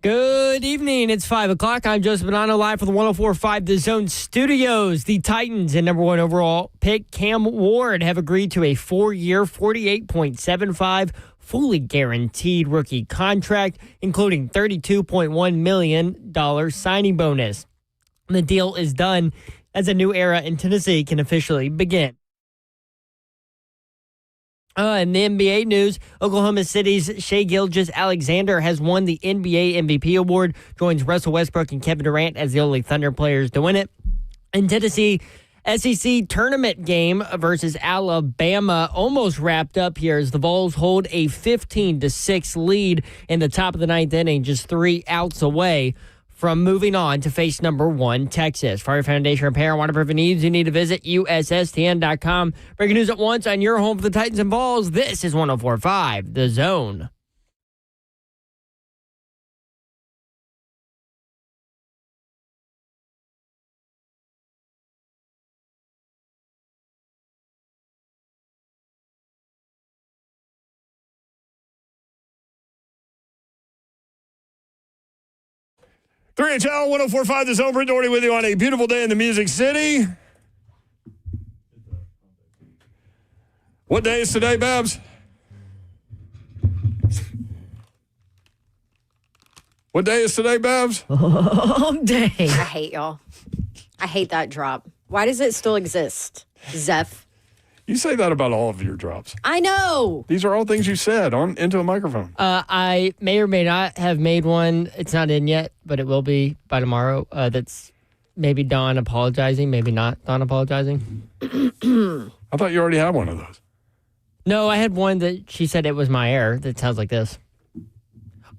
Good evening. It's 5 o'clock. I'm Joseph Bonanno live from the 104.5 The Zone Studios. The Titans and number one overall pick Cam Ward have agreed to a 4-year, $48.75 fully guaranteed rookie contract, including $32.1 million signing bonus. The deal is done as a new era in Tennessee can officially begin. In the NBA news, Oklahoma City's Shai Gilgeous-Alexander has won the NBA MVP award, joins Russell Westbrook and Kevin Durant as the only Thunder players to win it. In Tennessee, SEC tournament game versus Alabama almost wrapped up here as the Vols hold a 15-6 lead in the top of the ninth inning, just 3 outs away from moving on to face number 1, Texas. For your foundation repair and waterproofing needs, you need to visit USSTN.com. Breaking news at once on your home for the Titans and Vols. This is 104.5 The Zone. HL 104.5 The Zone. Brent Doherty with you on a beautiful day in the Music City. What day is today, Babs? What day is today, Babs? All day. I hate y'all. I hate that drop. Why does it still exist, Zeph? You say that about all of your drops. I know. These are all things you said into a microphone. I may or may not have made one. It's not in yet, but it will be by tomorrow. That's maybe Dawn apologizing, maybe not Dawn apologizing. I thought you already had one of those. No, I had one that she said it was my error that sounds like this.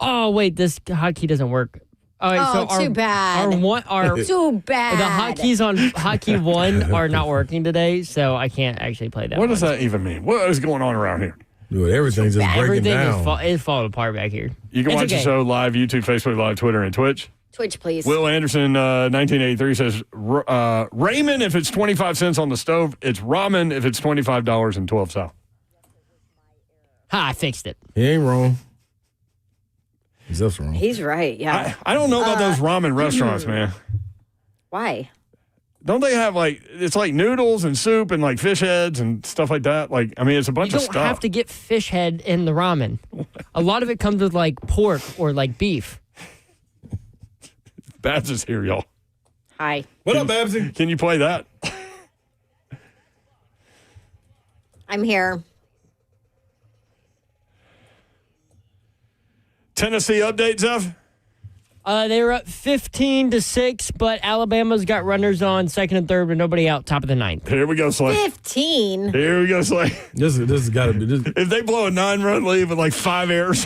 Oh, wait, this hotkey doesn't work. All right, so too bad. Too bad. The hotkeys on hotkey 1 are not working today, so I can't actually play that. What does that even mean? What is going on around here? Dude, everything's just breaking down. Everything is falling apart back here. You can watch the show live, YouTube, Facebook Live, Twitter, and Twitch. Twitch, please. Will Anderson, 1983, says, ramen if it's 25 cents on the stove. It's ramen if it's $25.12 south. Ha, I fixed it. He ain't wrong. He's just wrong. He's right, yeah. I don't know about those ramen restaurants, man. Why? Don't they have it's like noodles and soup and like fish heads and stuff like that? It's a bunch of stuff. You don't have to get fish head in the ramen. A lot of it comes with like pork or like beef. Babs is here, y'all. Hi. What up, Babsy? Can you play that? I'm here. Tennessee update, Zeph? They were up 15-6, but Alabama's got runners on second and third with nobody out, top of the ninth. Here we go, Slay. 15. Here we go, Slay. This has got to be. If they blow a 9-run lead with like 5 errors.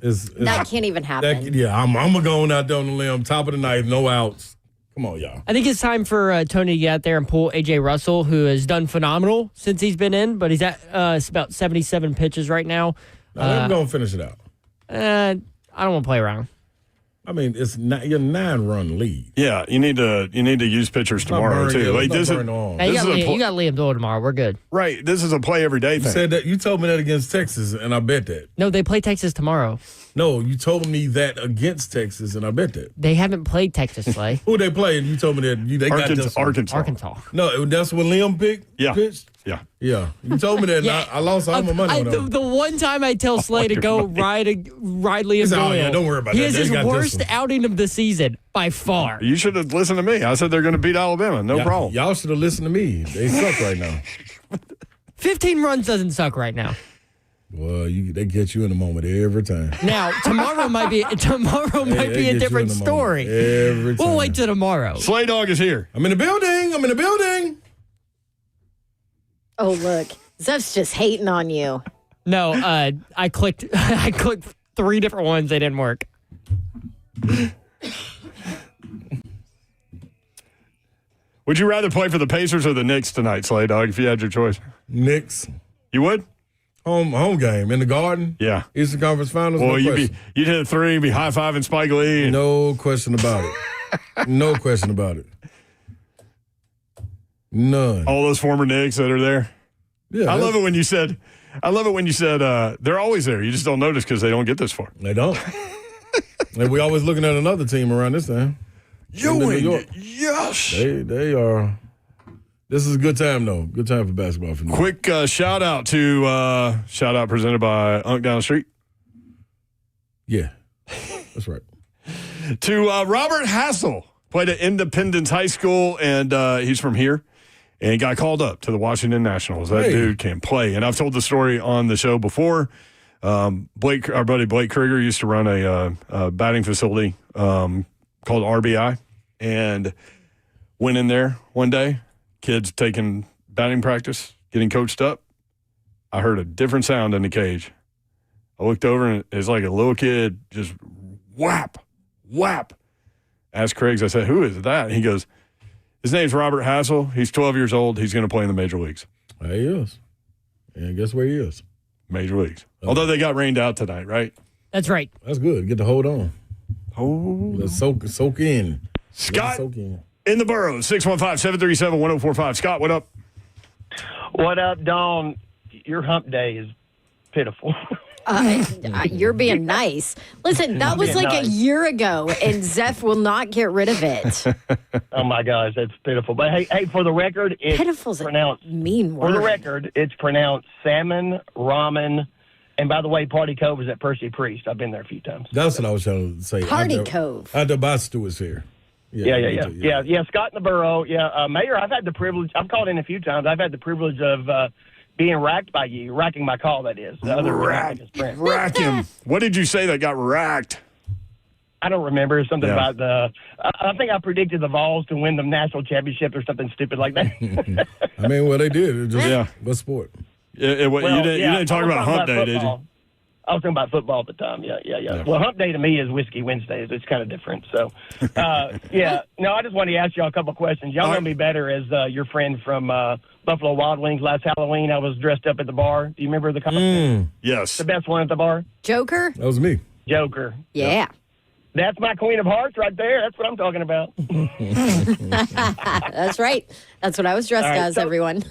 That can't even happen. I'm going to go on out there on the limb, top of the ninth, no outs. Come on, y'all. I think it's time for Tony to get out there and pull A.J. Russell, who has done phenomenal since he's been in, but he's at about 77 pitches right now. I'm going to finish it out. I don't want to play around. I mean, it's not your 9-run lead. Yeah, you need to use pitchers tomorrow too. Hey, you got Liam Doyle tomorrow. We're good. Right. This is a play every day thing. You said that. You told me that against Texas, and I bet that. No, they play Texas tomorrow. No, you told me that against Texas, and I bet that. They haven't played Texas, Slay. Who they played? You told me that they got this. Arkansas. No, that's when Liam pitched? Yeah. Yeah. You told me that, and I lost all my money on that. The one time I tell Slay to go ride Liam Doyle. Oh, yeah, don't worry about that. He has his worst outing of the season by far. You should have listened to me. I said they're going to beat Alabama. No problem. Y'all should have listened to me. They suck right now. 15 runs doesn't suck right now. Well, they get you in a moment every time. Now, tomorrow might be a different story. Every time. We'll wait till tomorrow. Slay Dog is here. I'm in the building. Oh, look. Zeph's just hating on you. No, I clicked 3 different ones. They didn't work. Would you rather play for the Pacers or the Knicks tonight, Slay Dog, if you had your choice? Knicks. You would? Home game in the Garden. Yeah. Eastern Conference Finals. Well, you'd hit a 3, you'd be high-fiving Spike Lee. No question about it. No question about it. None. All those former Knicks that are there. Yeah. I love it when you said they're always there. You just don't notice because they don't get this far. They don't. And we always looking at another team around this time. Ewing, yes. They are. This is a good time, though. Good time for basketball. For New York. Quick shout out presented by Unk Down the Street. Yeah, that's right. To Robert Hassel, played at Independence High School, and he's from here. And he got called up to the Washington Nationals. That dude can play. And I've told the story on the show before. Our buddy Blake Krieger used to run a batting facility called RBI, and went in there one day. Kids taking batting practice, getting coached up. I heard a different sound in the cage. I looked over, and it's like a little kid just whap, whap. Asked Craigs, I said, who is that? He goes, his name's Robert Hassel. He's 12 years old. He's going to play in the major leagues. There he is. And guess where he is? Major leagues. Although they got rained out tonight, right? That's right. That's good. Get to hold on. Oh. Let's soak in. Scott Soak in. in the Burrows, 615-737-1045. Scott, what up? What up, Dawn? Your hump day is pitiful. You're being nice. Listen, that was like a year ago, and Zeph will not get rid of it. Oh, my gosh, that's pitiful. But, hey, for the record, it's Pitiful's pronounced a mean word. For the record, it's pronounced salmon, ramen, and by the way, Party Cove is at Percy Priest. I've been there a few times. That's what I was trying to say. Party Cove. I had to buy Stewart's here. Yeah. Scott in the Borough. Yeah, Mayor, I've had the privilege. I've called in a few times. I've had the privilege of being racked by you, racking my call, that is. Rack him. What did you say that got racked? I don't remember. Something about I think I predicted the Vols to win the national championship or something stupid like that. I mean, well, they did. It just, what sport? You didn't talk about Hump Day, did you? I was talking about football at the time. Yeah. Well, Hump Day to me is Whiskey Wednesdays. It's kind of different. So, No, I just wanted to ask y'all a couple questions. Y'all know me better as your friend from Buffalo Wild Wings. Last Halloween, I was dressed up at the bar. Do you remember the costume? Yes. The best one at the bar? Joker? That was me. Joker. Yeah. Yep. That's my Queen of Hearts right there. That's what I'm talking about. That's right. That's what I was dressed as, everyone.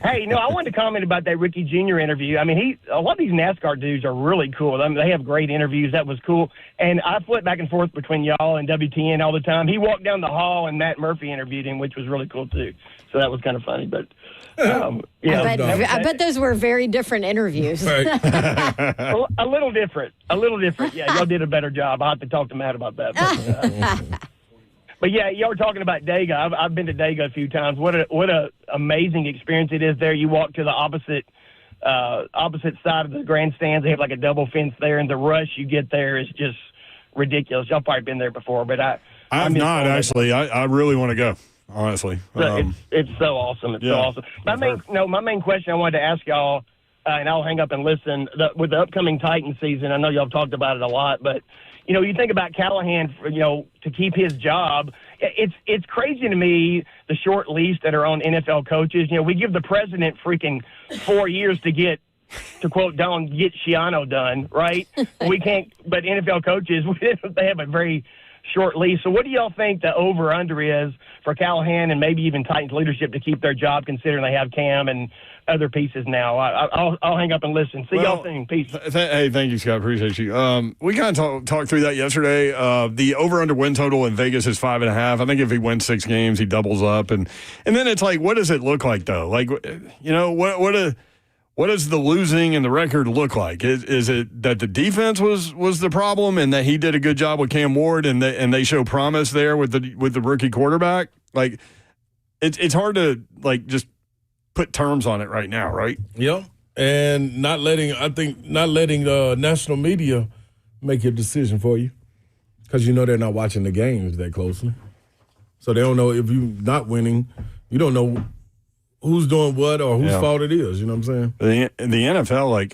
Hey, I wanted to comment about that Ricky Jr. interview. I mean, a lot of these NASCAR dudes are really cool. I mean, they have great interviews. That was cool. And I flip back and forth between y'all and WTN all the time. He walked down the hall and Matt Murphy interviewed him, which was really cool, too. So that was kind of funny. But, I bet those were very different interviews. Right. A little different. Yeah, y'all did a better job. I'll have to talk to Matt about that. But yeah, y'all were talking about Dega. I've been to Dega a few times. What a amazing experience it is there. You walk to the opposite side of the grandstands. They have like a double fence there, and the rush you get there is just ridiculous. Y'all probably been there before, but I've not actually. I really want to go. Honestly, it's so awesome. It's so awesome. My main question I wanted to ask y'all, and I'll hang up and listen. With the upcoming Titan season, I know y'all talked about it a lot, but you think about Callahan, to keep his job. It's crazy to me, the short leash that are on NFL coaches. We give the president freaking 4 years to quote Don, get Shiano done, right? We can't, but NFL coaches, they have a very short leash. So what do y'all think the over-under is for Callahan and maybe even Titans leadership to keep their job, considering they have Cam and other pieces now? I'll hang up and listen. See y'all soon. Peace. Hey, thank you, Scott. Appreciate you. We kind of talked through that yesterday. The over-under win total in Vegas is 5.5. I think if he wins 6 games, he doubles up. And then it's like, what does it look like, though? Like, what does the losing and the record look like? Is it that the defense was the problem and that he did a good job with Cam Ward and they show promise there with the rookie quarterback? Like, it's hard to just put terms on it right now, right? Yep. And not letting national media make your decision for you, because they're not watching the games that closely, so they don't know if you're not winning. You don't know who's doing what or whose fault it is. You know what I'm saying? The NFL,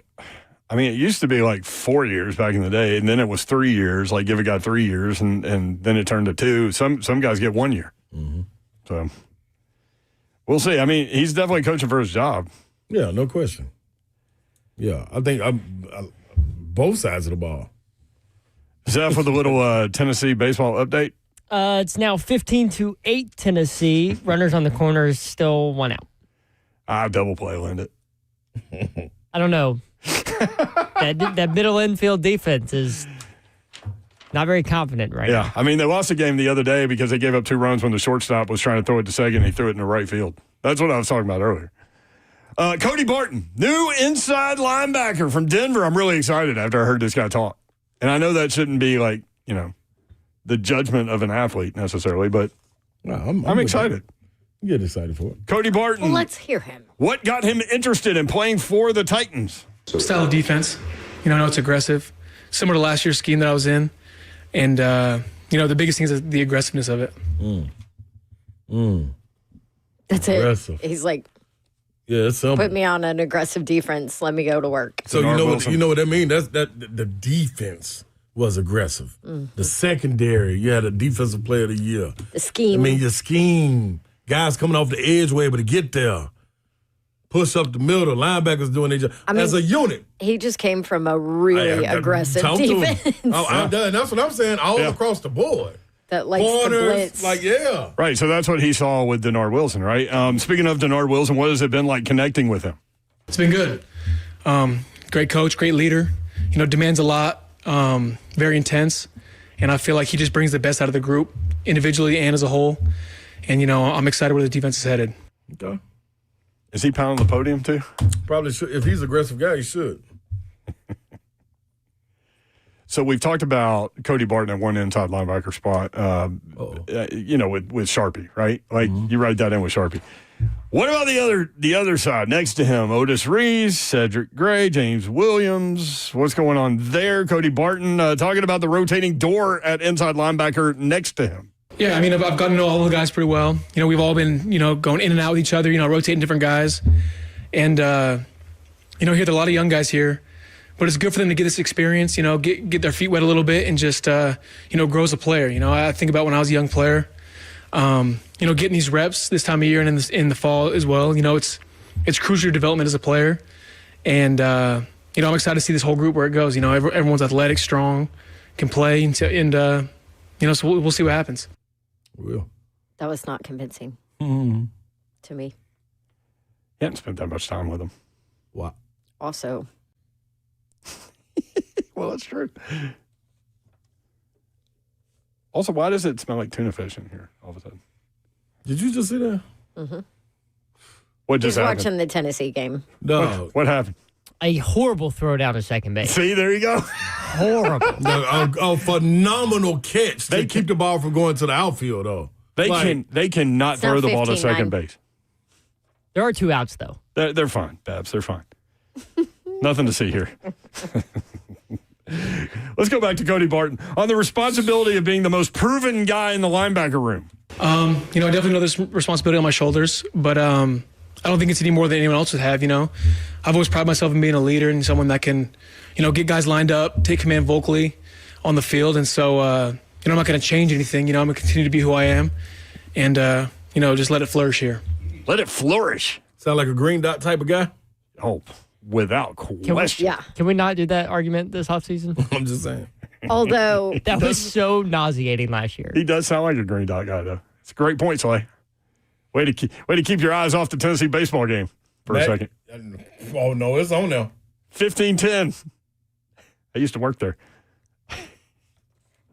it used to be 4 years back in the day, and then it was 3 years. Give a guy 3 years, and then it turned to 2. Some guys get 1 year. Mm-hmm. So we'll see. I mean, he's definitely coaching for his job. Yeah, no question. Yeah, I think both sides of the ball. Zeph with a little Tennessee baseball update. It's now 15-8 Tennessee. Runners on the corners, still 1 out. Double play, lend it. I don't know. that middle infield defense is Not very confident right now. Yeah, I mean, they lost the game the other day because they gave up 2 runs when the shortstop was trying to throw it to second, and he threw it in the right field. That's what I was talking about earlier. Cody Barton, new inside linebacker from Denver. I'm really excited after I heard this guy talk. And I know that shouldn't be like, the judgment of an athlete necessarily, but I'm excited. Get excited for it. Cody Barton. Well, let's hear him. What got him interested in playing for the Titans? Style of defense. I know it's aggressive. Similar to last year's scheme that I was in. And, the biggest thing is the aggressiveness of it. That's Aggressive. it. He's like, yeah, it's simple. put me on an aggressive defense. Let me go to work. So you know what that means? That's the defense was aggressive. The secondary, you had a defensive player of the year. The scheme. I mean, your scheme. Guys coming off the edge were able to get there. Push up the middle. Linebackers doing their job. As a unit. He just came from a really aggressive defense. That's what I'm saying. All across the board. That likes Corners, the blitz. Right, so that's what he saw with Denard Wilson, right? Speaking of Denard Wilson, what has it been like connecting with him? It's been good. Great coach, great leader. Demands a lot, very intense. And I feel like he just brings the best out of the group, individually and as a whole. And, I'm excited where the defense is headed. Okay. Is he pounding the podium too? Probably should. If he's an aggressive guy, he should. So we've talked about Cody Barton at one inside linebacker spot, with Sharpie, right? Like you write that in with Sharpie. What about the other side next to him? Otis Reese, Cedric Gray, James Williams. What's going on there? Cody Barton talking about the rotating door at inside linebacker next to him. Yeah, I mean, I've gotten to know all the guys pretty well. We've all been, going in and out with each other, rotating different guys. And, here there are a lot of young guys here. But it's good for them to get this experience, get their feet wet a little bit and just, grow as a player. I think about when I was a young player, getting these reps this time of year and in the fall as well. It's crucial to development as a player. And, I'm excited to see this whole group where it goes. Everyone's athletic, strong, can play. And so we'll see what happens. Will. That was not convincing to me. You hadn't spent that much time with him. Wow. Also. Well, that's true. Also, why does it smell like tuna fish in here all of a sudden? Did you just see that? Mm-hmm. What just happened? He's watching the Tennessee game. No. What happened? A horrible throw down to second base. See, there you go. Horrible. A phenomenal catch. They keep the ball from going to the outfield, though. They cannot throw the ball to second base. There are 2 outs, though. They're fine, Babs. They're fine. Nothing to see here. Let's go back to Cody Barton on the responsibility of being the most proven guy in the linebacker room. I definitely know there's responsibility on my shoulders, but I don't think it's any more than anyone else would have. I've always prided myself in being a leader and someone that can, get guys lined up, take command vocally on the field, and so I'm not going to change anything. I'm going to continue to be who I am, and just let it flourish here. Let it flourish. Sound like a green dot type of guy? Oh, without question. Can we not do that argument this offseason? I'm just saying. Although that was so nauseating last year. He does sound like a green dot guy, though. It's a great point, Slay. Way to keep your eyes off the Tennessee baseball game for a second. Oh, no, it's on now. 15-10. I used to work there.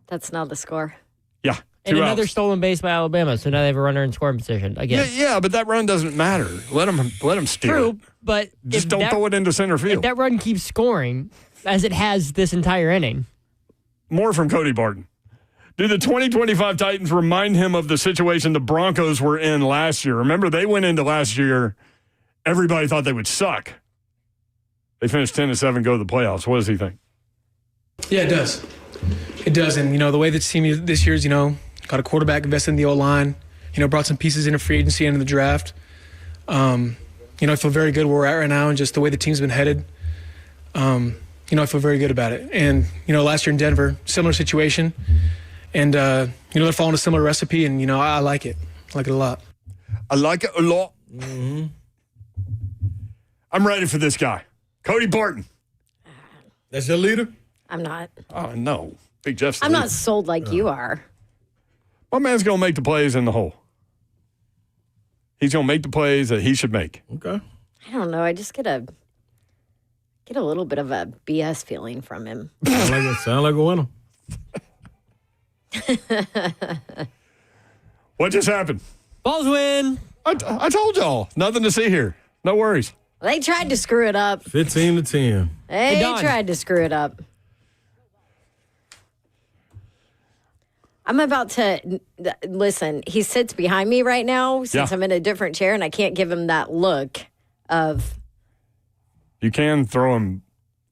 that's not the score. Yeah. And another outs. stolen base by Alabama, so now they have a runner in scoring position again. Yeah, but that run doesn't matter. Let them steal True, it. but Just don't throw it into center field. If that run keeps scoring, as it has this entire inning. More from Cody Barton. Do the 2025 Titans remind him of the situation the Broncos were in last year? Remember, they went into last year, everybody thought they would suck. They finished 10-7, go to the playoffs. What does he think? Yeah, it does. It does. And, the way this team this year's, got a quarterback, invested in the O-line, brought some pieces in free agency and in the draft. I feel very good where we're at right now and just the way the team's been headed. I feel very good about it. And, last year in Denver, similar situation. And, they're following a similar recipe, and, I like it. I like it a lot. I like it a lot. Mm-hmm. I'm ready for this guy. Cody Barton. That's your leader? I'm not. Oh, no. Big Jeff's I'm not sold like you are. My man's going to make the plays in the hole. He's going to make the plays that he should make. Okay. I don't know. I just get a little bit of a BS feeling from him. Sound like a winner. What just happened? Balls win. I told y'all. Nothing to see here. No worries. They tried to screw it up. 15-10. They Don. tried to screw it up. I'm about to listen. He sits behind me right now since I'm in a different chair, and I can't give him that look of. You can throw him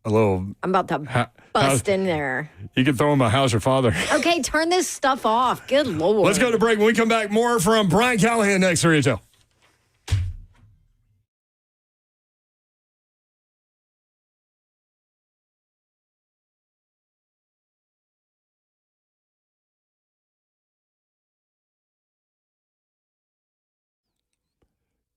a little. I'm about to bust in there. You can throw him a how's your father. Okay, turn this stuff off. Good Lord. Let's go to break. When we come back, more from Brian Callahan next to RHL.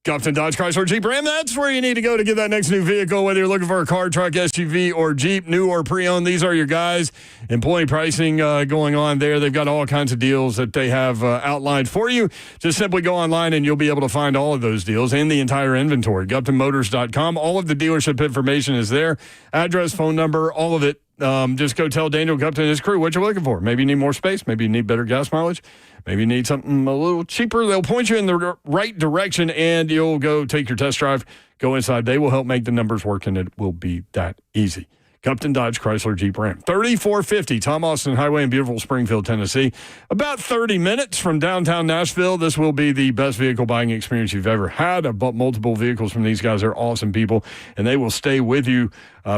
Upton Dodge Chrysler Jeep Ram. That's where you need to go to get that next new vehicle, whether you're looking for a car, truck, SUV, or Jeep, new or pre-owned. These are your guys. Employee pricing going on there. They've got all kinds of deals that they have outlined for you. Just simply go online and you'll be able to find all of those deals and the entire inventory. GuptonMotors.com. All of the dealership information is there. Address, phone number, all of it. Just go tell Daniel Gupton and his crew what you're looking for. Maybe you need more space. Maybe you need better gas mileage. Maybe you need something a little cheaper. They'll point you in the right direction, and you'll go take your test drive, go inside. They will help make the numbers work, and it will be that easy. Upton Dodge Chrysler Jeep Ram. 3450 Tom Austin Highway in beautiful Springfield, Tennessee. About 30 minutes from downtown Nashville. This will be the best vehicle buying experience you've ever had. I've bought multiple vehicles from these guys. They're awesome people, and they will stay with you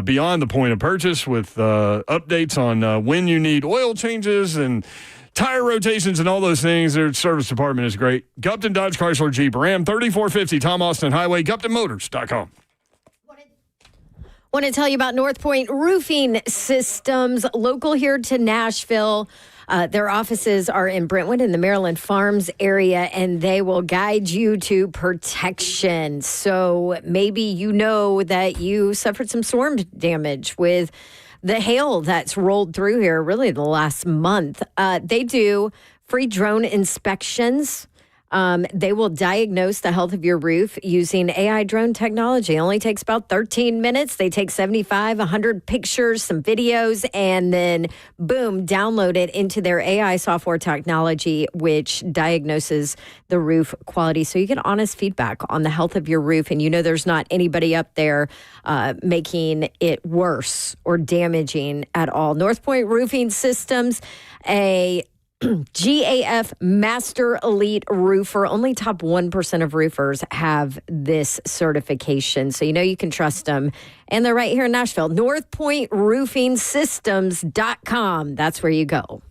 beyond the point of purchase with updates on when you need oil changes and tire rotations and all those things. Their service department is great. Upton Dodge Chrysler Jeep Ram. 3450 Tom Austin Highway. GuptonMotors.com. Want to tell you about North Point Roofing Systems, local here to Nashville. Their offices are in Brentwood in the Maryland Farms area, and they will guide you to protection. So maybe you know that you suffered some storm damage with the hail that's rolled through here really the last month. They do free drone inspections. They will diagnose the health of your roof using AI drone technology. It only takes about 13 minutes. They take 100 pictures, some videos, and then boom, download it into their AI software technology, which diagnoses the roof quality. So you get honest feedback on the health of your roof. And you know there's not anybody up there making it worse or damaging at all. North Point Roofing Systems, a GAF Master Elite Roofer. Only top 1% of roofers have this certification. So you know you can trust them. And they're right here in Nashville. NorthPointRoofingSystems.com. That's where you go.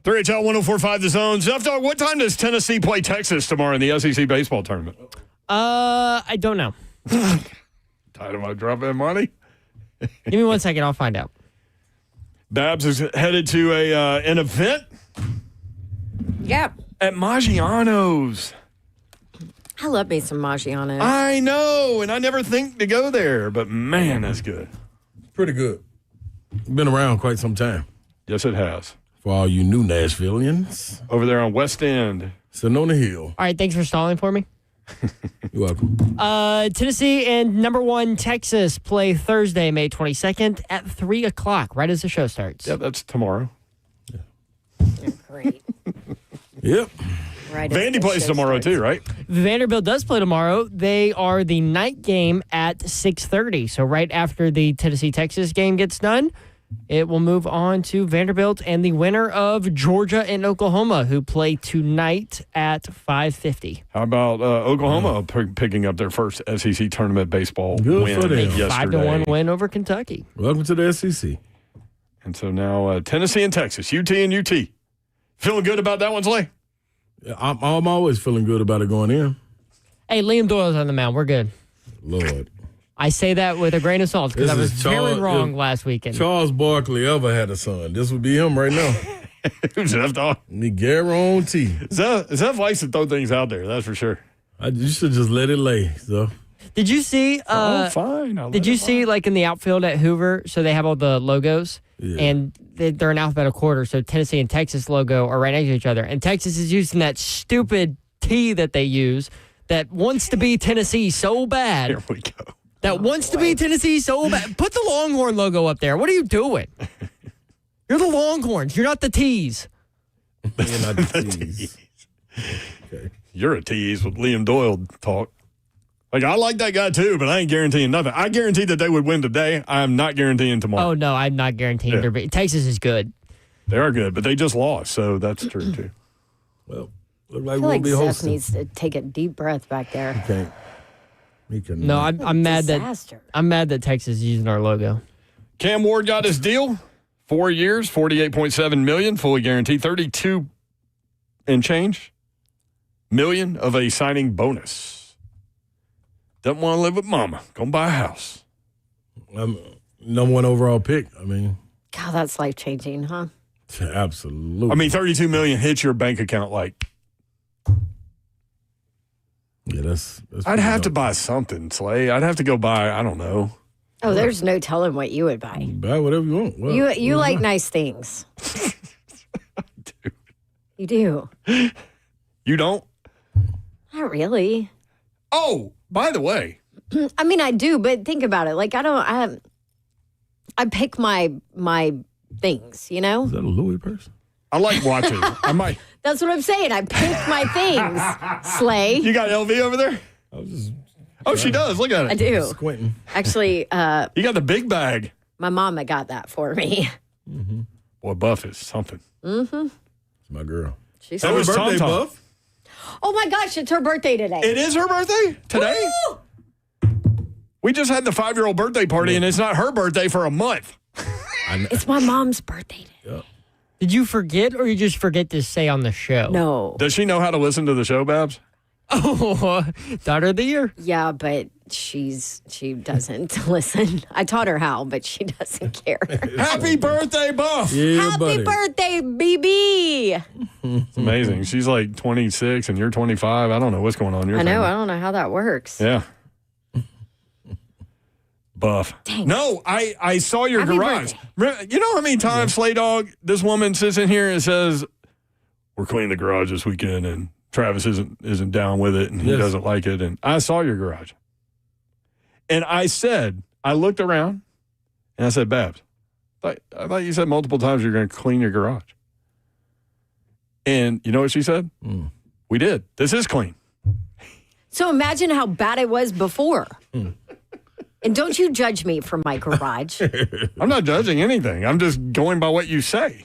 3HL 104.5 The Zone. Jeff Dog, what time does Tennessee play Texas tomorrow in the SEC baseball tournament? I don't know. Tired of my dropping money? Give me 1 second. I'll find out. Babs is headed to an event Yeah. at Maggiano's. I love me some Maggiano. I know, and I never think to go there, but man, that's good. Pretty good. Been around quite some time. Yes, it has. For all you new Nashvillians. Over there on West End. Sonoma Hill. All right, thanks for stalling for me. You're welcome. Tennessee and number 1 Texas play Thursday, May 22nd at 3 o'clock, right as the show starts. Yeah, that's tomorrow. Great. Yep. Right. Vandy plays tomorrow too, right? Vanderbilt does play tomorrow. They are the night game at 6:30. So right after the Tennessee-Texas game gets done, it will move on to Vanderbilt and the winner of Georgia and Oklahoma, who play tonight at 5:50. How about Oklahoma picking up their first SEC tournament baseball win for them. yesterday? 5-1 win over Kentucky. Welcome to the SEC. And so now Tennessee and Texas, UT and UT. Feeling good about that one, Slay? I'm always feeling good about it going in. Hey, Liam Doyle's on the mound. We're good. Lord. I say that with a grain of salt because I was This is very wrong if last weekend. Charles Barkley ever had a son, this would be him right now. Who's left off? Me guarantee. Is that likes to throw things out there? That's for sure. You should just let it lay. So Did you see? Fine. Did you see like in the outfield at Hoover? So they have all the logos, and they're in alphabetical order. So Tennessee and Texas logo are right next to each other, and Texas is using that stupid T that they use that wants to be Tennessee so bad. Here we go. That wants to be Tennessee so bad. Put the Longhorn logo up there. What are you doing? You're the Longhorns. You're not the T's. you're not the tease. Okay. You're a tease with Liam Doyle talk. Like, I like that guy too, but I ain't guaranteeing nothing. I guarantee that they would win today. I'm not guaranteeing tomorrow. Oh, no, I'm not guaranteeing. Yeah. Texas is good. They are good, but they just lost, so that's true too. Well, look I like feel we'll like be Seth hosting. needs to take a deep breath back there. Okay. He can. No, I'm mad Disaster. I'm mad that Texas is using our logo. Cam Ward got his deal. 4 years, $48.7 million, fully guaranteed. 32 and change million of a signing bonus. Doesn't want to live with mama. Gonna buy a house. Number 1 overall pick. I mean, God, that's life changing, huh? absolutely. I mean, $32 million hits your bank account like. Yeah, that's I'd have to buy something, Slay. I'd have to go buy, I don't know. Oh, there's no telling what you would buy. Buy whatever you want. Well, You like nice things. I do. You do. You don't? Not really. Oh, by the way. I mean, I do, but think about it. Like, I pick my things, you know? Is that a Louis person? I like watching. I might. That's what I'm saying. I pick my things, Slay. You got LV over there? I was just Oh, she does. Look at it. I do. squinting. Actually, You got the big bag. my mama got that for me. Boy, Buff is something. It's my girl. She's That was Happy birthday, Tom. Buff. Oh my gosh, it's her birthday today. It is her birthday today? Woo! We just had the 5-year-old birthday party, and it's not her birthday for a month. It's my mom's birthday today. Did you forget, or you just forget to say on the show? No. Does she know how to listen to the show, Babs? Oh, daughter of the year. Yeah, but she doesn't listen. I taught her how, but she doesn't care. Happy birthday, Buff. Yeah, Happy buddy. birthday, BB. It's amazing. She's like 26, and you're 25. I don't know what's going on in your I know. family. I don't know how that works. Yeah. Buff. Dang. No, I saw your Happy garage. birthday. You know how many times, Slay Dog, this woman sits in here and says, we're cleaning the garage this weekend, and Travis isn't down with it, and he Yes. doesn't like it. And I saw your garage. And I looked around, and I said, Babs, I thought you said multiple times you're going to clean your garage. And you know what she said? We did. This is clean. So imagine how bad it was before. And don't you judge me for my garage. I'm not judging anything. I'm just going by what you say.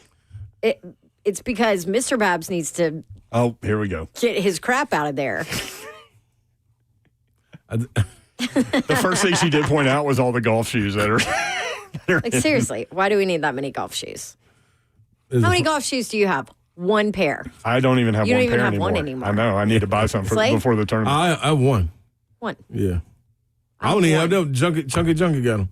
It's because Mr. Babs needs to Oh, here we go. get his crap out of there. The first thing she did point out was all the golf shoes that are. Like, seriously, why do we need that many golf shoes? How many golf shoes do you have? One pair. I don't even have You one don't even pair have anymore. one anymore. I know. I need to buy some Slay? before the tournament. I won. One. Yeah. I don't even have them. Chunky got them.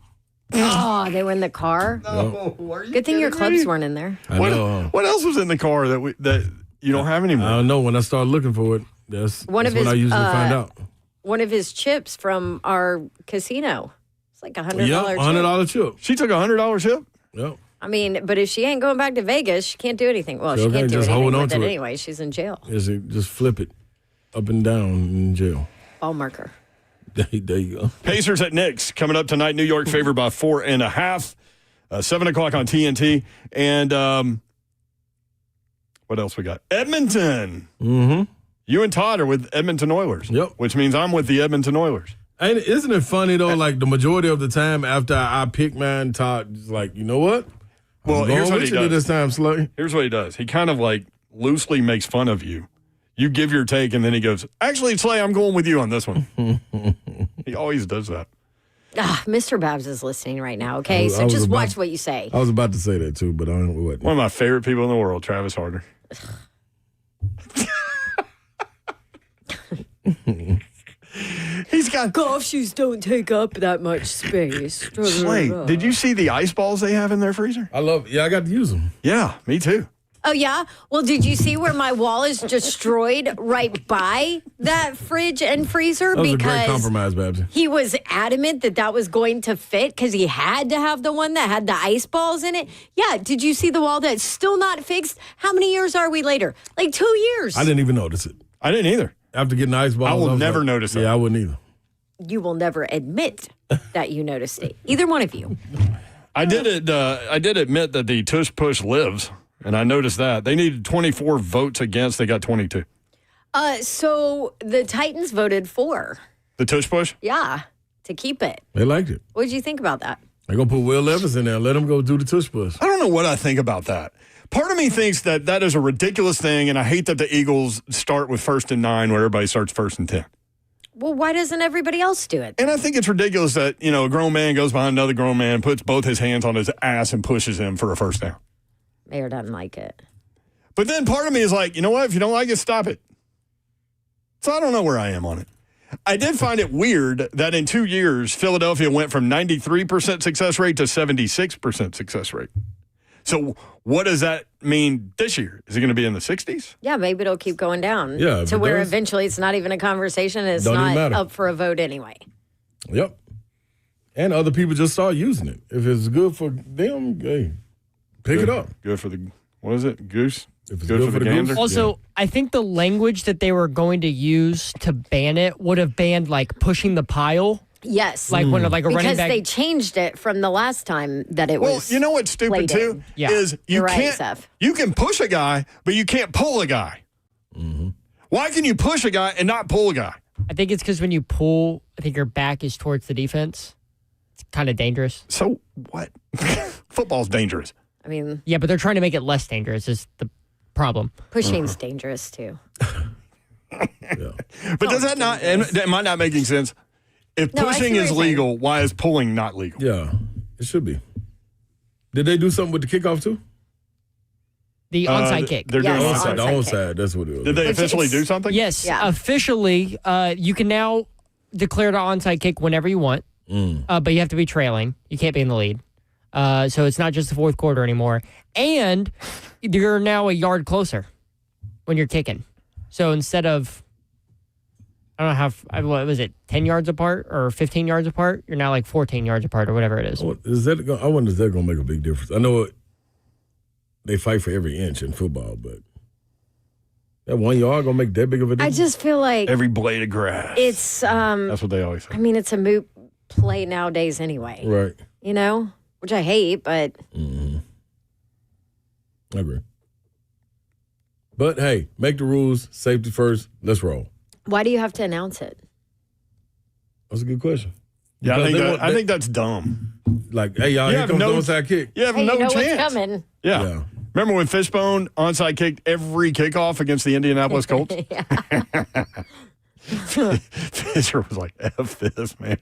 Oh, they were in the car? No, are you Good thing your kidding clubs me? weren't in there. I know. What else was in the car that you don't have anymore? I don't know. When I started looking for it, that's One of when his, I usually find out. One of his chips from our casino. It's like $100 Yep, chip. $100 chip. She took a $100 chip? Yep. I mean, but if she ain't going back to Vegas, she can't do anything. Well, Sure she can't can. do Just anything hold on with to it it. anyway. She's in jail. Just flip it up and down in jail. Ball marker. There you go. Pacers at Knicks coming up tonight. New York favored by 4.5. 7 o'clock on TNT. And what else we got? Edmonton. Mm-hmm. You and Todd are with Edmonton Oilers. Yep. Which means I'm with the Edmonton Oilers. And isn't it funny, though, like the majority of the time after I pick mine, Todd is like, you know what? Well, here's what he does. This time, Slay. Here's what he does. He kind of like loosely makes fun of you. You give your take, and then he goes, actually, Slay, I'm going with you on this one. He always does that. Mr. Babs is listening right now, okay? I So was just about- watch what you say. I was about to say that, too, but I don't know what. One of my favorite people in the world, Travis Harder. He's got golf shoes don't take up that much space. Slay, did you see the ice balls they have in their freezer? I got to use them. Yeah, me too. Oh, yeah? Well, did you see where my wall is destroyed right by that fridge and freezer? That was a great Because compromise, Babsy. he was adamant that was going to fit because he had to have the one that had the ice balls in it. Yeah, did you see the wall that's still not fixed? How many years are we later? Like 2 years. I didn't even notice it. I didn't either. After getting the ice balls, I will was never like, notice that. Yeah, I wouldn't either. You will never admit that you noticed it. Either one of you. I did admit that the Tush push lives, and I noticed that. They needed 24 votes against. They got 22. So the Titans voted for. The Tush push? Yeah, to keep it. They liked it. What did you think about that? They're going to put Will Levis in there and let him go do the tush push. I don't know what I think about that. Part of me thinks that is a ridiculous thing, and I hate that the Eagles start with 1st and 9 where everybody starts 1st and 10. Well, why doesn't everybody else do it? And I think it's ridiculous that, a grown man goes behind another grown man, puts both his hands on his ass and pushes him for a first down. Mayor doesn't like it. But then part of me is like, you know what? If you don't like it, stop it. So I don't know where I am on it. I did find it weird that in 2 years, Philadelphia went from 93% success rate to 76% success rate. So what does that mean this year? Is it going to be in the 60s? Yeah, maybe it'll keep going down. Yeah, to but where those- eventually it's not even a conversation. And it's Don't even not matter. up for a vote anyway. Yep. And other people just start using it. If it's good for them, hey, pick it up. Good for the, what is it, goose? If it's Good for the gander? goose, Also, yeah. I think the language that they were going to use to ban it would have banned like pushing the pile, Yes. like when like a running because back. they changed it from the last time that it Well, was. you know what's stupid played too? in. Yeah. Is you You're right, can't, Seth. you can push a guy, but you can't pull a guy. Mm-hmm. Why can you push a guy and not pull a guy? I think it's because when you pull, I think your back is towards the defense. It's kind of dangerous. So what? Football's dangerous. I mean, Yeah, but they're trying to make it less dangerous. Is the problem? pushing's dangerous too. But does that not, and am I not making sense? If No, I see pushing what is you're saying. legal, why is pulling not legal? Yeah, it should be. Did they do something with the kickoff too? The onside kick. They're Yes. doing Onside, onside. the Onside onside. That's what it was. Did they Which officially is- do something? Yes, Yeah. officially, you can now declare the onside kick whenever you want, but you have to be trailing. You can't be in the lead. So it's not just the fourth quarter anymore. And you're now a yard closer when you're kicking. So instead of, I don't know how, what was it, 10 yards apart or 15 yards apart? You're now like 14 yards apart or whatever it is. I wonder if that's going to make a big difference. I know they fight for every inch in football, but that 1 yard going to make that big of a I difference? just feel like Every blade of grass. it's. That's what they always say. I mean, it's a moot play nowadays anyway. Right. You know, which I hate, but I agree. But hey, make the rules, safety first. Let's roll. why do you have to announce it? That's a good question. Yeah, Because I think that's dumb. Like, hey, y'all, You here have comes no- the onside kick. You have Hey, no you know chance. what's coming. Yeah. Yeah. Remember when Fishbone onside kicked every kickoff against the Indianapolis Colts? Fisher was like, F this, man.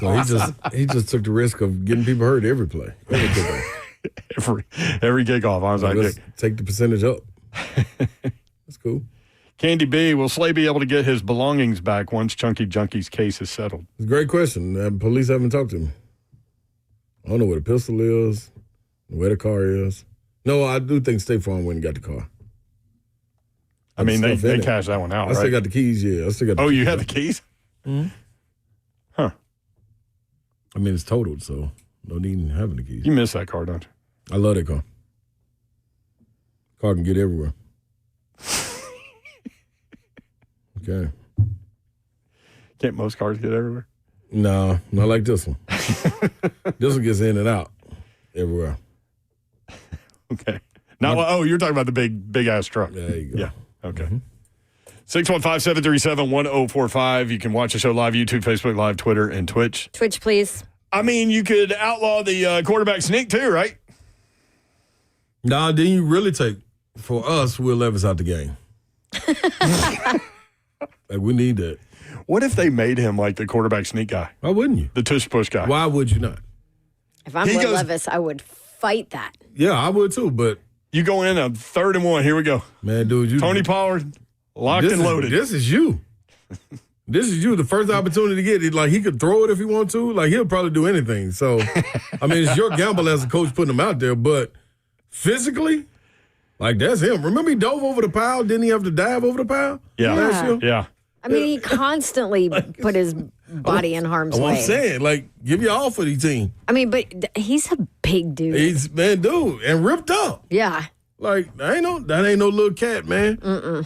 So he just took the risk of getting people hurt every play. Every kickoff. every kickoff onside Let's kick. take the percentage up. That's cool. Candy B, will Slay be able to get his belongings back once Chunky Junkie's case is settled? It's a great question. Police haven't talked to me. I don't know where the pistol is, where the car is. No, I do think State Farm went and got the car. I mean, they cashed that one out, I still got the keys, yeah. I still got the keys. You had the keys? Mm-hmm. Huh. I mean, it's totaled, so don't even have the keys. You miss that car, don't you? I love that car. Car can get everywhere. Okay. Can't most cars get everywhere? No, not like this one. This one gets in and out everywhere. Okay. Now, you're talking about the big ass truck. There you go. Yeah. Okay. 615-737-1045. You can watch the show live, YouTube, Facebook Live, Twitter, and Twitch. Twitch, please. I mean, you could outlaw the quarterback sneak too, right? Nah, then you really take, for us, Will Levis out the game. Like, we need that. What if they made him like the quarterback sneak guy? Why wouldn't you? The tush push guy. Why would you not? If I'm Will Levis, I would fight that. Yeah, I would too, but. You go in a 3rd and 1. Here we go. Man, dude. Tony Pollard, locked and loaded. This is you. This is you. The first opportunity to get it. Like, he could throw it if he wants to. Like, he'll probably do anything. So, I mean, it's your gamble as a coach putting him out there, but physically, like, that's him. Remember he dove over the pile? Didn't he have to dive over the pile? Yeah. Last year? Yeah. I mean, he constantly put his body in harm's way. I'm saying, like, give you all for the team. I mean, but he's a big dude. Dude, and ripped up. Yeah. Like, that ain't no little cat, man.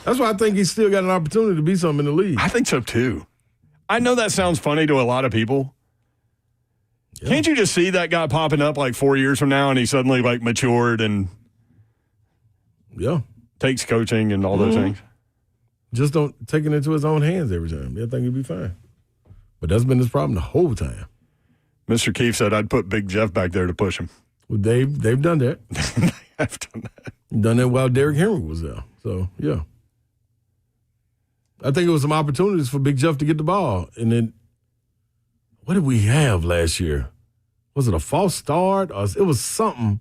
That's why I think he's still got an opportunity to be something in the league. I think so, too. I know that sounds funny to a lot of people. Yeah. Can't you just see that guy popping up like 4 years from now and he suddenly, like, matured and takes coaching and all those things? Just don't take it into his own hands every time. I think he'll be fine. But that's been his problem the whole time. Mr. Keefe said I'd put Big Jeff back there to push him. Well, they've done that. They have done that. Done that while Derrick Henry was there. So, yeah. I think it was some opportunities for Big Jeff to get the ball. And then, what did we have last year? Was it a false start? Or it was something.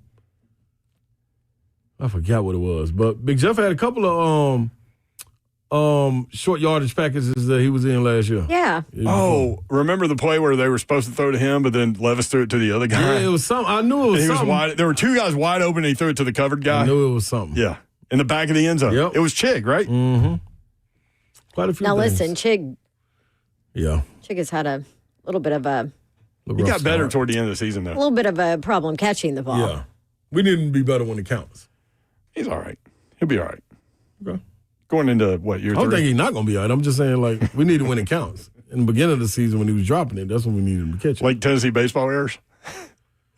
I forgot what it was. But Big Jeff had a couple of short yardage packages that he was in last year. Yeah. Remember the play where they were supposed to throw to him, but then Levis threw it to the other guy? Yeah, it was something. I knew it was something. Wide. There were two guys wide open, and he threw it to the covered guy. I knew it was something. Yeah. In the back of the end zone. Yep. It was Chig, right? Mm-hmm. Quite a few Now, things. listen, Chig has had a little bit of a... He got better toward the end of the season, though. A little bit of a problem catching the ball. Yeah. We need him to be better when it counts. He's all right. He'll be all right. Okay. Going into, year 3? I don't think he's not going to be all right. I'm just saying, like, we need it when it counts. In the beginning of the season when he was dropping it, that's when we needed him to catch it. Like Tennessee baseball errors?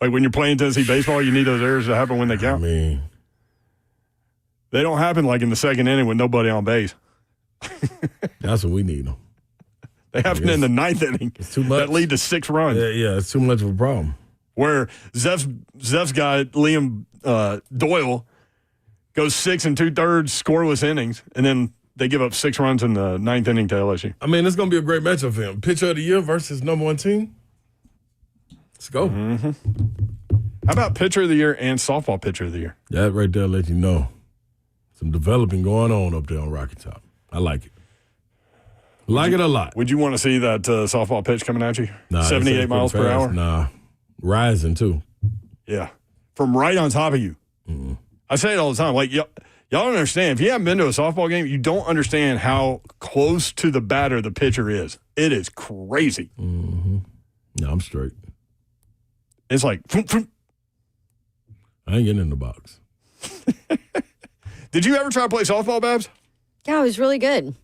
Like when you're playing Tennessee baseball, you need those errors to happen when they count? I mean, they don't happen like in the second inning with nobody on base. That's when we need them. They happen in the 9th inning. It's too much. That lead to 6 runs. Yeah, it's too much of a problem. Where Zeph's guy, Liam Doyle, goes 6 2/3 scoreless innings, and then they give up 6 runs in the 9th inning to LSU. I mean, it's going to be a great matchup for him. Pitcher of the year versus number 1 team. Let's go. Mm-hmm. How about pitcher of the year and softball pitcher of the year? That right there let you know. Some developing going on up there on Rocky Top. I like it. Like it a lot. Would you want to see that softball pitch coming at you? Nah, 78 miles per hour? Nah. Rising, too. Yeah. From right on top of you. Mm-hmm. I say it all the time. Like, y'all don't understand. If you haven't been to a softball game, you don't understand how close to the batter the pitcher is. It is crazy. Mm-hmm. No, I'm straight. It's like, vroom, vroom. I ain't getting in the box. Did you ever try to play softball, Babs? Yeah, it was really good.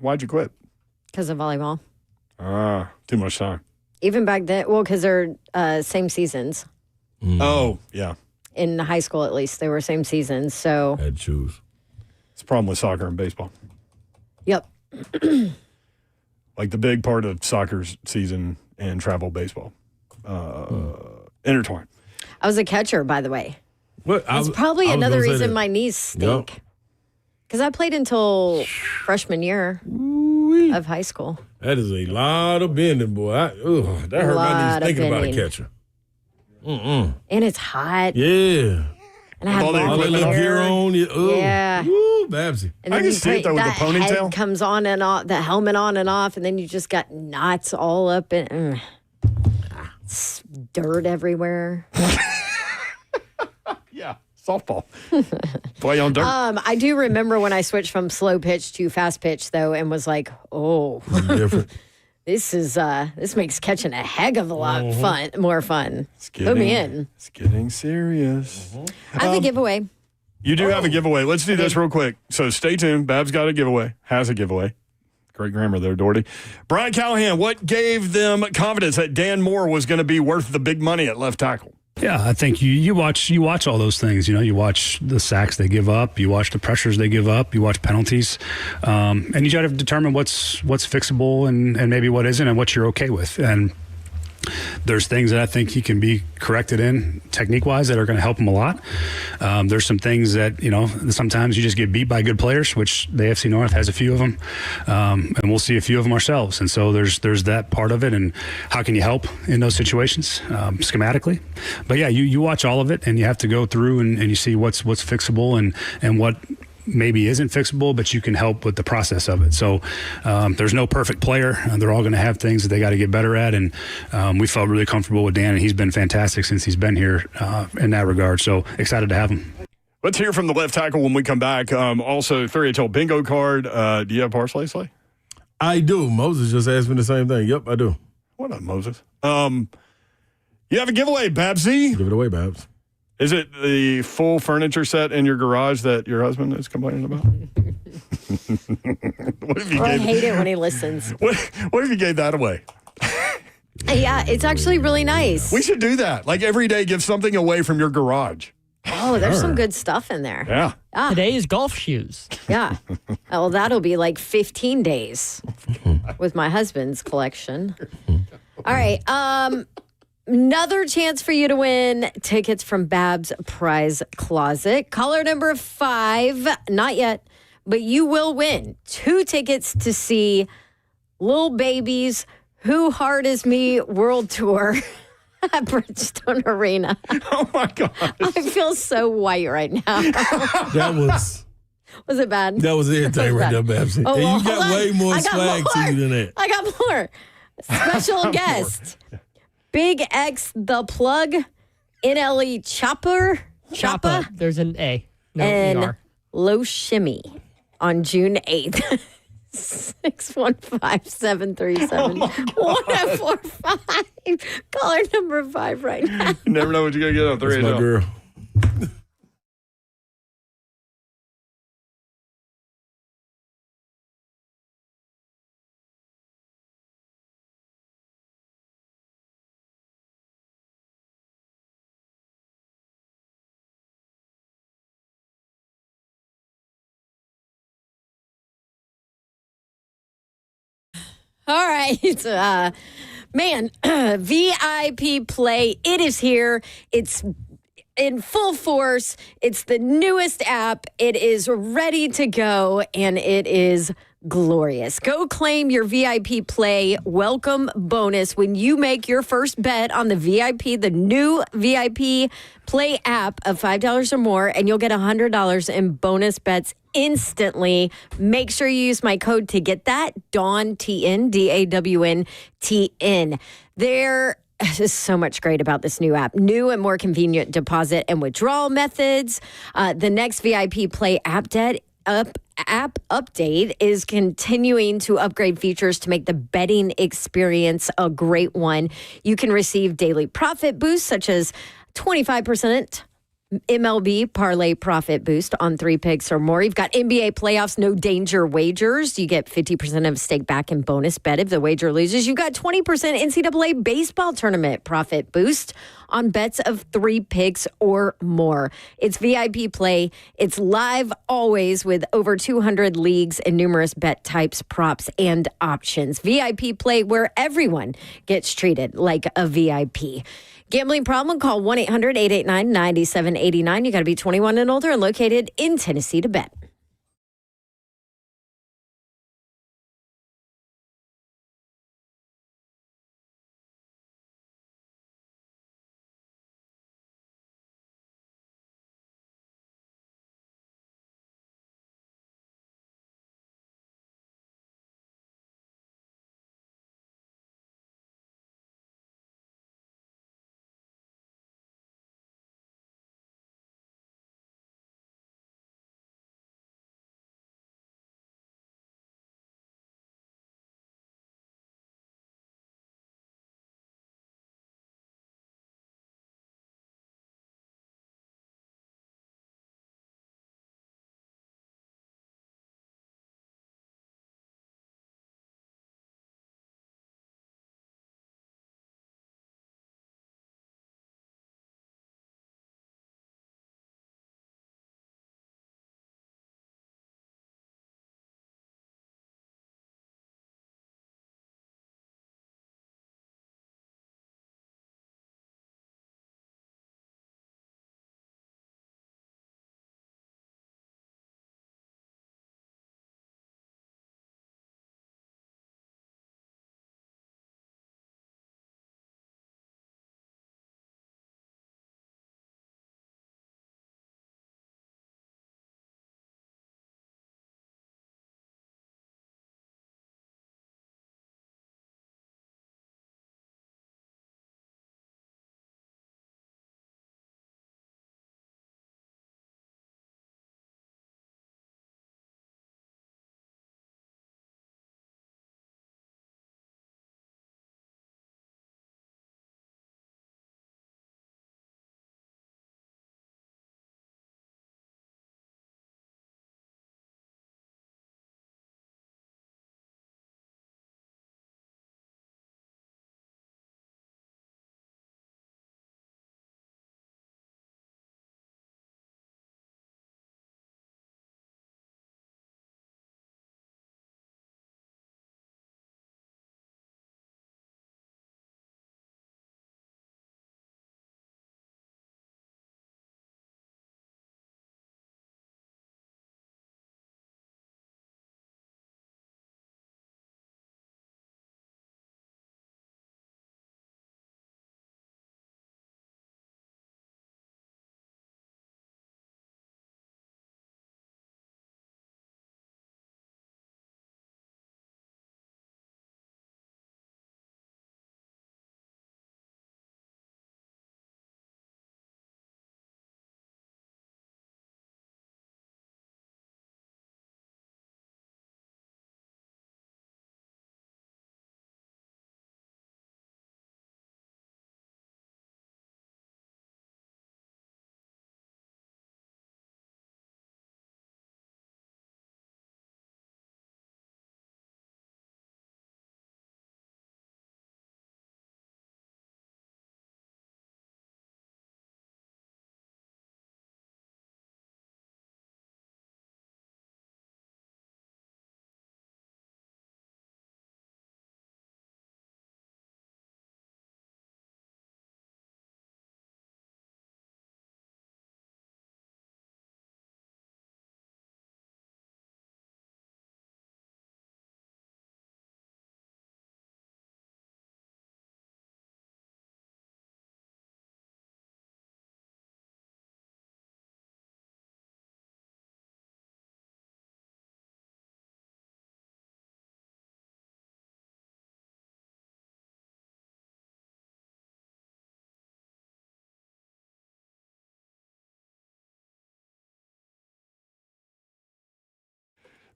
Why'd you quit? Because of volleyball. Too much time. Even back then, well, because they're same seasons. Mm. Oh, yeah. In high school, at least, they were same seasons. So had to choose. It's a problem with soccer and baseball. Yep. Like the big part of soccer's season and travel baseball. Intertwined. I was a catcher, by the way. What? That's probably another reason my knees stink. Because I played until freshman year of high school. That is a lot of bending, boy. That hurt my knees thinking about a catcher. And it's hot. Yeah. And I had all the long All that little gear on. Yeah. Woo, Babsy. And I then can you see it, put though, with the that ponytail. head comes on and off, the helmet on and off, and then you just got knots all up and dirt everywhere. Yeah, softball. Play on dirt. I do remember when I switched from slow pitch to fast pitch, though, and was like, oh, Different. this makes catching a heck of a lot more fun. Put me in. It's getting serious. I have a giveaway. You do have a giveaway. Let's do this real quick. So stay tuned. Babs got a giveaway, has a giveaway. Great grammar there, Doherty. Brian Callahan, what gave them confidence that Dan Moore was going to be worth the big money at left tackle? Yeah, I think you watch all those things. You know, you watch the sacks they give up, you watch the pressures they give up, you watch penalties, and you try to determine what's fixable and maybe what isn't, and what you're okay with. And there's things that I think he can be corrected in technique-wise that are going to help him a lot. There's some things that, you know, sometimes you just get beat by good players, which the AFC North has a few of them, and we'll see a few of them ourselves. And so there's that part of it, and how can you help in those situations schematically. But, yeah, you watch all of it, and you have to go through and you see what's fixable and what maybe isn't fixable, but you can help with the process of it. So there's no perfect player. They're all going to have things that they got to get better at. And we felt really comfortable with Dan, and he's been fantastic since he's been here in that regard. So excited to have him. Let's hear from the left tackle when we come back. Also, Fairy Tale bingo card. Do you have Parsley Slay? I do. Moses just asked me the same thing. Yep, I do. What up, Moses? You have a giveaway, Babsy. Give it away, Babs. Is it the full furniture set in your garage that your husband is complaining about? What if you I hate it when he listens. What if you gave that away? Yeah, it's actually really nice. We should do that. Like every day, give something away from your garage. Oh, there's some good stuff in there. Yeah. Today is golf shoes. Yeah. Well, that'll be like 15 days with my husband's collection. All right. Another chance for you to win tickets from Bab's Prize Closet. Caller number 5, not yet, but you will win 2 tickets to see Lil Baby's Who Hard Is Me World Tour at Bridgestone Arena. Oh, my gosh. I feel so white right now. That was... Was it bad? That was everything right there, Babsy. Oh, And well, you got way more swag to you than that. I got more. Special guest. Big X the Plug, NLE Chopper. Choppa. There's an A. No, and ER. Low Shimmy on June 8th. 615-737-1045. Caller number 5 right now. You never know what you're going to get on 3 That's my girl. All right. Man, VIP Play, it is here. It's in full force. It's the newest app. It is ready to go, and it is glorious. Go claim your VIP Play welcome bonus when you make your first bet on the new VIP Play app of $5 or more, and you'll get $100 in bonus bets instantly. Make sure you use my code to get that, Dawn, TN, DAWN, There is so much great about this new app. New and more convenient deposit and withdrawal methods. The next VIP Play app update is continuing to upgrade features to make the betting experience a great one. You can receive daily profit boosts such as 25% MLB parlay profit boost on 3 picks or more. You've got NBA playoffs, no danger wagers. You get 50% of stake back in bonus bet if the wager loses. You've got 20% NCAA baseball tournament profit boost on bets of 3 picks or more. It's VIP Play. It's live always with over 200 leagues and numerous bet types, props, and options. VIP Play, where everyone gets treated like a VIP. Gambling problem? Call 1-800-889-9789. You got to be 21 and older and located in Tennessee to bet.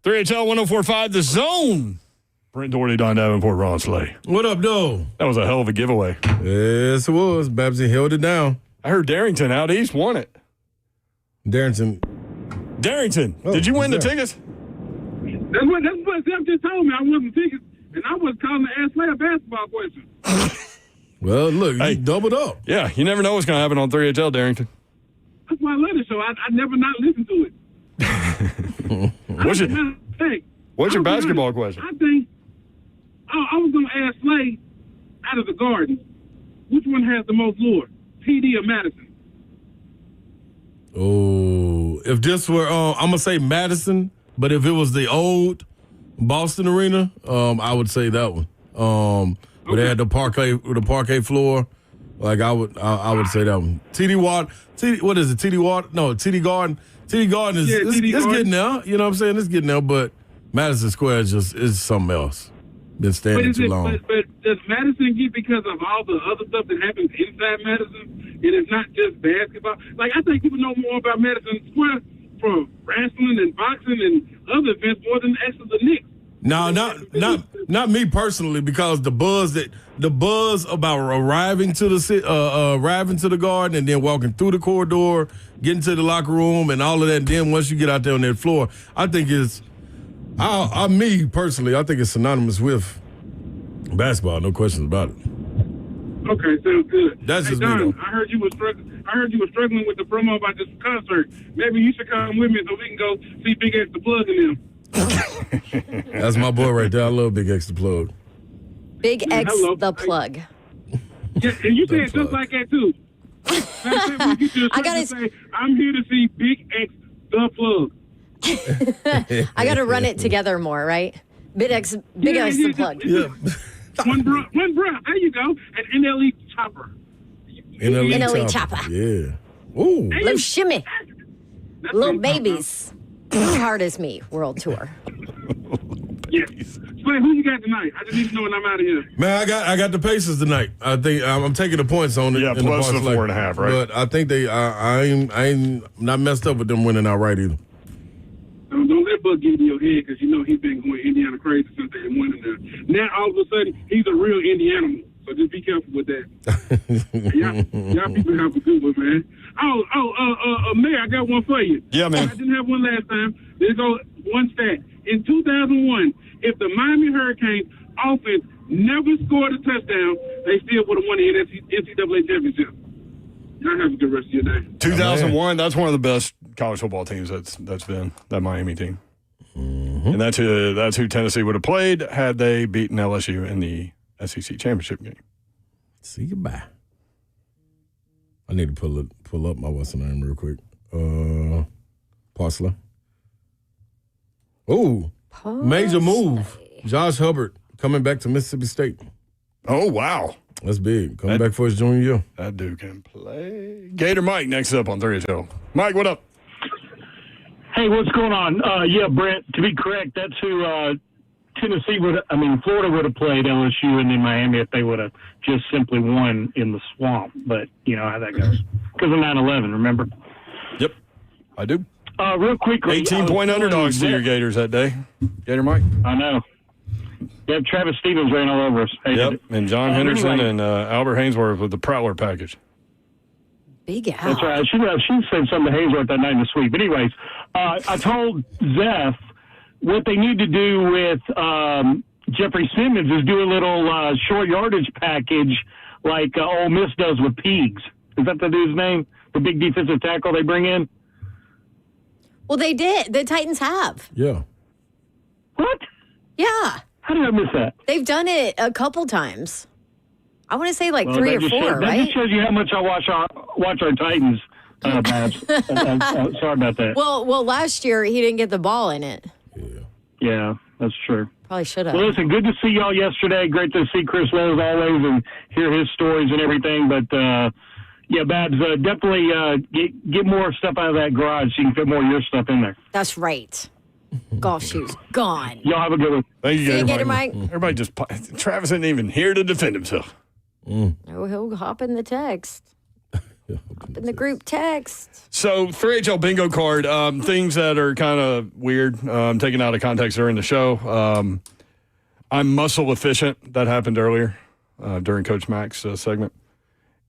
3HL 104.5, The Zone. Brent Doherty, Don Davenport, Ron Slay. What up, though? That was a hell of a giveaway. Yes, it was. Babsy held it down. I heard Darrington out east won it. Darrington, did you win the tickets? That's what Zeph just told me. I wasn't tickets, and I was calling to ask Slay a basketball question. Well, look, you doubled up. Yeah, you never know what's going to happen on 3HL, Darrington. That's why I love the show. I never not listen to it. What's your basketball question? I think I was going to ask Slay, out of the Garden, which one has the most lure, TD or Madison? Oh, if this were, I'm going to say Madison, but if it was the old Boston Arena, I would say that one. Where they had the parquet floor, like I would say that one. What is it? TD Garden. TD Garden is it's getting there. You know what I'm saying? It's getting there, but Madison Square is something else. Been standing too long. But does Madison get because of all the other stuff that happens inside Madison? It is not just basketball. Like, I think people know more about Madison Square from wrestling and boxing and other events more than actually the Knicks. No, not me personally, because the buzz about arriving to the Garden and then walking through the corridor, getting to the locker room and all of that, and then once you get out there on that floor, I think it's me personally, I think it's synonymous with basketball, no questions about it. Okay, sounds good. That's just Don, me, though. I heard you were struggling with the promo about this concert. Maybe you should come with me so we can go see Big X the Plug in them. That's my boy right there. I love Big X the Plug. Big X the Plug. Yeah, and you say it just like that too. I gotta say, I'm here to see Big X the Plug. I gotta run it together more, right? Big X the Plug. Yeah. One bro. There you go. An NLE chopper. NLE chopper. Yeah. Ooh. Little shimmy. Little babies. Hard as me world tour. Yes. Slay, who you got tonight? I just need to know when I'm out of here. Man, I got the Pacers tonight. I think I'm taking the points on it. Yeah, plus the 4.5, right? But I think I ain't not messed up with them winning outright either. Don't let Buck get in your head, because you know he's been going Indiana crazy since they won in there. Now all of a sudden he's a real Indianimal. So just be careful with that. y'all people have a good one, man. Mayor, I got one for you. Yeah, man. I didn't have one last time. Let's go one stat. In 2001, if the Miami Hurricanes offense never scored a touchdown, they still would have won the NCAA championship. Y'all have a good rest of your day. 2001, that's one of the best college football teams that's been, that Miami team. Mm-hmm. And that's who Tennessee would have played had they beaten LSU in the SEC championship game. See you bye. I need to pull up my what's the name real quick. Parsley. Oh, major move. Josh Hubbard coming back to Mississippi State. Oh, wow. That's big. Coming back for his junior year. That dude can play. Gator Mike next up on 3HL. Mike, what up? Hey, what's going on? Yeah, Brent, to be correct, that's who Florida would have played LSU and then Miami if they would have just simply won in the swamp. But you know how that goes. Because of 9/11, remember? Yep, I do. Real quickly. 18-point underdogs to your Gators that day. Gator Mike. I know. Yep, Travis Stevens ran all over us. Yep, and John Henderson and Albert Hainsworth with the Prowler package. Big Al. That's right. She said something to Hainsworth that night in the suite. But anyways, I told Zeph what they need to do with Jeffrey Simmons is do a little short yardage package like Ole Miss does with Peegs. Is that the dude's name? The big defensive tackle they bring in? Well, they did. The Titans have. Yeah. What? Yeah. How did I miss that? They've done it a couple times. I want to say 3 or 4, right? That just shows you how much I watch our Titans, Babs. Sorry about that. Well, last year he didn't get the ball in it. Yeah, that's true. Probably should have. Well, listen, good to see y'all yesterday. Great to see Chris Lowe as always and hear his stories and everything. But, yeah, Babs, definitely get more stuff out of that garage so you can fit more of your stuff in there. That's right. Golf shoes gone. Y'all have a good one. Thank you, See you, Gator Mike. Everybody Travis isn't even here to defend himself. Oh, he'll hop in the text. in the group text. So 3HL bingo card, things that are kind of weird, taken out of context during the show. I'm muscle efficient. That happened earlier during Coach Mack's segment.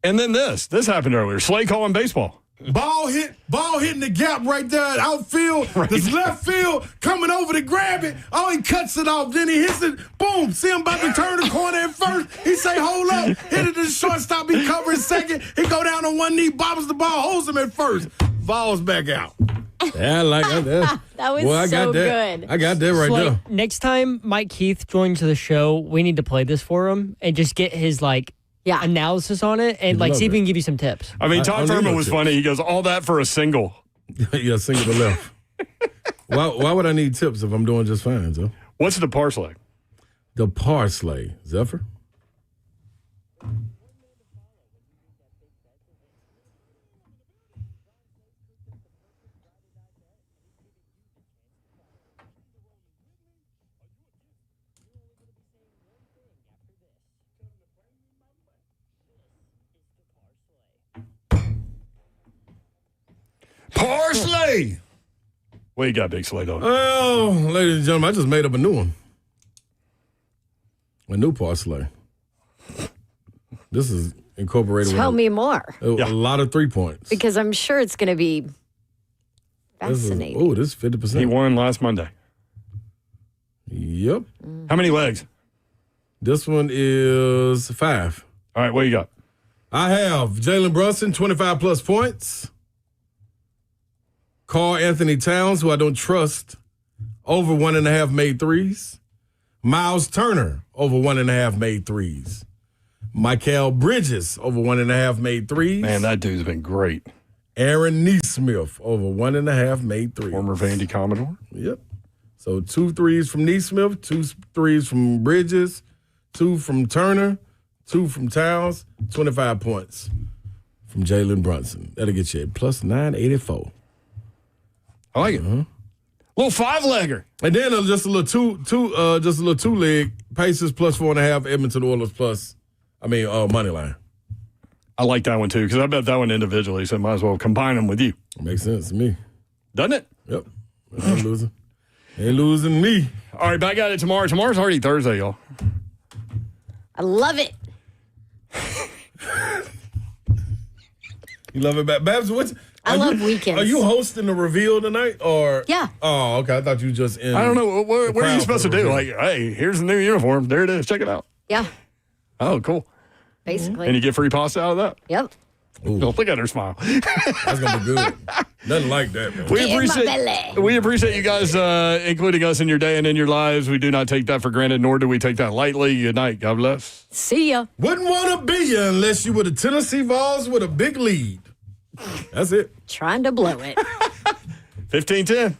And then this happened earlier. Slay calling baseball. Ball hitting the gap right there at outfield. Right. This left field coming over to grab it. Oh, he cuts it off. Then he hits it. Boom. See him about to turn the corner at first. He say, hold up. Hit it to the shortstop. He covers second. He go down on one knee, bobbles the ball, holds him at first. Falls back out. Yeah, I like that. That was so good. I got that right there. Next time Mike Keith joins the show, we need to play this for him and just get his analysis on it and see if we can give you some tips. I mean, Todd Ferman was funny. He goes, all that for a single. Yeah, single to left. Why would I need tips if I'm doing just fine, Joe? What's the parsley? The parsley, Zephyr? Parsley! What you got, Big Slay Dog? Well, ladies and gentlemen, I just made up a new one. A new parsley. This is incorporated Tell me more. A lot of 3 points. Because I'm sure it's going to be fascinating. This is 50%. He won last Monday. Yep. How many legs? This one is 5. All right, what you got? I have Jalen Brunson, 25-plus points. Karl Anthony Towns, who I don't trust, over 1.5 made threes. Miles Turner, over 1.5 made threes. Mikal Bridges, over 1.5 made threes. Man, that dude's been great. Aaron Neesmith, over 1.5 made threes. Former Vandy Commodore. Yep. So 2 threes from Neesmith, 2 threes from Bridges, 2 from Turner, 2 from Towns, 25 points from Jalen Brunson. That'll get you at plus 984. I like it. Little 5-legger. And then just a little two leg. Pacers plus 4.5. Edmonton Oilers plus. Money line. I like that one too because I bet that one individually. So might as well combine them with you. Makes sense to me, doesn't it? Yep. I'm losing. Ain't losing me. All right, back at it tomorrow. Tomorrow's already Thursday, y'all. I love it. You love it, Babs? I love weekends. Are you hosting the reveal tonight, or? Yeah. Oh, okay. I thought you just in. I don't know. What are you supposed to do? Like, hey, here's the new uniform. There it is. Check it out. Yeah. Oh, cool. Basically. And you get free pasta out of that? Yep. Don't look at her smile. That's going to be good. Nothing like that, man. We appreciate you guys including us in your day and in your lives. We do not take that for granted, nor do we take that lightly. Good night. God bless. See ya. Wouldn't want to be you unless you were the Tennessee Vols with a big lead. That's it. Trying to blow it. 15-10.